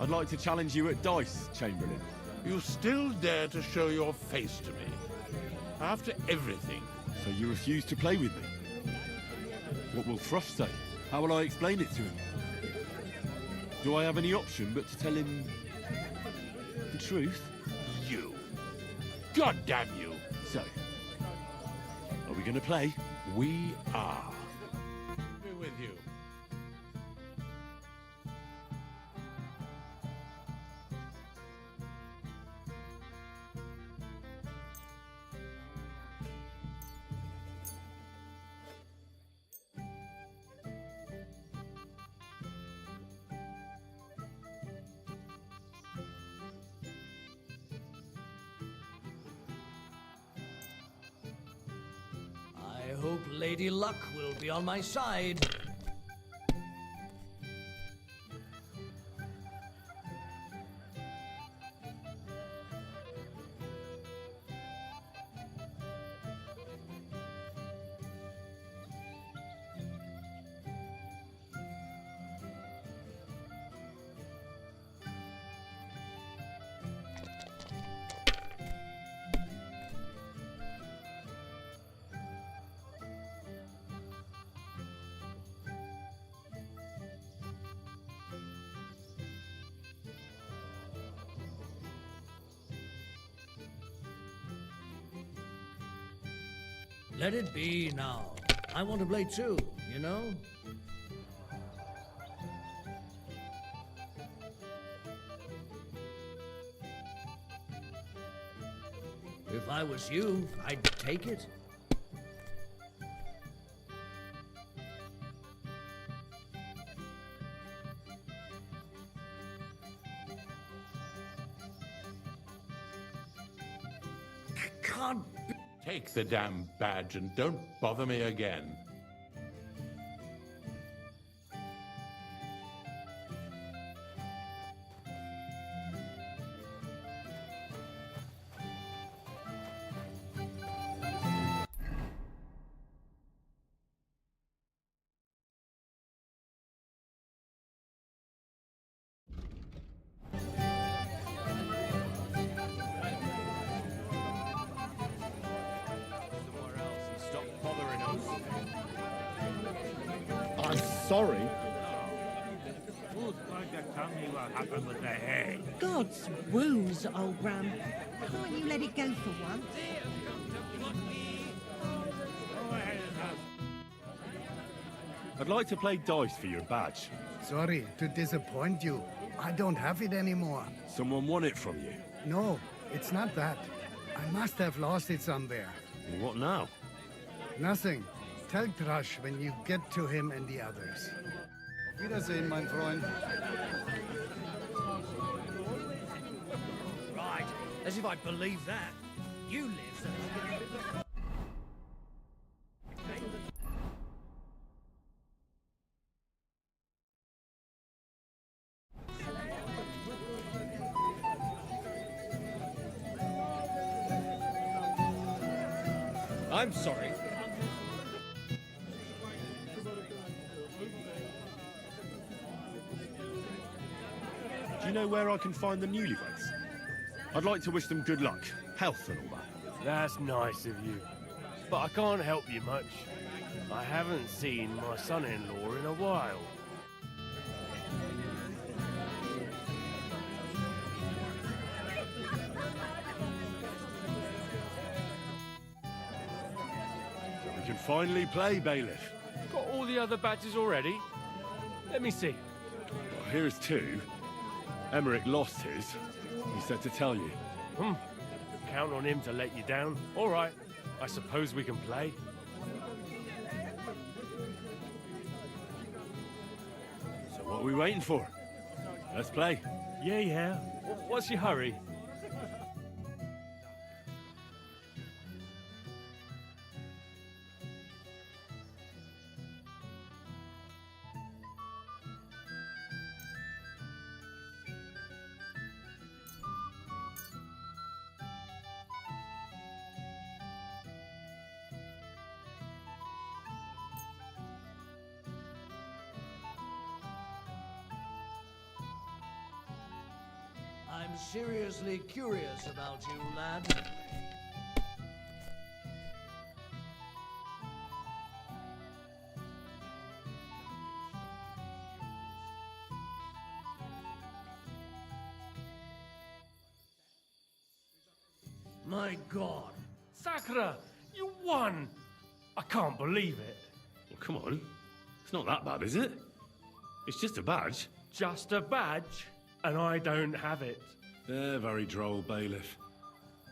I'd like to challenge you at dice, Chamberlain. You still dare to show your face to me? After everything. So you refuse to play with me? What will Thrush say? How will I explain it to him? Do I have any option but to tell him the truth? You. God damn you. So, are we going to play? We are. Be with you. I hope Lady Luck will be on my side. Let it be now. I want to play too, you know? If I was you, I'd take it. Can't take the damn badge and don't bother me again. I'm sorry. Who's going to tell me what happened with the hay? God's wounds, old Ram. Can't you let it go for once? I'd like to play dice for your badge. Sorry to disappoint you. I don't have it anymore. Someone won it from you. No, it's not that. I must have lost it somewhere. What now? Nothing. Tell Thrush when you get to him and the others. Auf Wiedersehen, mein Freund. Right, as if I'd believe that. You live so you get a bit of... I'm sorry. Do you know where I can find the newlyweds? I'd like to wish them good luck, health and all that. That's nice of you. But I can't help you much. I haven't seen my son-in-law in a while. We can finally play, Bailiff. Got all the other badges already? Let me see. Well, here's two. Emmerich lost his. He said to tell you. Count on him to let you down. All right. I suppose we can play. So what are we waiting for? Let's play. Yeah. What's your hurry? I'm seriously curious about you, lad. My God. Sakura, you won! I can't believe it. Well, come on. It's not that bad, is it? It's just a badge. Just a badge, and I don't have it. Very droll, bailiff.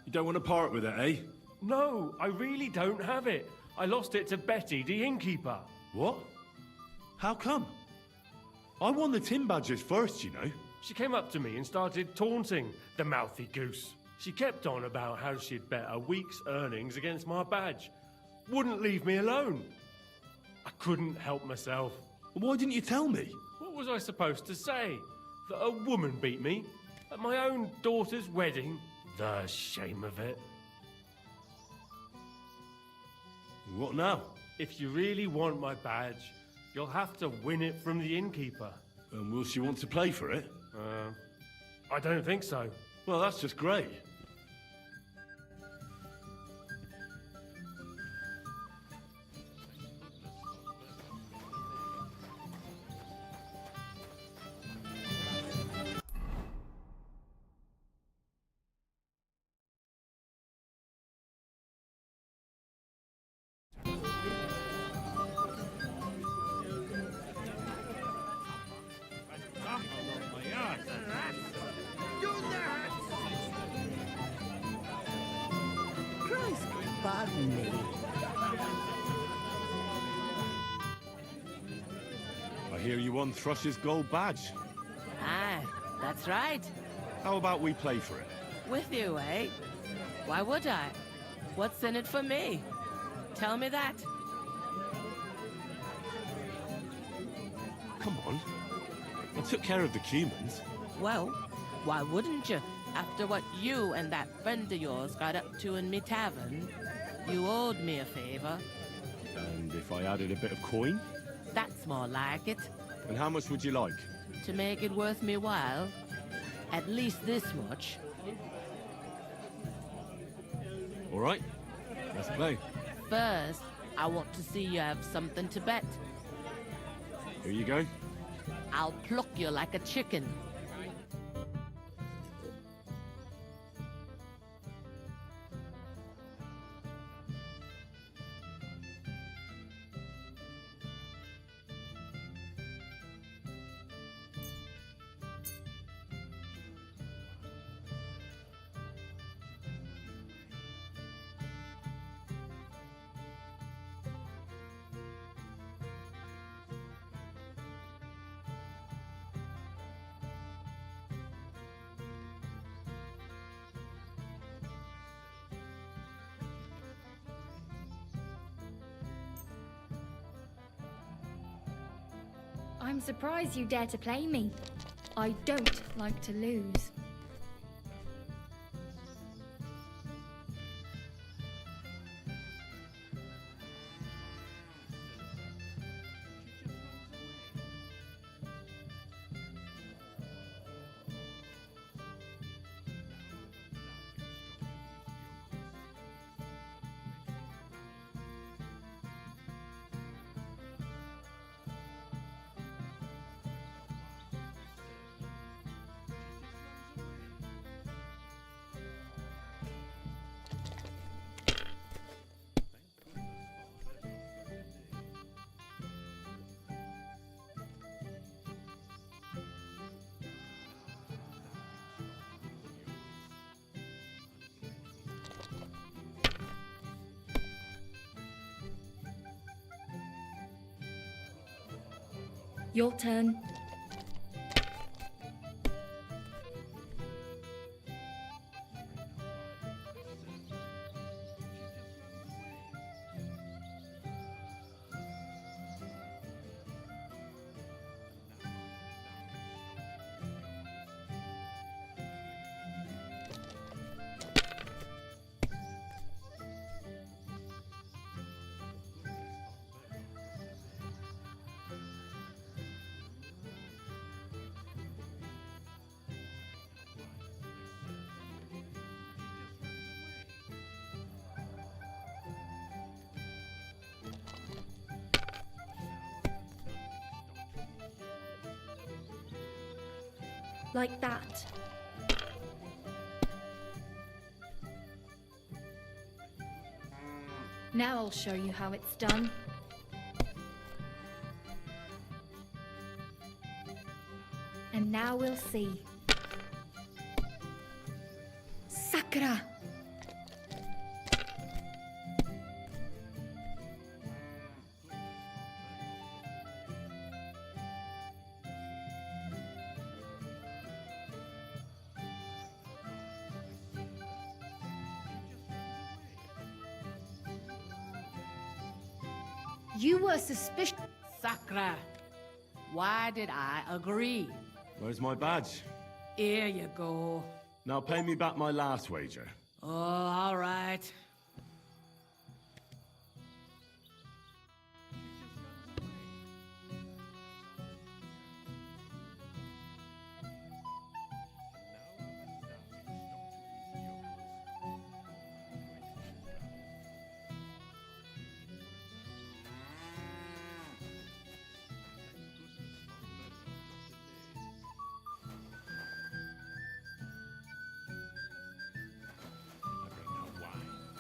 You don't want to part with it, eh? No, I really don't have it. I lost it to Betty, the innkeeper. What? How come? I won the tin badges first, you know. She came up to me and started taunting, the mouthy goose. She kept on about how she'd bet a week's earnings against my badge. Wouldn't leave me alone. I couldn't help myself. Why didn't you tell me? What was I supposed to say? That a woman beat me? At my own daughter's wedding? The shame of it. What now? If you really want my badge, you'll have to win it from the innkeeper. And will she want to play for it? I don't think so. Well, that's just great. Pardon me. I hear you won Thrush's gold badge. Ah, that's right. How about we play for it? With you, eh? Why would I? What's in it for me? Tell me that. Come on. I took care of the Cumans. Well, why wouldn't you? After what you and that friend of yours got up to in me tavern, you owed me a favor. And if I added a bit of coin? That's more like it. And how much would you like? To make it worth me while, at least this much. All right, let's play. First, I want to see you have something to bet. Here you go. I'll pluck you like a chicken. I'm surprised you dare to play me. I don't like to lose. Your turn. Like that. Now I'll show you how it's done. And now we'll see. Sakura! You were suspicious. Sakura, why did I agree? Where's my badge? Here you go. Now pay me back my last wager. Oh, all right.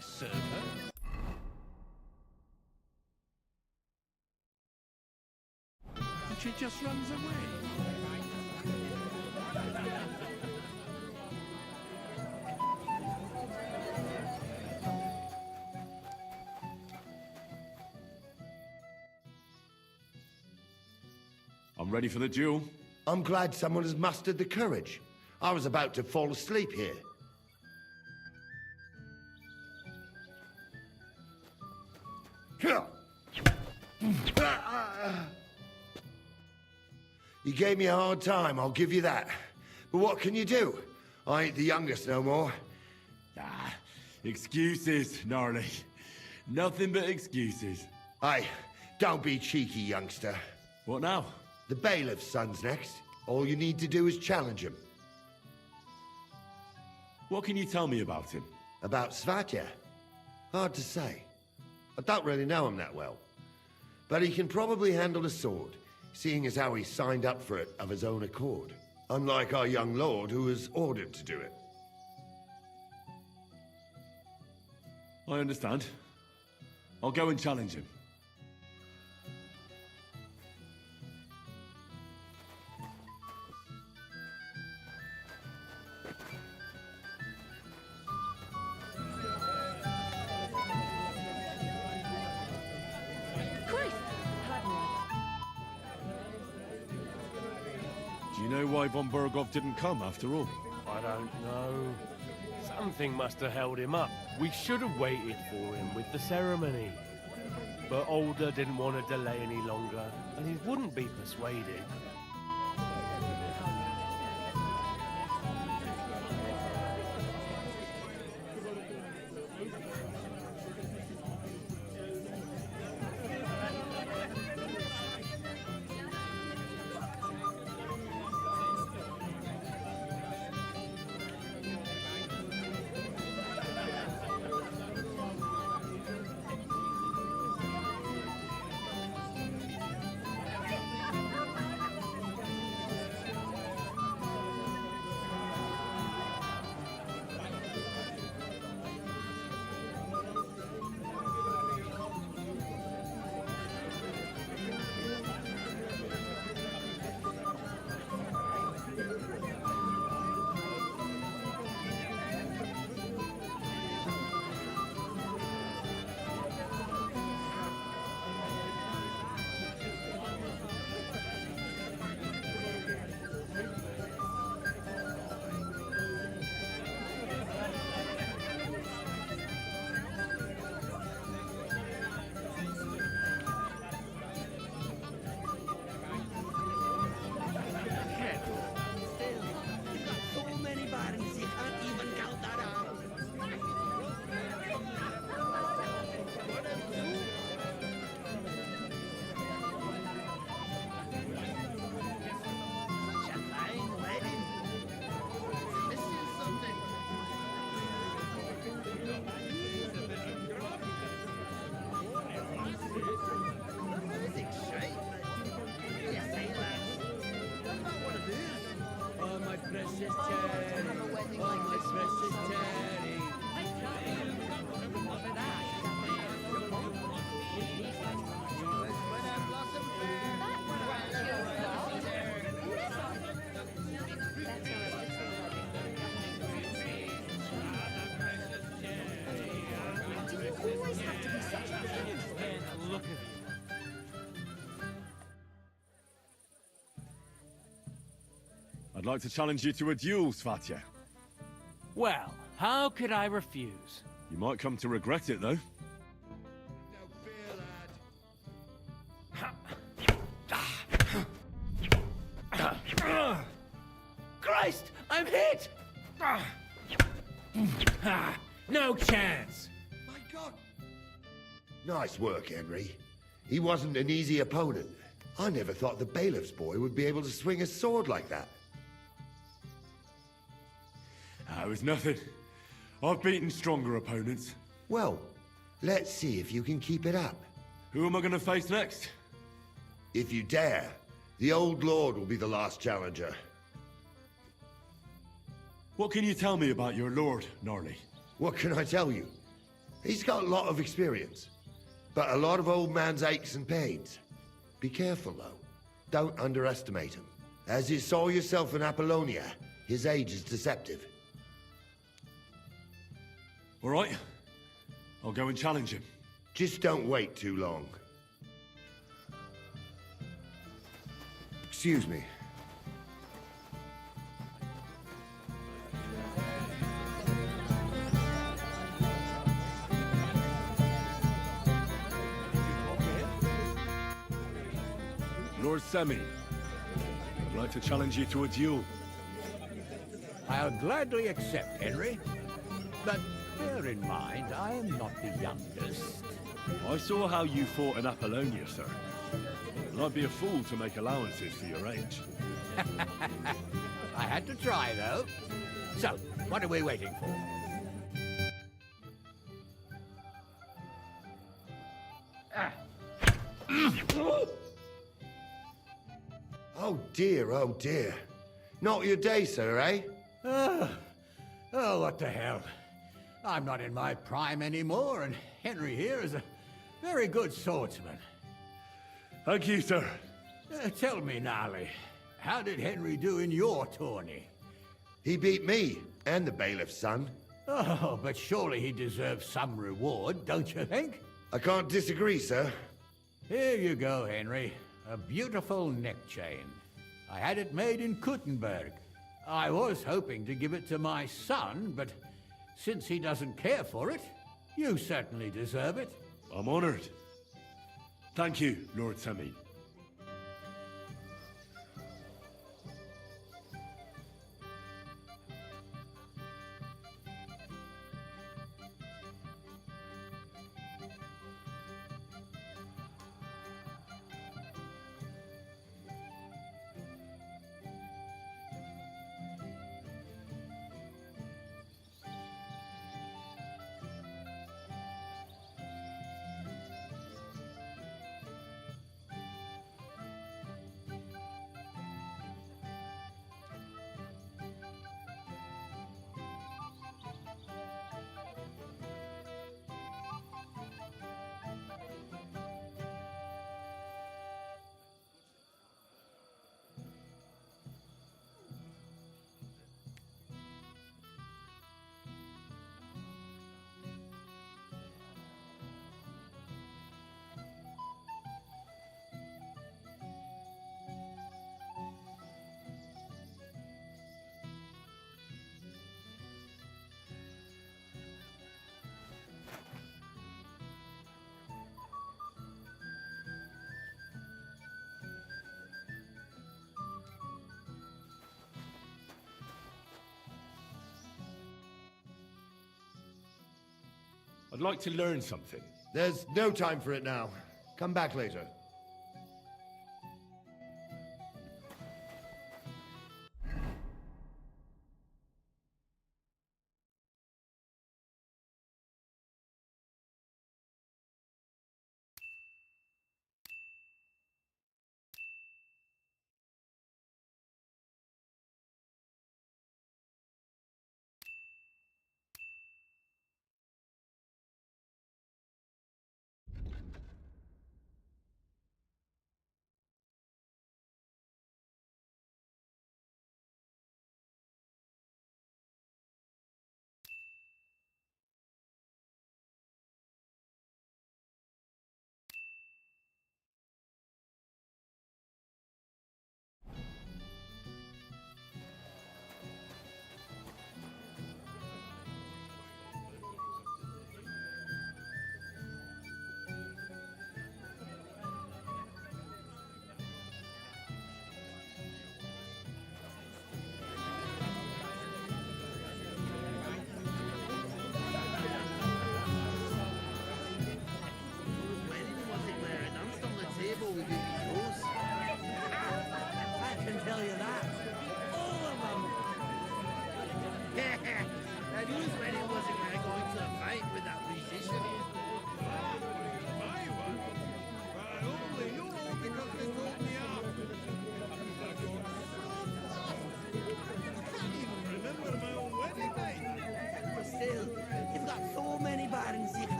Serve her. But she just runs away. I'm ready for the duel. I'm glad someone has mustered the courage. I was about to fall asleep here. You gave me a hard time, I'll give you that. But what can you do? I ain't the youngest no more. Ah, excuses, Gnarly. Nothing but excuses. Aye, don't be cheeky, youngster. What now? The bailiff's son's next. All you need to do is challenge him. What can you tell me about him? About Svatya? Hard to say. I don't really know him that well. But he can probably handle a sword, seeing as how he signed up for it of his own accord. Unlike our young lord, who was ordered to do it. I understand. I'll go and challenge him. Do you know why von Burgov didn't come after all? I don't know. Something must have held him up. We should have waited for him with the ceremony. But Older didn't want to delay any longer, and he wouldn't be persuaded. like to challenge you to a duel, Svatya. Well, how could I refuse? You might come to regret it, though. Christ! I'm hit! No chance! My God! Nice work, Henry. He wasn't an easy opponent. I never thought the bailiff's boy would be able to swing a sword like that. It was nothing. I've beaten stronger opponents. Well, let's see if you can keep it up. Who am I going to face next? If you dare, the Old Lord will be the last challenger. What can you tell me about your lord, Gnarly? What can I tell you? He's got a lot of experience, but a lot of old man's aches and pains. Be careful, though. Don't underestimate him. As you saw yourself in Apollonia, his age is deceptive. All right. I'll go and challenge him. Just don't wait too long. Excuse me. Lord Semi, I'd like to challenge you to a duel. I'll gladly accept, Henry. But bear in mind, I am not the youngest. I saw how you fought in Apollonia, sir. And I'd be a fool to make allowances for your age. I had to try, though. So, what are we waiting for? Oh dear, oh dear. Not your day, sir, eh? Oh, what the hell. I'm not in my prime anymore, and Henry here is a very good swordsman. Thank you, sir. Tell me, Gnarly, how did Henry do in your tourney? He beat me, and the bailiff's son. Oh, but surely he deserves some reward, don't you think? I can't disagree, sir. Here you go, Henry. A beautiful neck chain. I had it made in Kuttenberg. I was hoping to give it to my son, but since he doesn't care for it, you certainly deserve it. I'm honored. Thank you, Lord Semi. I'd like to learn something. There's no time for it now. Come back later.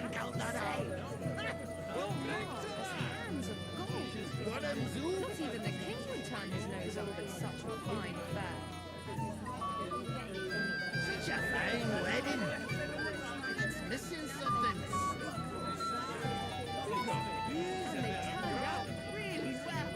drink out that ale. Not even the king would turn his nose up at such a fine affair. Such a fine wedding. It's missing something. And they turned out really well.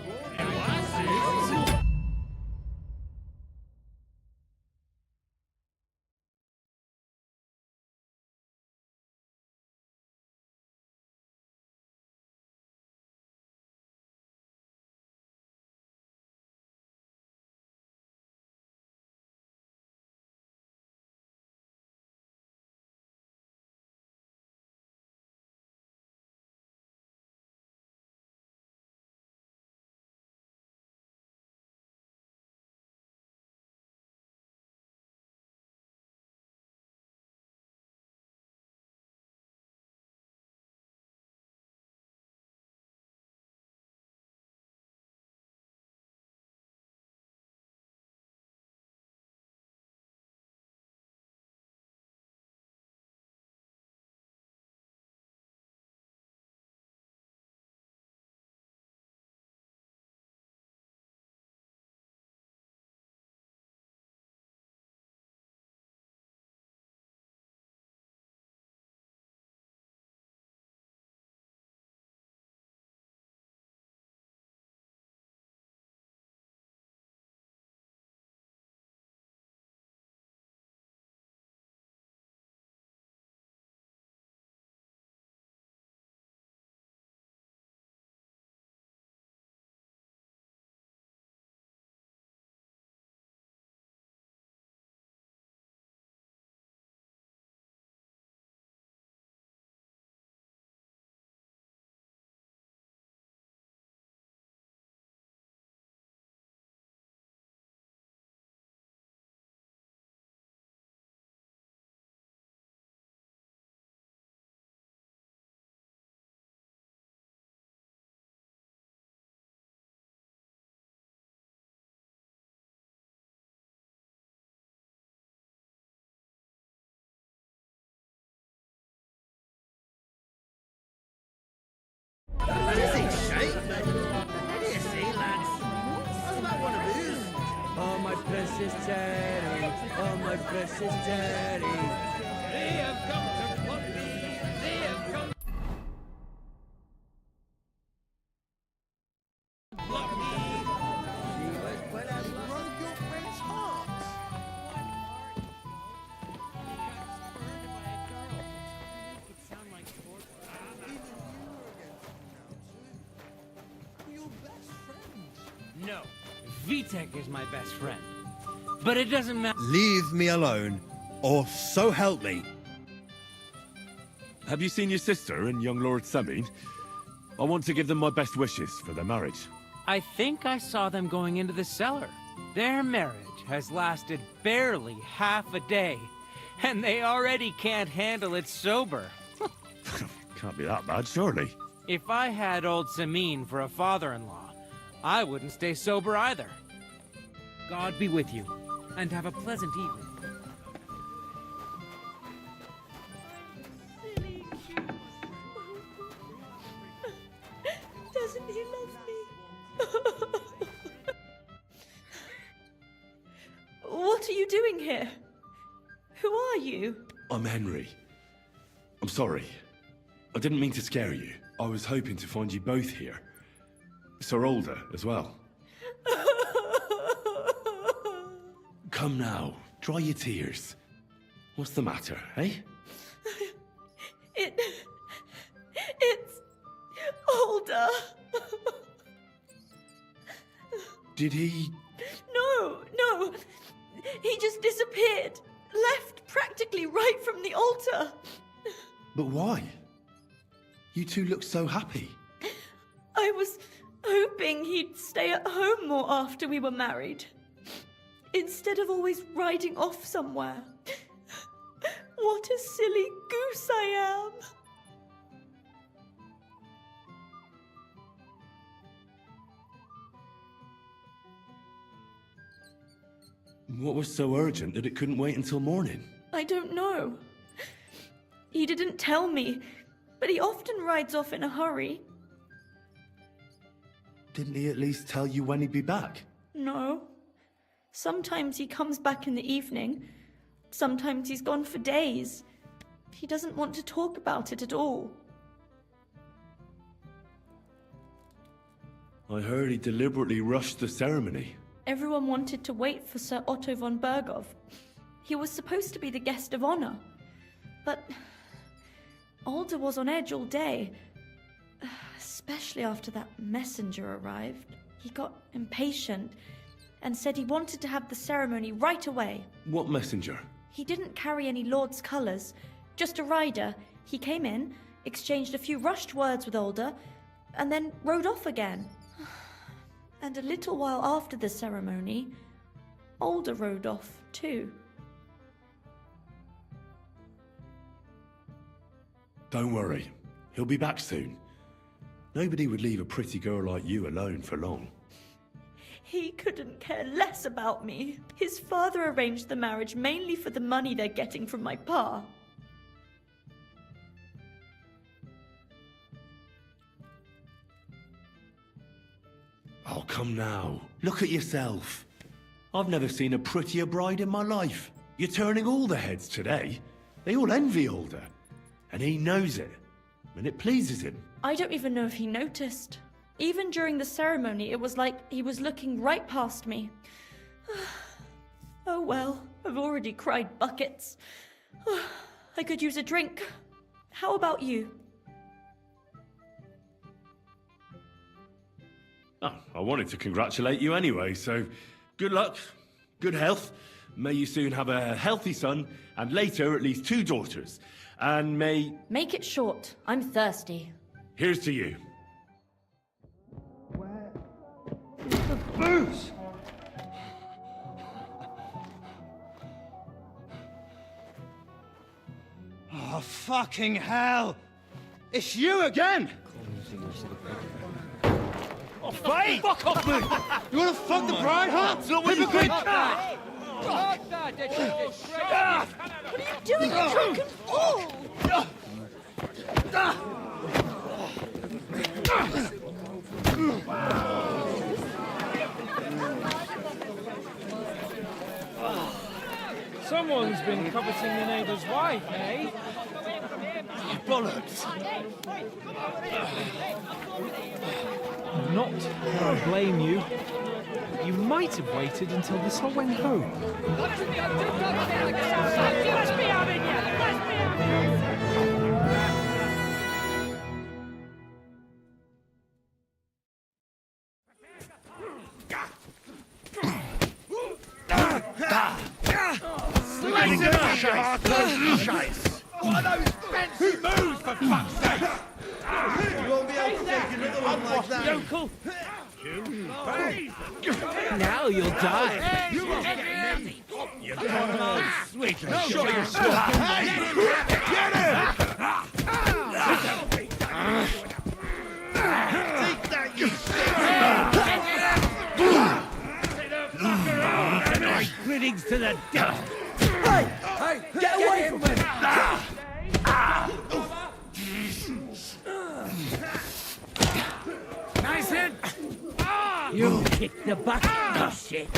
Oh, my precious Terry, oh, my precious Terry. They have come to plot me, they have come to plot me. She was but I broke your friend's heart. No, Vitek is my best friend. But it doesn't matter. Leave me alone, or so help me. Have you seen your sister and young Lord Semin? I want to give them my best wishes for their marriage. I think I saw them going into the cellar. Their marriage has lasted barely half a day, and they already can't handle it sober. Can't be that bad, surely. If I had old Samin for a father-in-law, I wouldn't stay sober either. God be with you, and have a pleasant evening. Doesn't he love me? What are you doing here? Who are you? I'm Henry. I'm sorry. I didn't mean to scare you. I was hoping to find you both here. Sir Alder as well. Come now, dry your tears. What's the matter, eh? It's Alder. Did he... No. He just disappeared. Left practically right from the altar. But why? You two look so happy. I was hoping he'd stay at home more after we were married. Instead of always riding off somewhere. What a silly goose I am. What was so urgent that it couldn't wait until morning? I don't know. He didn't tell me, but he often rides off in a hurry. Didn't he at least tell you when he'd be back? No. Sometimes he comes back in the evening. Sometimes he's gone for days. He doesn't want to talk about it at all. I heard he deliberately rushed the ceremony. Everyone wanted to wait for Sir Otto von Berghoff. He was supposed to be the guest of honor. But Alder was on edge all day. Especially after that messenger arrived. He got impatient and said he wanted to have the ceremony right away. What messenger? He didn't carry any Lord's colours, just a rider. He came in, exchanged a few rushed words with Alder, and then rode off again. And a little while after the ceremony, Alder rode off too. Don't worry. He'll be back soon. Nobody would leave a pretty girl like you alone for long. He couldn't care less about me. His father arranged the marriage mainly for the money they're getting from my pa. Oh, come now. Look at yourself. I've never seen a prettier bride in my life. You're turning all the heads today. They all envy Alder. And he knows it. And it pleases him. I don't even know if he noticed. Even during the ceremony, it was like he was looking right past me. Oh well, I've already cried buckets. I could use a drink. How about you? Oh, I wanted to congratulate you anyway, so good luck, good health. May you soon have a healthy son, and later at least 2 daughters. And may... Make it short. I'm thirsty. Here's to you. Booze! Oh, fucking hell! It's you again! Oh, Faye! Fuck off, mate! You wanna fuck the bride, huh? It's not what you think! What are you doing, you drunken fool? Someone's been coveting the neighbour's wife, eh? Bollocks! Not that I blame you. You might have waited until this all went home. What are those fancy moves, for fuck's sake? You won't be able to take another one like that. Yokel! Now you'll die. You come on, sweet. No, Show John. yourself. Get him! Take that, you Nice crittings to the death. Hey! Get away from him! Nice hit. You kicked the bucket, you shit.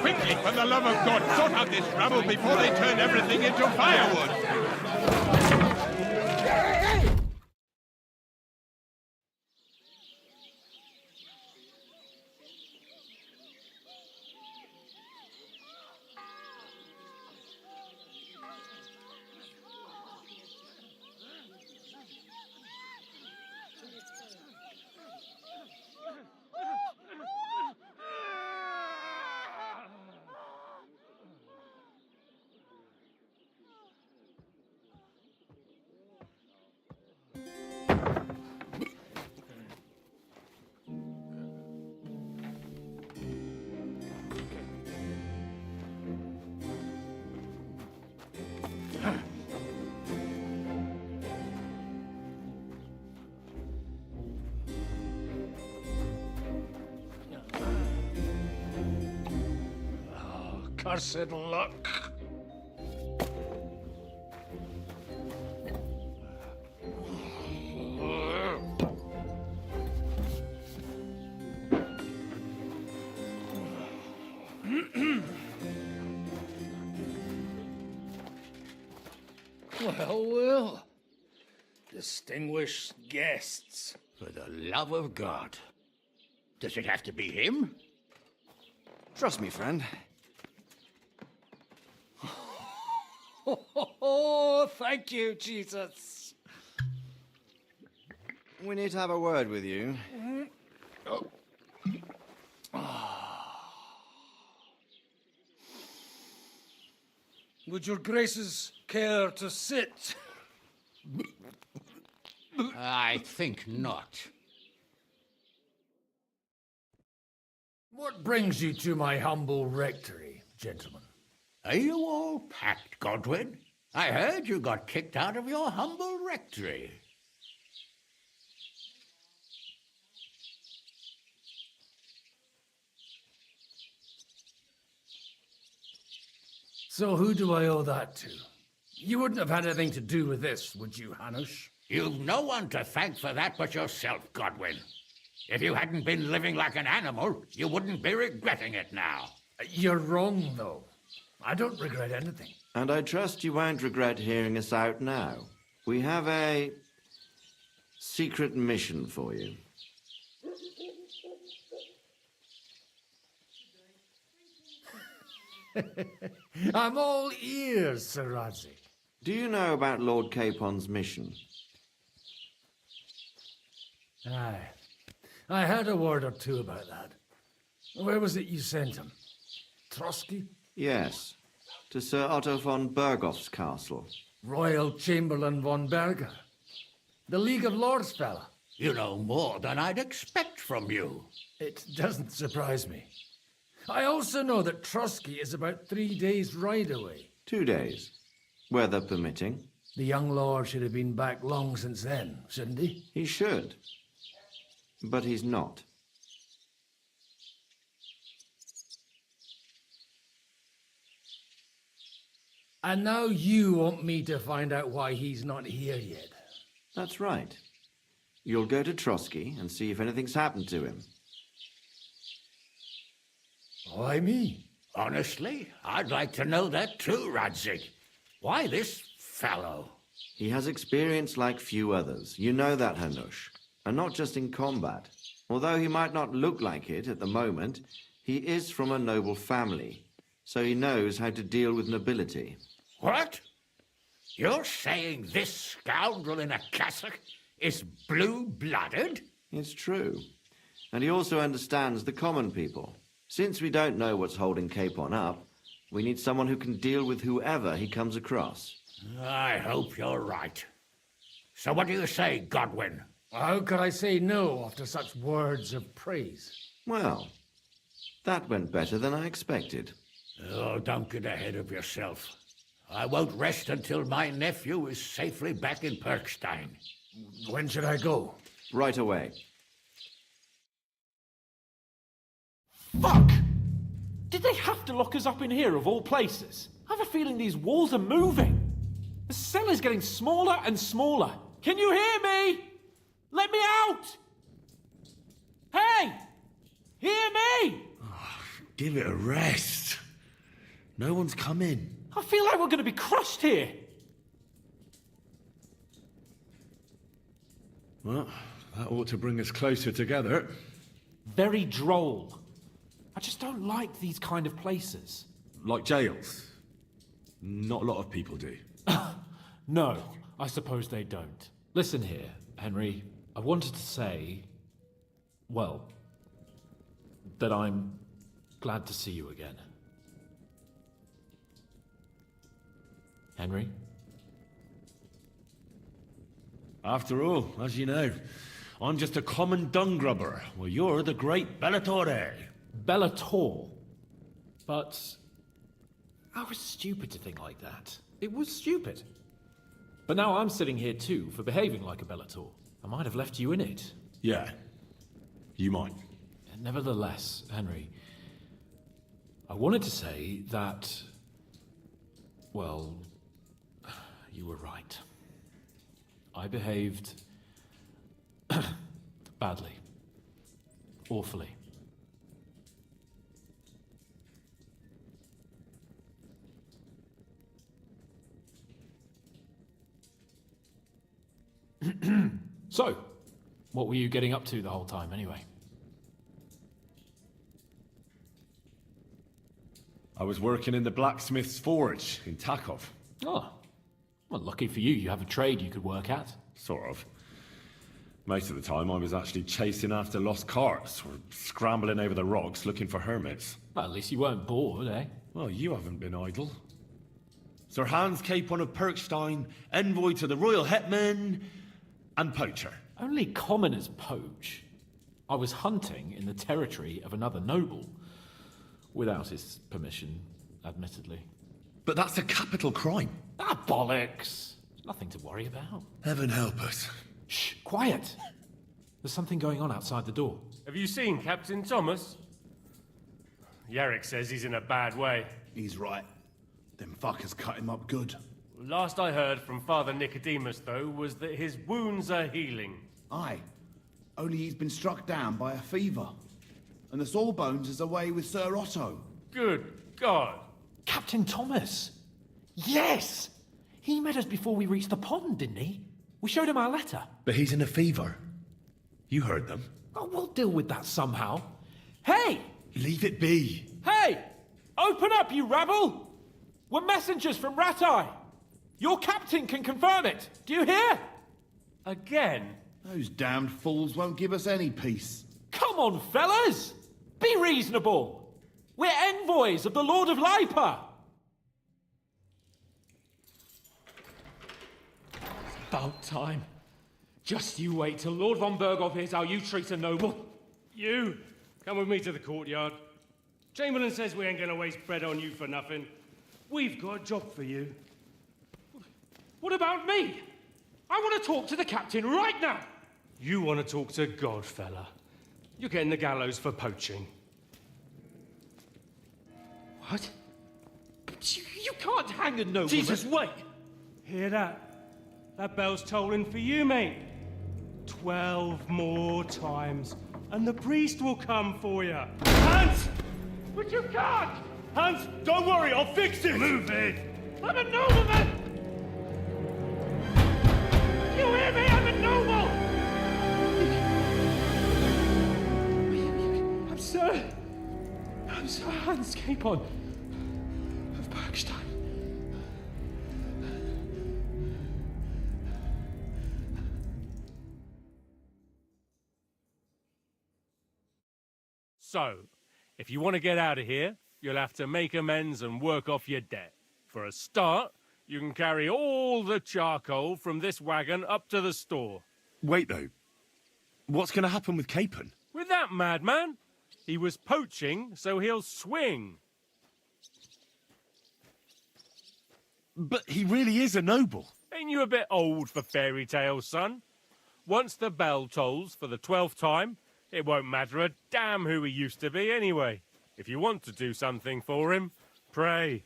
Quickly, for the love of God, sort out this rabble before they turn everything into firewood! cursed luck. Well. Distinguished guests. For the love of God. Does it have to be him? Trust me, friend. Oh, thank you, Jesus. We need to have a word with you. Would your graces care to sit? I think not. What brings you to my humble rectory, gentlemen? Are you all packed, Godwin? I heard you got kicked out of your humble rectory. So who do I owe that to? You wouldn't have had anything to do with this, would you, Hanush? You've no one to thank for that but yourself, Godwin. If you hadn't been living like an animal, you wouldn't be regretting it now. You're wrong, though. I don't regret anything. And I trust you won't regret hearing us out now. We have a secret mission for you. I'm all ears, Sir Radzik. Do you know about Lord Capon's mission? Aye. I heard a word or two about that. Where was it you sent him? Trotsky? Yes, to Sir Otto von Bergoff's castle. Royal Chamberlain von Berger. The League of Lords fella. You know more than I'd expect from you. It doesn't surprise me. I also know that Trotsky is about 3 days' ride away. 2 days, weather permitting. The young lord should have been back long since then, shouldn't he? He should. But he's not. And now you want me to find out why he's not here yet. That's right. You'll go to Trotsky and see if anything's happened to him. Why me? Honestly, I'd like to know that too, Radzik. Why this fellow? He has experience like few others. You know that, Hanush. And not just in combat. Although he might not look like it at the moment, he is from a noble family. So he knows how to deal with nobility. What? You're saying this scoundrel in a cassock is blue-blooded? It's true. And he also understands the common people. Since we don't know what's holding Capon up, we need someone who can deal with whoever he comes across. I hope you're right. So what do you say, Godwin? How could I say no after such words of praise? Well, that went better than I expected. Oh, don't get ahead of yourself. I won't rest until my nephew is safely back in Perkstein. When should I go? Right away. Fuck! Did they have to lock us up in here, of all places? I have a feeling these walls are moving. The cell is getting smaller and smaller. Can you hear me? Let me out! Hey! Hear me! Give it a rest. No one's come in. I feel like we're going to be crushed here. Well, that ought to bring us closer together. Very droll. I just don't like these kind of places. Like jails. Not a lot of people do. No, I suppose they don't. Listen here, Henry. I wanted to say, well, that I'm glad to see you again. Henry? After all, as you know, I'm just a common dung grubber, while you're the great Bellatore. Bellator? But I was stupid to think like that. It was stupid. But now I'm sitting here too for behaving like a Bellator. I might have left you in it. Yeah, you might. Nevertheless, Henry, I wanted to say that, well, you were right. I behaved badly. Awfully. So, what were you getting up to the whole time, anyway? I was working in the blacksmith's forge in Takov. Oh, well, lucky for you, you have a trade you could work at. Sort of. Most of the time I was actually chasing after lost carts, or scrambling over the rocks looking for hermits. Well, at least you weren't bored, eh? Well, you haven't been idle. Sir Hans Capon of Perkstein, envoy to the royal hetman, and poacher. Only commoners poach. I was hunting in the territory of another noble. Without his permission, admittedly. But that's a capital crime. Ah, bollocks! Nothing to worry about. Heaven help us. Shh, quiet! There's something going on outside the door. Have you seen Captain Thomas? Yarrick says he's in a bad way. He's right. Them fuckers cut him up good. Last I heard from Father Nicodemus, though, was that his wounds are healing. Aye. Only he's been struck down by a fever. And the Sawbones is away with Sir Otto. Good God. Captain Thomas! Yes! He met us before we reached the pond, didn't he? We showed him our letter. But he's in a fever. You heard them. Oh, we'll deal with that somehow. Hey! Leave it be. Hey! Open up, you rabble! We're messengers from Ratai. Your captain can confirm it. Do you hear? Again? Those damned fools won't give us any peace. Come on, fellas! Be reasonable! We're envoys of the Lord of Lipa! About time. Just you wait till Lord von Berghoff hears how you treat a noble. You, come with me to the courtyard. Chamberlain says we ain't gonna waste bread on you for nothing. We've got a job for you. What about me? I want to talk to the captain right now. You want to talk to God, fella. You're getting the gallows for poaching. What? But you can't hang a nobleman. Jesus, wait! Hear that? That bell's tolling for you, mate. 12 more times, and the priest will come for you. Hans! But you can't! Hans, don't worry, I'll fix it! Move it! I'm a nobleman! You hear me? I'm a noble! I'm Sir Hans Capon of Bergstein. So, if you want to get out of here, you'll have to make amends and work off your debt. For a start, you can carry all the charcoal from this wagon up to the store. Wait, though. What's going to happen with Capon? With that madman? He was poaching, so he'll swing. But he really is a noble. Ain't you a bit old for fairy tales, son? Once the bell tolls for the 12th time, it won't matter a damn who he used to be anyway. If you want to do something for him, pray.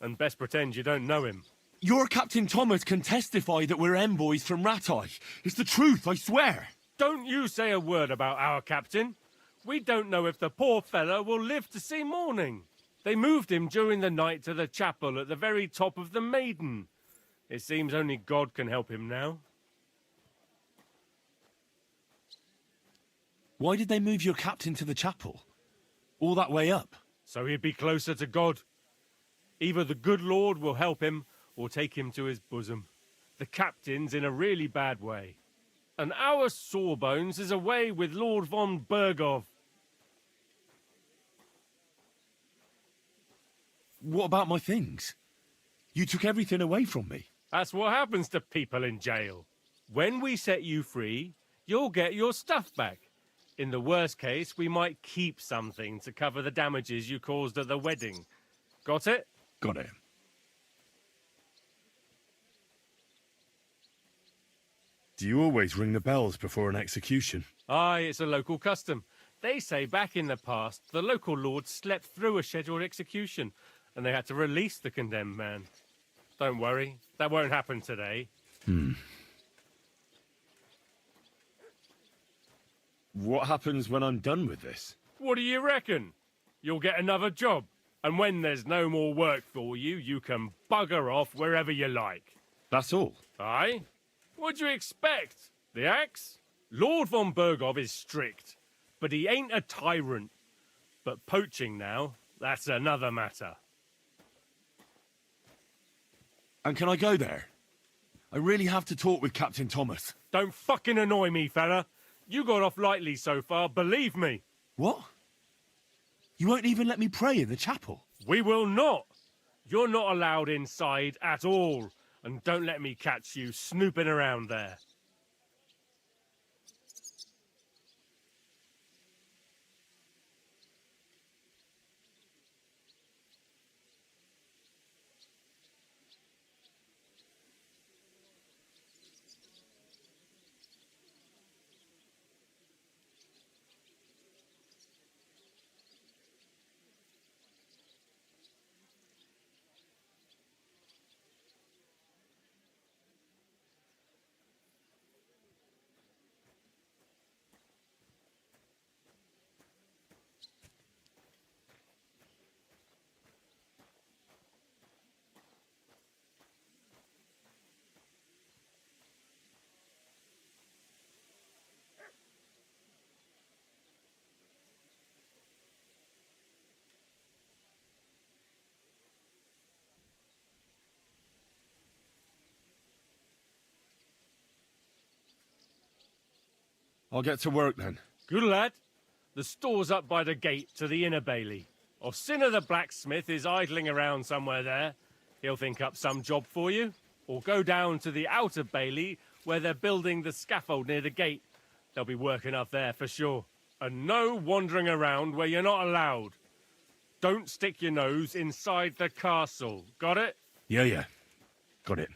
And best pretend you don't know him. Your Captain Thomas can testify that we're envoys from Ratai. It's the truth, I swear. Don't you say a word about our captain. We don't know if the poor fellow will live to see morning. They moved him during the night to the chapel at the very top of the Maiden. It seems only God can help him now. Why did they move your captain to the chapel? All that way up? So he'd be closer to God. Either the good Lord will help him, or take him to his bosom. The captain's in a really bad way. And our Sawbones is away with Lord von Berghoff. What about my things? You took everything away from me. That's what happens to people in jail. When we set you free, you'll get your stuff back. In the worst case, we might keep something to cover the damages you caused at the wedding. Got it? Got it. Do you always ring the bells before an execution? Aye, it's a local custom. They say back in the past, the local lord slept through a scheduled execution, and they had to release the condemned man. Don't worry, that won't happen today. What happens when I'm done with this? What do you reckon? You'll get another job, and when there's no more work for you, you can bugger off wherever you like. That's all? Aye? What'd you expect? The axe? Lord von Bergov is strict, but he ain't a tyrant. But poaching now, that's another matter. And can I go there? I really have to talk with Captain Thomas. Don't fucking annoy me, fella. You got off lightly so far, believe me. What? You won't even let me pray in the chapel? We will not. You're not allowed inside at all. And don't let me catch you snooping around there. I'll get to work then. Good lad. The store's up by the gate to the inner bailey. Orsina the blacksmith is idling around somewhere there. He'll think up some job for you. Or go down to the outer bailey where they're building the scaffold near the gate. They'll be working up there for sure. And no wandering around where you're not allowed. Don't stick your nose inside the castle. Got it? Yeah. Got it.